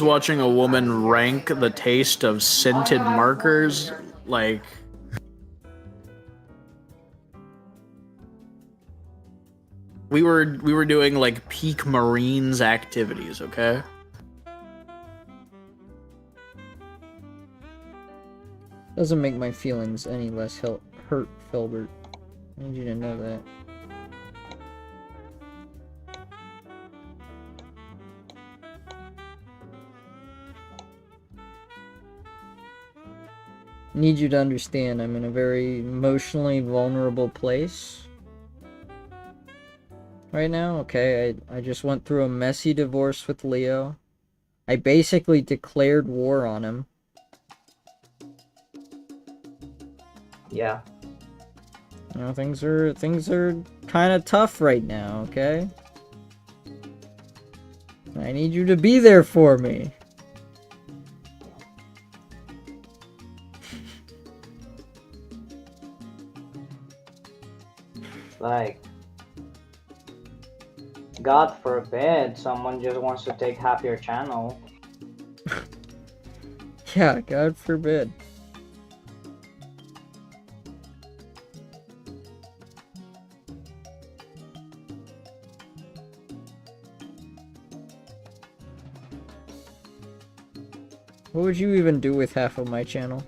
watching a woman rank the taste of scented markers, like... We were doing, like, peak Marines activities, okay? Doesn't make my feelings any less hurt, Filbert. I need you to know that. Need you to understand, I'm in a very emotionally vulnerable place right now. Okay, I just went through a messy divorce with Leo. I basically declared war on him. Yeah. You know, things are kind of tough right now, okay? I need you to be there for me. Like, God forbid someone just wants to take half your channel. Yeah, God forbid. What would you even do with half of my channel?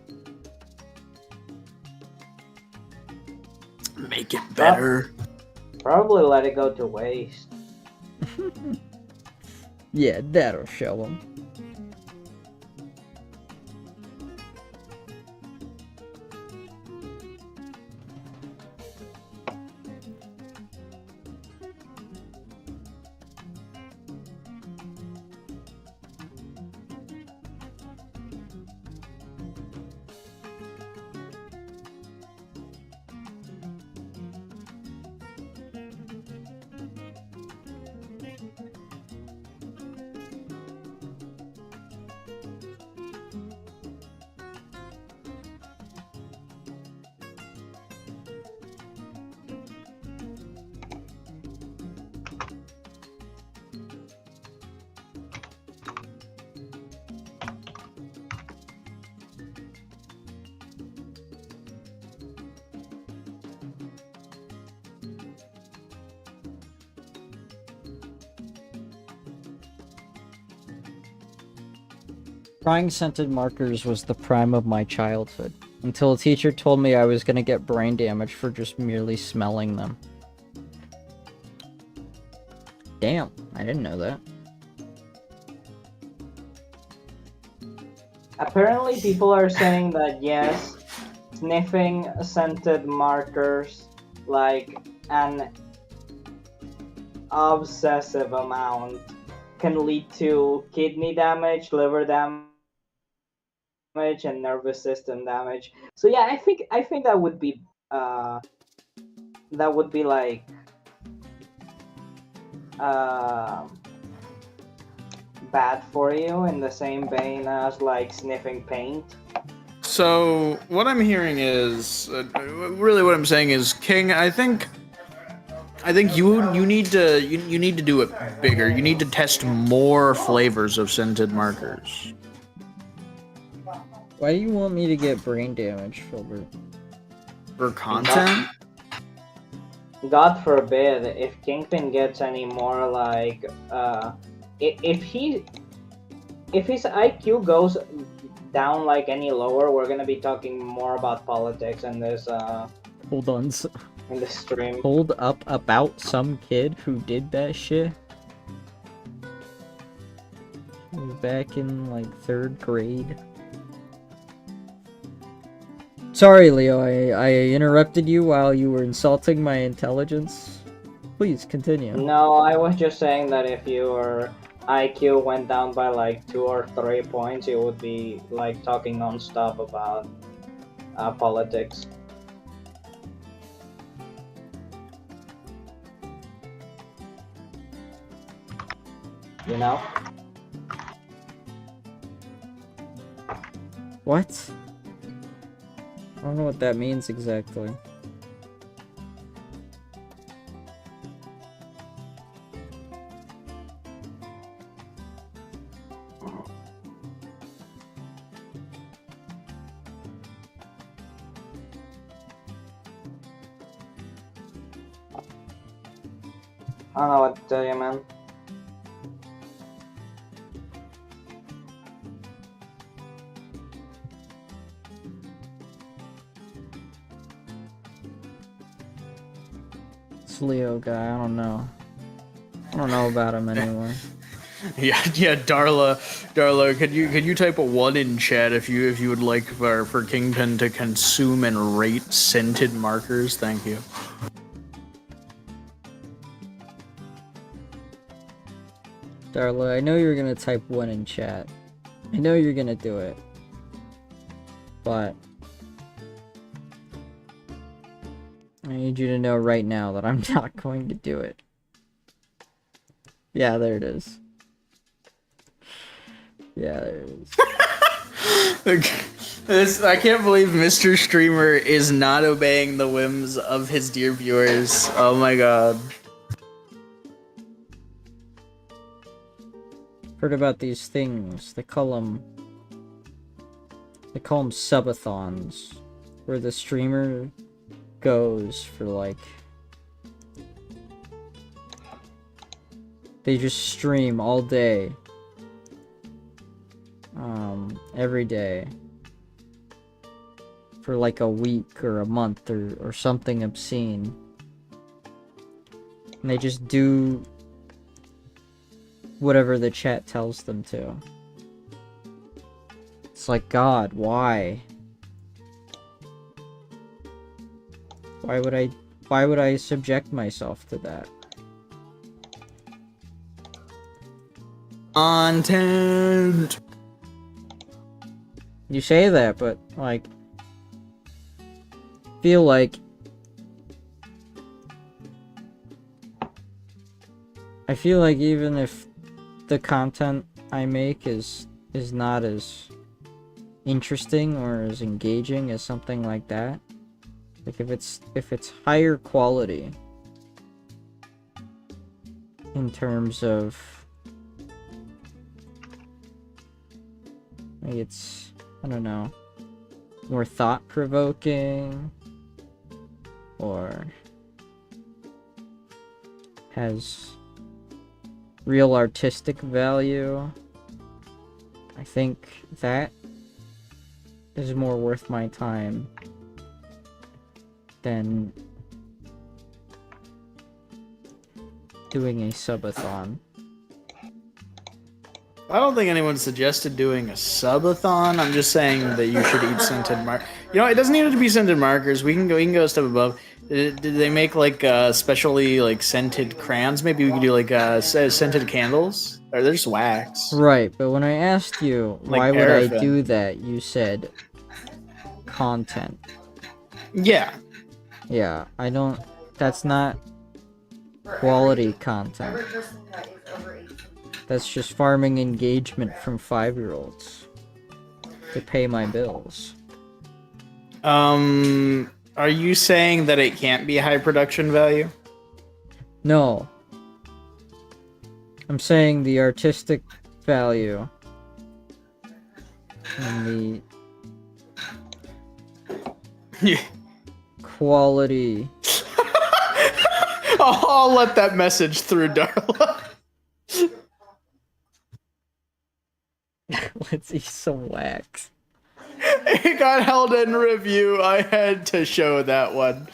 Make it better. Probably let it go to waste. Yeah, that'll show them. Trying scented markers was the prime of my childhood, until a teacher told me I was gonna get brain damage for just merely smelling them. Damn, I didn't know that. Apparently people are saying that yes, sniffing scented markers like an obsessive amount can lead to kidney damage, liver damage, and nervous system damage. So yeah, I think that would be like bad for you in the same vein as like sniffing paint. So what I'm hearing is, really, what I'm saying is, King. I think you need to you need to do it bigger. You need to test more flavors of scented markers. Why do you want me to get brain damage, Filbert? For content? God forbid if Kingpin gets any more like if his IQ goes down like any lower, we're gonna be talking more about politics in this Hold on. in this stream. Hold up about some kid who did that shit? He was back in like 3rd grade. Sorry, Leo, I interrupted you while you were insulting my intelligence. Please continue. No, I was just saying that if your IQ went down by like 2 or 3 points, you would be like talking non-stop about politics. You know? What? I don't know what that means exactly. I don't know what to tell you, man. This Leo guy, I don't know. I don't know about him anymore. Yeah, Darla, could you type a 1 in chat if you would like for Kingpin to consume and rate scented markers? Thank you. Darla, I know you're gonna type 1 in chat. I know you're gonna do it. But I need you to know right now that I'm not going to do it. Yeah, there it is. Yeah, there it is. I can't believe Mr. Streamer is not obeying the whims of his dear viewers. Oh my god. Heard about these things. They call them subathons, where the streamer goes for like, they just stream all day, every day for like a week or a month or something obscene, and they just do whatever the chat tells them to. It's like, God, why? Why would I subject myself to that? Content. You say that, but like, feel like even if the content I make is not as interesting or as engaging as something like that, like if it's higher quality in terms of like it's, I don't know, more thought-provoking or has real artistic value, I think that is more worth my time than doing a subathon. I don't think anyone suggested doing a subathon. I'm just saying that you should eat scented markers. You know, it doesn't need to be scented markers. We can go a step above. Did they make like specially like scented crayons? Maybe we could do like scented candles. Or they're just wax. Right, but when I asked you Like why would I paraffin. do that, you said content. Yeah. Yeah, I don't, that's not quality content. That's just farming engagement from 5-year-olds to pay my bills. Are you saying that it can't be high production value? No. I'm saying the artistic value and the quality. I'll let that message through, Darla. Let's eat some wax. It got held in review. I had to show that one.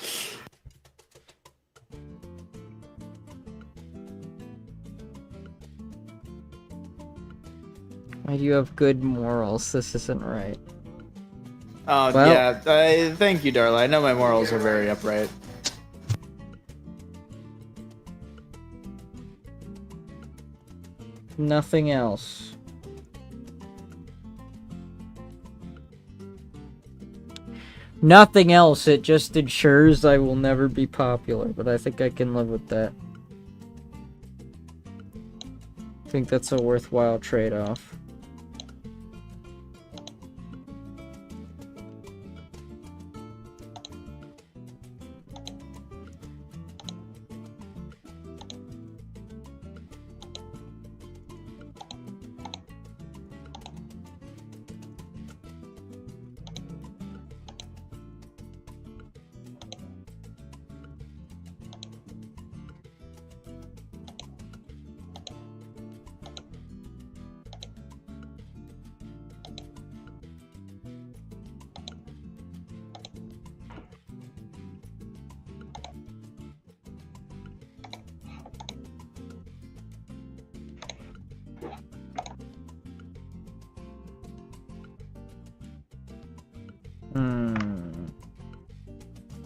Why do you have good morals? This isn't right. Oh, Well- yeah. Thank you, Darla. I know my morals are very upright. Nothing else. Nothing else. It just ensures I will never be popular, but I think I can live with that. I think that's a worthwhile trade-off.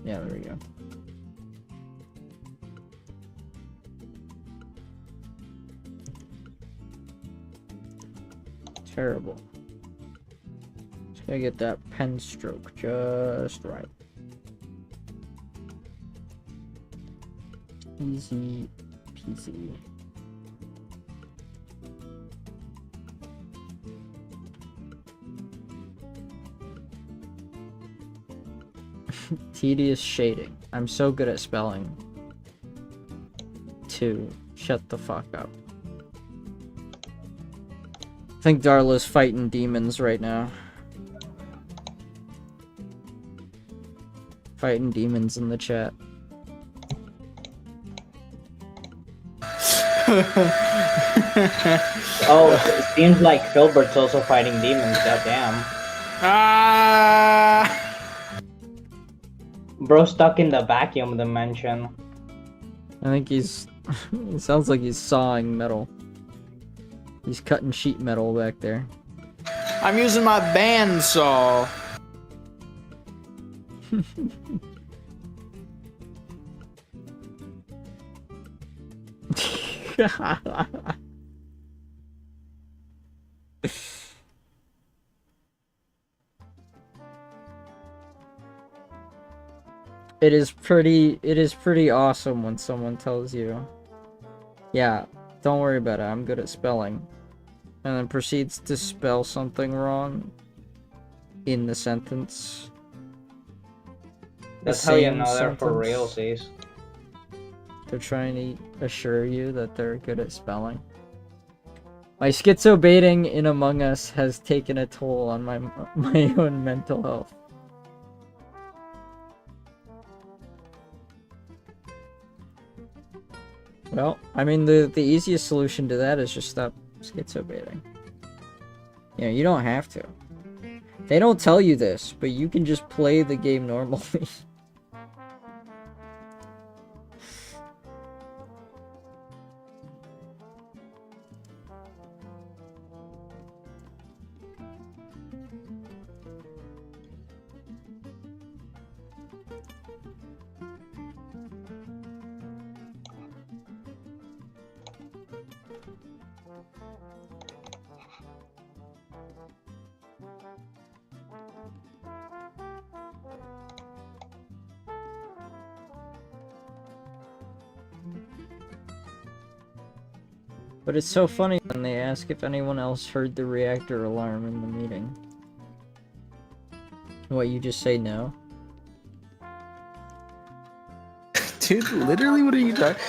Yeah, there we go. Terrible. Just gotta get that pen stroke just right. Easy peasy. Tedious shading. I'm so good at spelling. 2. Shut the fuck up. I think Darla's fighting demons right now. Fighting demons in the chat. Oh, it seems like Filbert's also fighting demons, goddamn. Ah! Bro stuck in the vacuum dimension. I think he's... it sounds like he's sawing metal. He's cutting sheet metal back there. I'm using my bandsaw. It is pretty awesome when someone tells you, yeah, don't worry about it, I'm good at spelling, and then proceeds to spell something wrong in the sentence. That's The how you same know they're for sentence. realsies. They're trying to assure you that they're good at spelling. My schizo baiting in Among Us has taken a toll on my own mental health. Well, I mean, the easiest solution to that is just stop schizo baiting. You know, you don't have to. They don't tell you this, but you can just play the game normally. But it's so funny when and they ask if anyone else heard the reactor alarm in the meeting. What, you just say no? Dude, literally, what are you talking?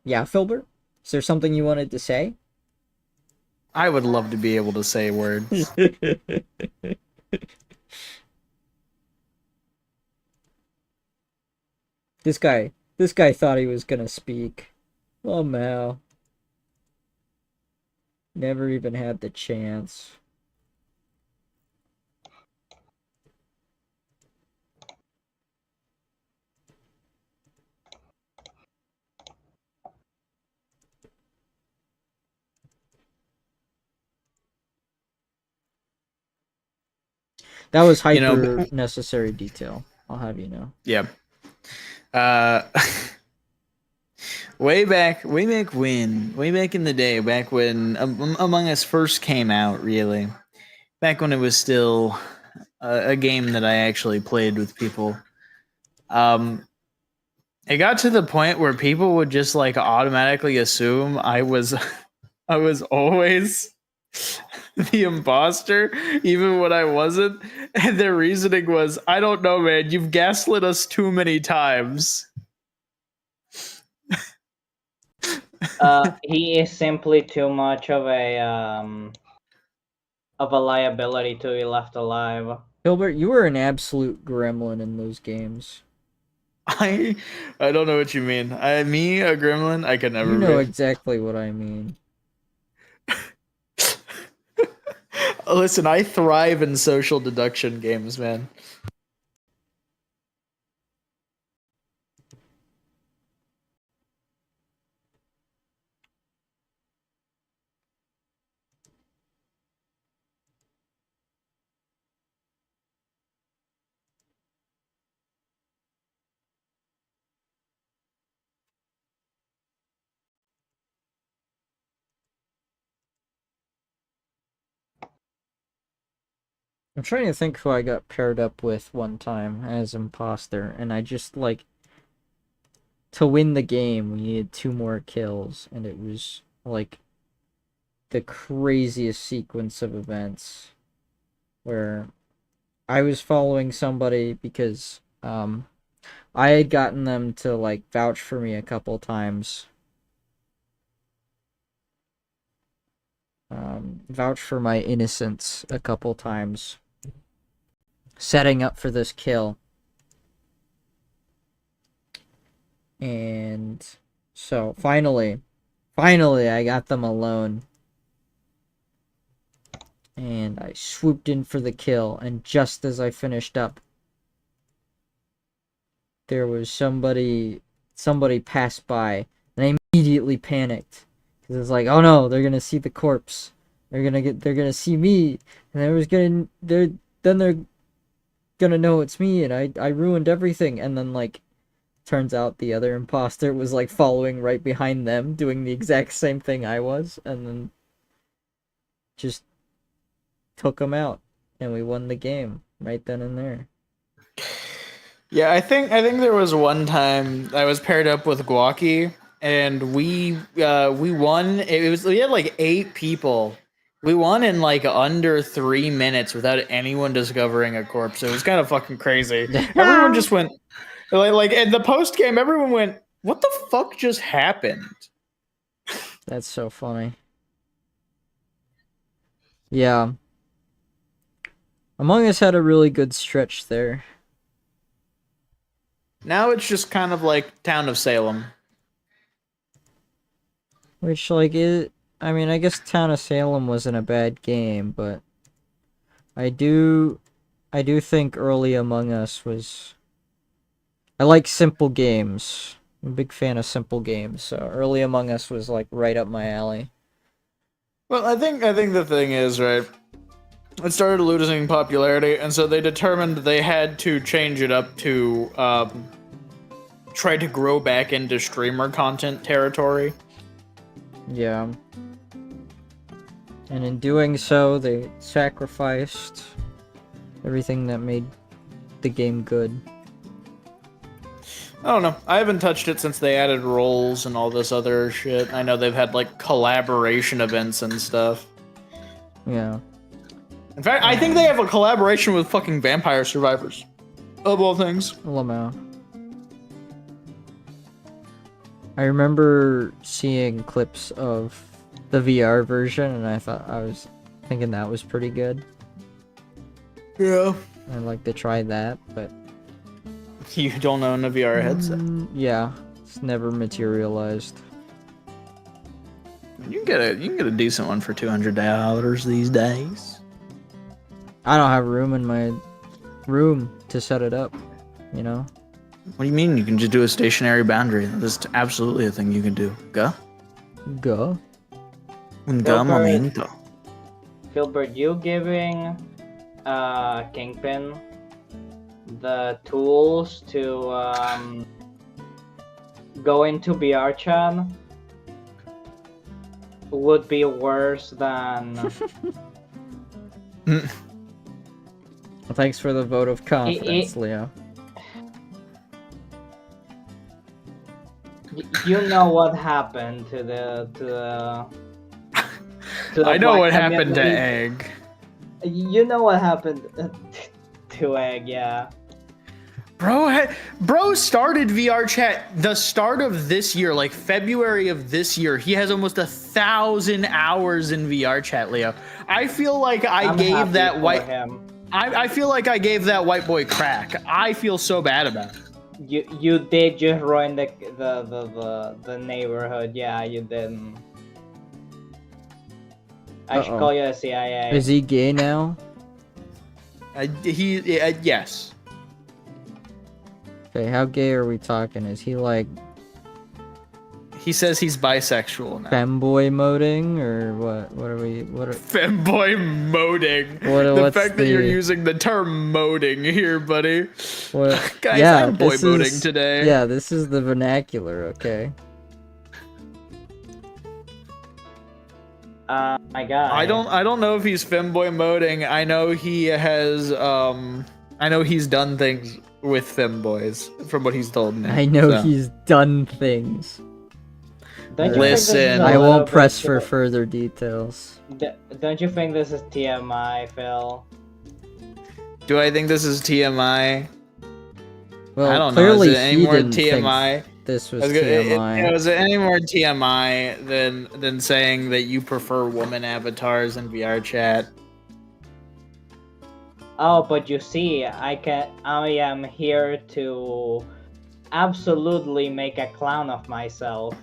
Yeah, Filbert? Is there something you wanted to say? I would love to be able to say words. This guy thought he was gonna speak. Oh, Mal. Never even had the chance. That was hyper necessary detail. I'll have you know. Yeah. Way back in the day, back when Among Us first came out, really, back when it was still a game that I actually played with people. It got to the point where people would just like automatically assume I was always the imposter, even when I wasn't. And their reasoning was, I don't know, man, you've gaslit us too many times. He is simply too much of a liability to be left alive. Hilbert, you were an absolute gremlin in those games. I don't know what you mean. Me, a gremlin, I could never You know be. exactly what I mean. Listen, I thrive in social deduction games, man. I'm trying to think who I got paired up with one time as imposter, and I just, like, to win the game, we needed 2 more kills, and it was, like, the craziest sequence of events where I was following somebody because, I had gotten them to, like, vouch for me a couple times. Vouch for my innocence a couple times. Setting up for this kill. And so finally I got them alone. And I swooped in for the kill, and just as I finished up, there was somebody passed by, and I immediately panicked. Because it's like, oh no, they're gonna see the corpse. They're gonna see me, and they're gonna know it's me, and I ruined everything. And then, like, turns out the other imposter was, like, following right behind them, doing the exact same thing I was, and then just took them out, and we won the game right then and there. Yeah, I think there was one time I was paired up with Guaki, and we won. We had like 8 people. We won in like under 3 minutes without anyone discovering a corpse. It was kind of fucking crazy. Everyone just went like in the post game. Everyone went, "What the fuck just happened?" That's so funny. Yeah. Among Us had a really good stretch there. Now it's just kind of like Town of Salem. Which, like, I mean, I guess Town of Salem wasn't a bad game, but I do think early Among Us was... I like simple games. I'm a big fan of simple games, so early Among Us was, like, right up my alley. Well, I think the thing is, right, it started losing popularity, and so they determined they had to change it up to try to grow back into streamer content territory. Yeah. And in doing so, they sacrificed everything that made the game good. I don't know. I haven't touched it since they added roles and all this other shit. I know they've had like collaboration events and stuff. Yeah. In fact, I think they have a collaboration with fucking Vampire Survivors. Of all things. Lamau. I remember seeing clips of the VR version, and I was thinking that was pretty good. Yeah. I'd like to try that, but You don't own a VR headset. yeah, it's never materialized. You can get a decent one for $200 these days. I don't have room in my room to set it up, you know? What do you mean? You can just do a stationary boundary. That's absolutely a thing you can do. Go. Go. Go momento. Filbert, you giving Kingpin the tools to go into VR chat would be worse than Well, thanks for the vote of confidence, Leo. you know what happened to the I know black what happened to community. Egg. You know what happened to Egg, yeah. Bro started VR chat the start of this year, like February of this year. He has almost 1,000 hours in VR chat, Leo. I feel like I'm gave happy that for white. him. I feel like I gave that white boy crack. I feel so bad about it. You did just ruin the neighborhood. Yeah, you didn't. I should call you a CIA. Is he gay now? Yes. Okay, how gay are we talking? Is he like He says he's bisexual now. femboy moding or what? What are we? What are? Femboy moding. The What's fact that you're the- using the term moding here, buddy. What? Guys, yeah, I'm boy this moding is, today. Yeah, this is the vernacular. Okay. My God. I don't know if he's femboy moding. I know he has I know he's done things with femboys from what he's told me. I know so. he's done things. Don't you think Listen. this is a I little won't bit press too- for further details. Don't you think this is TMI, Phil? Do I think this is TMI? Well, I don't clearly know. Is it any he more didn't TMI? think this was I was gonna- TMI. is it any more TMI than saying that you prefer woman avatars in VR chat? Oh, but you see, I am here to absolutely make a clown of myself.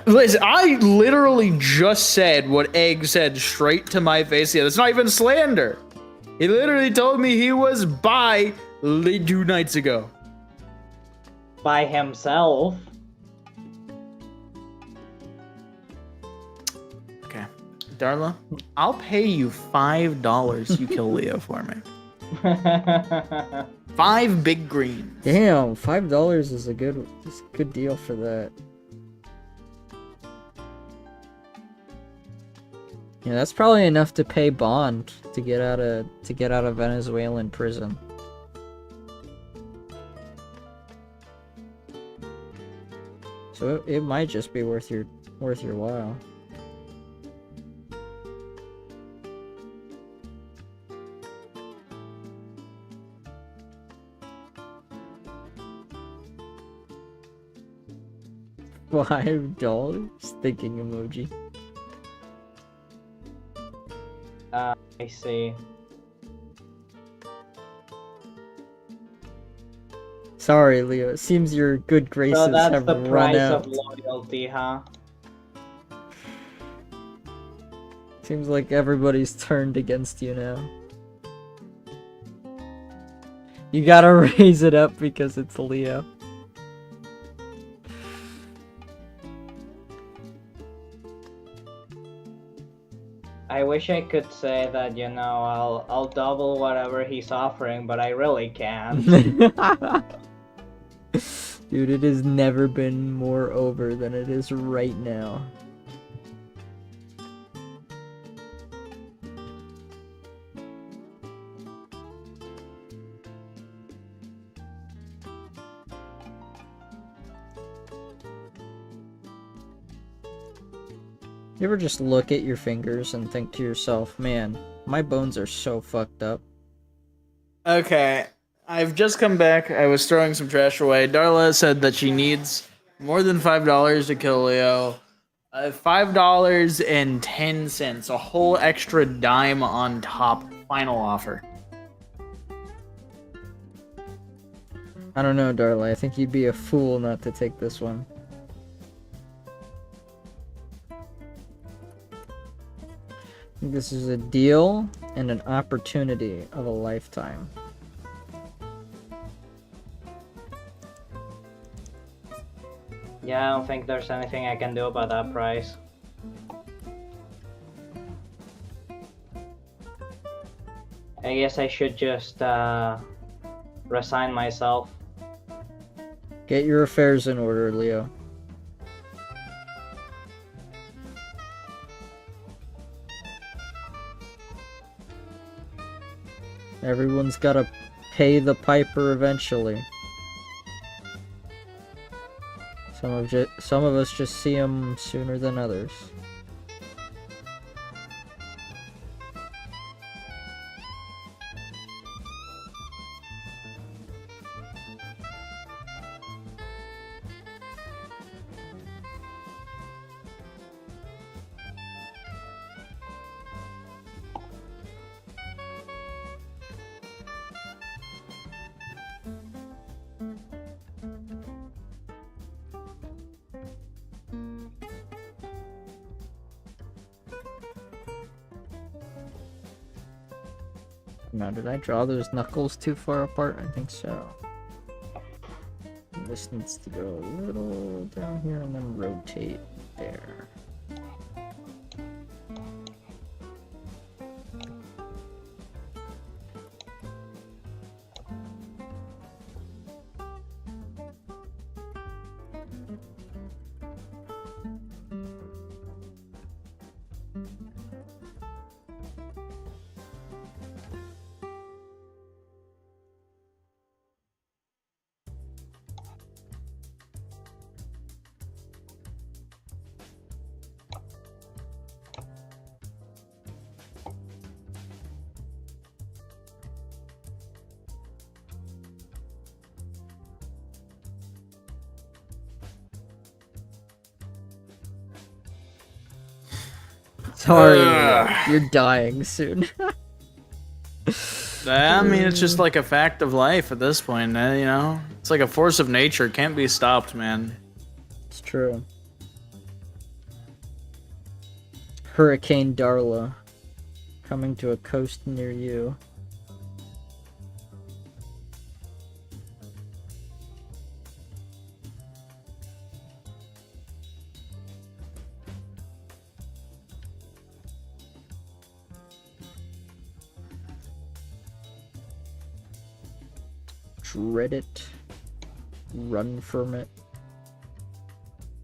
Listen, I literally just said what Egg said straight to my face. Yeah, that's not even slander. He literally told me he was bi 2 nights ago. By himself. Okay, Darla, I'll pay you $5. You kill Leo for me. 5 big greens. Damn, $5 is a good deal for that. Yeah, that's probably enough to pay bond to get out of Venezuelan prison. So it might just be worth your while. $5? Thinking emoji. I see. Sorry, Leo. It seems your good graces So that's have the run price out. of loyalty, huh? Seems like everybody's turned against you now. You gotta raise it up because it's Leo. I wish I could say that, you know, I'll double whatever he's offering, but I really can't. Dude, it has never been more over than it is right now. You ever just look at your fingers and think to yourself, man, my bones are so fucked up? Okay, I've just come back. I was throwing some trash away. Darla said that she needs more than $5 to kill Leo. $5.10, a whole extra dime on top. Final offer. I don't know, Darla. I think you'd be a fool not to take this one. This is a deal and an opportunity of a lifetime. Yeah, I don't think there's anything I can do about that price. I guess I should just resign myself. Get your affairs in order, Leo. Everyone's gotta pay the piper eventually. Some of us just see them sooner than others. Now, did I draw those knuckles too far apart? I think so. This needs to go a little down here and then rotate there. Sorry, you're dying soon. I mean, it's just like a fact of life at this point, you know? It's like a force of nature. Can't be stopped, man. It's true. Hurricane Darla coming to a coast near you. Dread it. Run from it.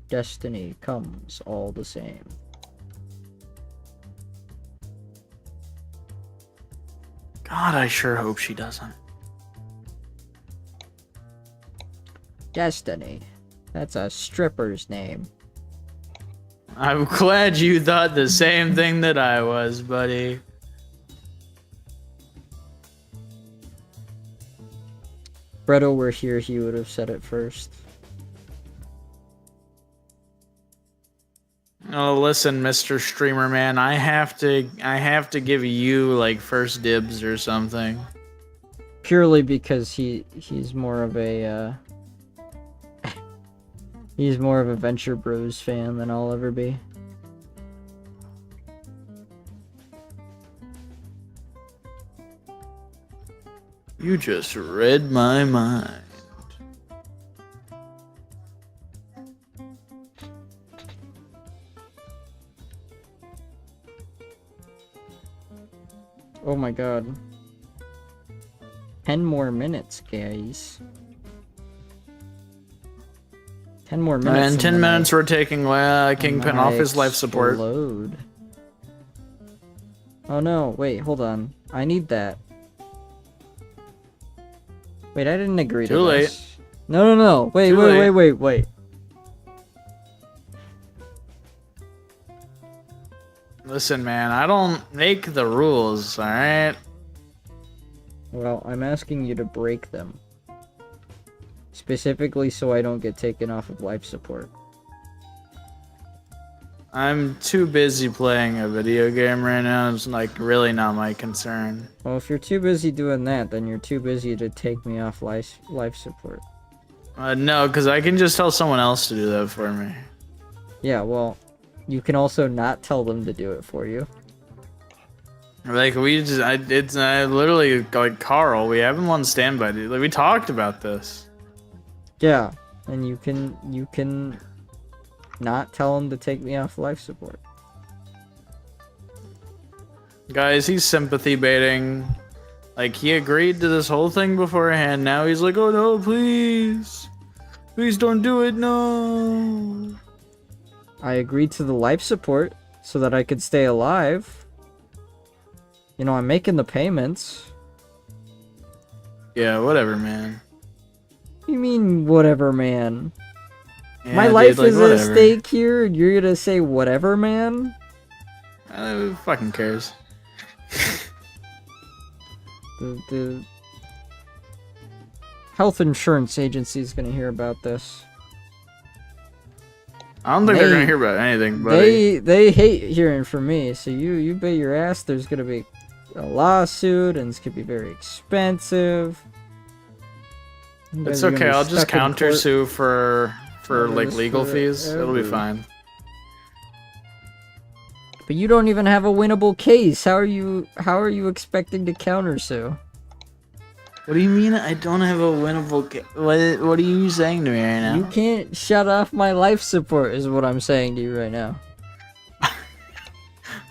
Destiny comes all the same. God, I sure hope she doesn't. Destiny. That's a stripper's name. I'm glad you thought the same thing that I was, buddy. Bredo were here, he would have said it first. Oh, listen, Mr. Streamer Man, I have to give you like first dibs or something. Purely because he's more of a he's more of a Venture Bros fan than I'll ever be. You just read my mind. Oh my god. 10 more minutes, guys. 10 more minutes. And 10 minutes we're taking Kingpin off his life support. Load. Oh no, wait, hold on. I need that. Wait, I didn't agree to this. Too late. No. Wait, wait. Listen, man, I don't make the rules, alright? Well, I'm asking you to break them. Specifically so I don't get taken off of life support. I'm too busy playing a video game right now. It's like really not my concern. Well, if you're too busy doing that, then you're too busy to take me off life support. No, because I can just tell someone else to do that for me. Yeah, well, you can also not tell them to do it for you. Like I literally like Carl. We have him on standby. Dude. Like we talked about this. Yeah, and you can not tell him to take me off life support. Guys, he's sympathy baiting. Like he agreed to this whole thing beforehand. Now he's like, oh no, please, please don't do it, no. I agreed to the life support so that I could stay alive. You know, I'm making the payments. Yeah, whatever, man. You mean whatever, man? Yeah, My dude, life like, is whatever. at stake here, and you're gonna say whatever, man? Who fucking cares? The health insurance agency is gonna hear about this. I don't think they're gonna hear about anything, buddy. They hate hearing from me, so you bet your ass there's gonna be a lawsuit, and it's gonna be very expensive. You It's guys are gonna okay. be I'll just stuck in court. counter sue for like Yes, legal fees. It'll be forever. fine. But you don't even have a winnable case. How are you expecting to countersue? What do you mean I don't have a winnable? What are you saying to me right now? You can't shut off my life support, is what I'm saying to you right now.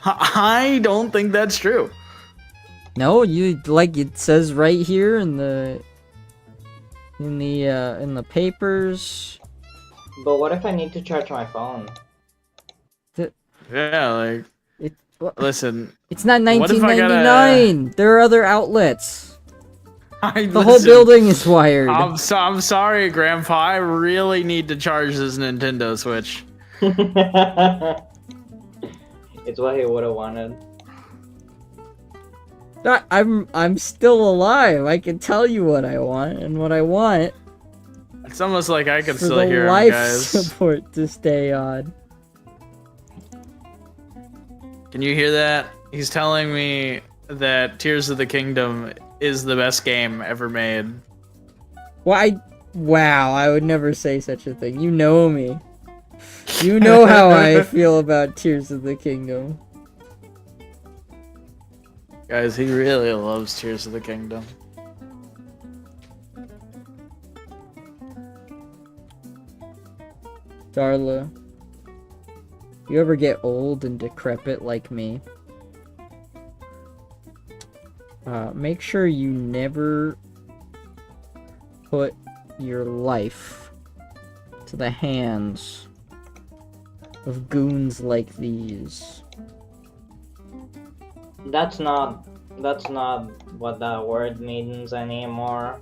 I don't think that's true. No, you like it says right here in the papers. But what if I need to charge my phone? Yeah, like listen. It's not What if I gotta- 1999. There are other outlets. The The whole building is wired. I'm sorry, Grandpa. I really need to charge this Nintendo Switch. It's what he would have wanted. I'm still alive. I can tell you what I want, and what I want It's almost like I can for still the hear him, life guys. support to stay on. Can you hear that? He's telling me that Tears of the Kingdom is the best game ever made. Why? Wow, I would never say such a thing. You know me. You know how I feel about Tears of the Kingdom. Guys, he really loves Tears of the Kingdom. Darla, you ever get old and decrepit like me? Make sure you never put your life to the hands of goons like these. That's not what that word means anymore.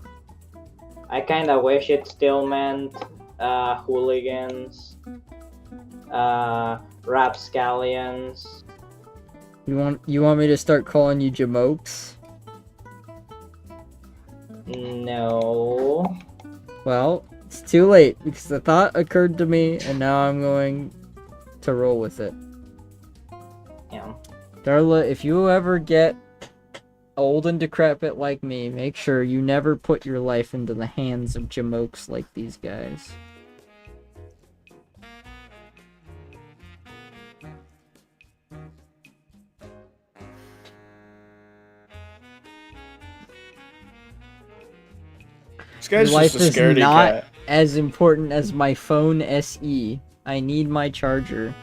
I kinda wish it still meant hooligans, rapscallions. You want me to start calling you jamokes? No. Well, it's too late because the thought occurred to me and now I'm going to roll with it. Yeah. Darla, if you ever get old and decrepit like me, make sure you never put your life into the hands of jamokes like these guys. This guy's Life just a is scaredy not cat. as important as my phone SE. I need my charger.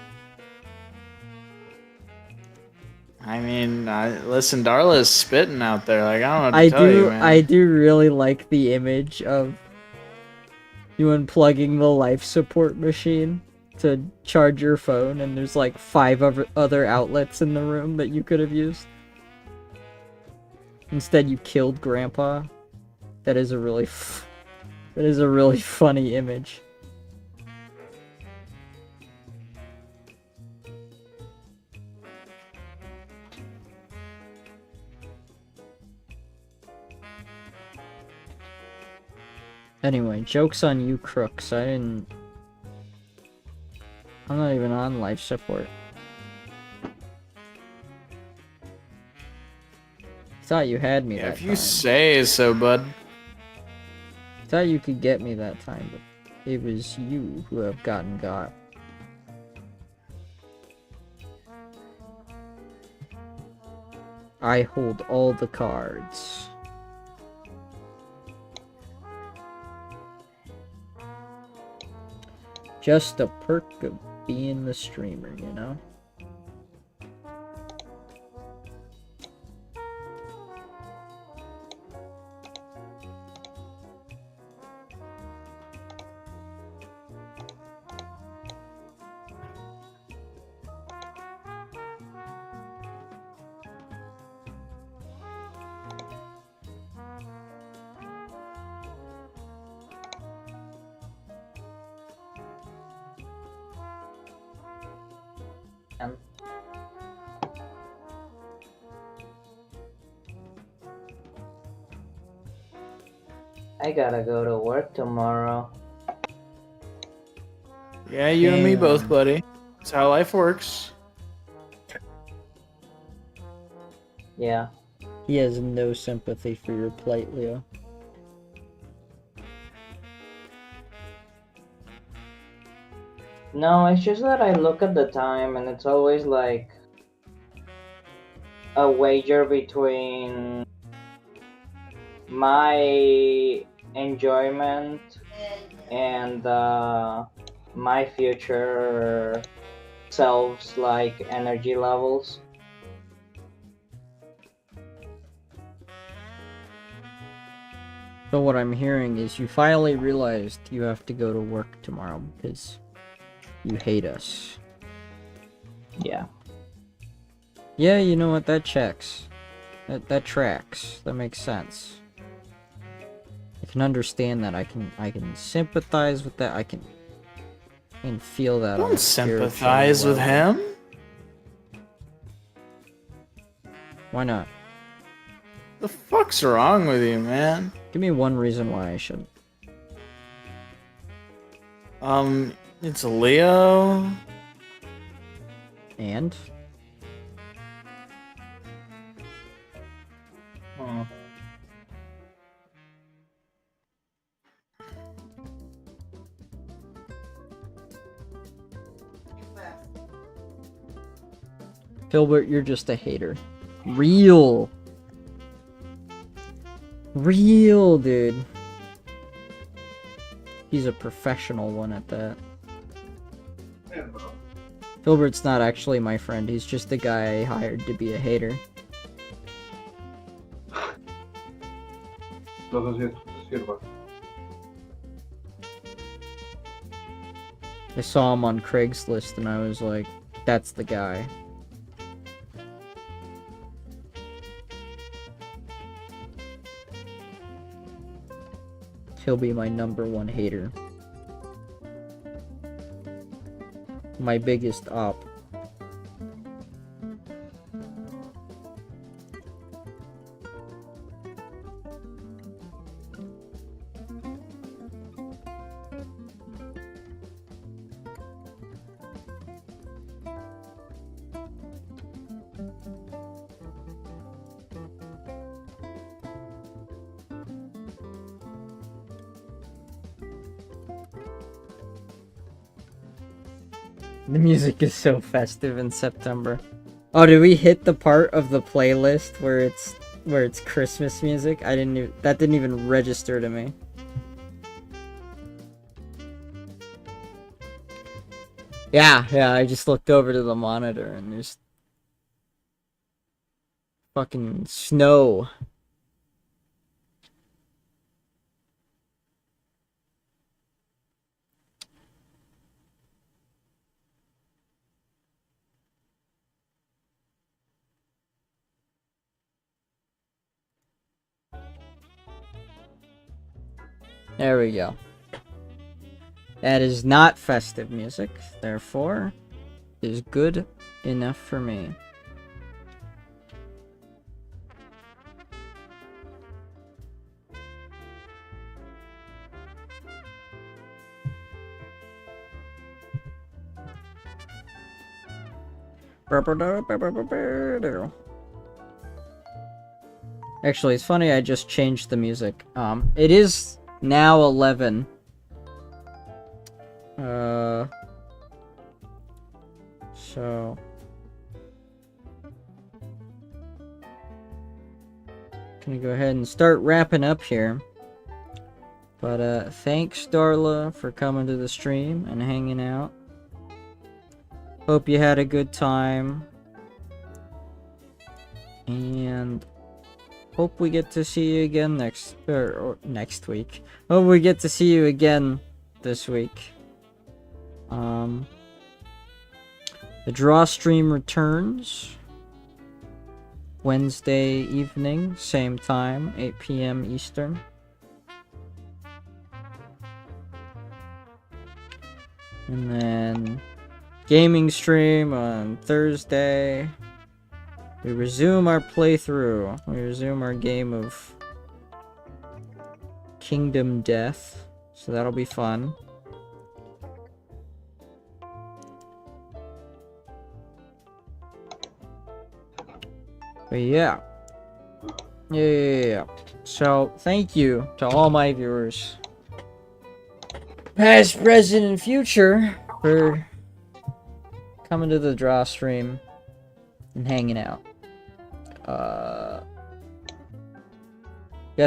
I mean, listen, Darla is spitting out there. Like, I don't know what to tell you, man. I do really like the image of you unplugging the life support machine to charge your phone, and there's like 5 other outlets in the room that you could have used. Instead, you killed Grandpa. That is a really funny image. Anyway, joke's on you crooks. I'm not even on life support. Thought you had me Yeah, that if you time. say so, bud. Thought you could get me that time, but it was you who have gotten got. I hold all the cards. Just a perk of being the streamer, you know? I gotta go to work tomorrow. Yeah, you and me both, Damn. buddy. That's how life works. Yeah. He has no sympathy for your plight, Leo. No, it's just that I look at the time and it's always like a wager between my enjoyment and my future selves like energy levels. So what I'm hearing is you finally realized you have to go to work tomorrow because you hate us. Yeah. Yeah, you know what? That checks. That tracks. That makes sense. I can understand that. I can sympathize with that. I can feel that. on a Don't spiritual sympathize with level. him. Why not? The fuck's wrong with you, man? Give me one reason why I shouldn't. It's Leo. And? Filbert, you're just a hater. Real, dude. He's a professional one at that. Filbert's not actually my friend. He's just the guy I hired to be a hater. I saw him on Craigslist and I was like, that's the guy. He'll be my #1 hater. My biggest op. The music is so festive in September. Oh, did we hit the part of the playlist where it's Christmas music? That didn't even register to me. Yeah, I just looked over to the monitor and there's fucking snow. There we go. That is not festive music, therefore, is good enough for me. Actually, it's funny, I just changed the music. It is now 11. So... Gonna go ahead and start wrapping up here. But, thanks, Darla, for coming to the stream and hanging out. Hope you had a good time. And... hope we get to see you again next week. Hope we get to see you again this week. The draw stream returns Wednesday evening, same time, 8 p.m. Eastern. And then gaming stream on Thursday. We resume our playthrough. We resume our game of Kingdom Death. So that'll be fun. But yeah. Yeah. So thank you to all my viewers, past, present, and future, for coming to the draw stream and hanging out. Got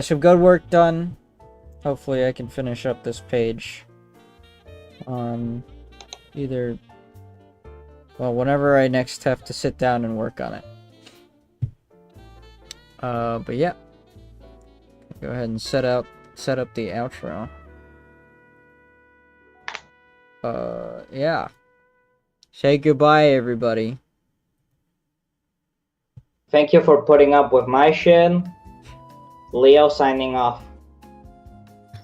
some good work done. Hopefully I can finish up this page on either, well, whenever I next have to sit down and work on it. But yeah. Go ahead and set up the outro. Yeah. Say goodbye, everybody. Thank you for putting up with my shit. Leo signing off.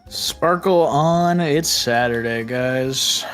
Sparkle on. It's Saturday, guys.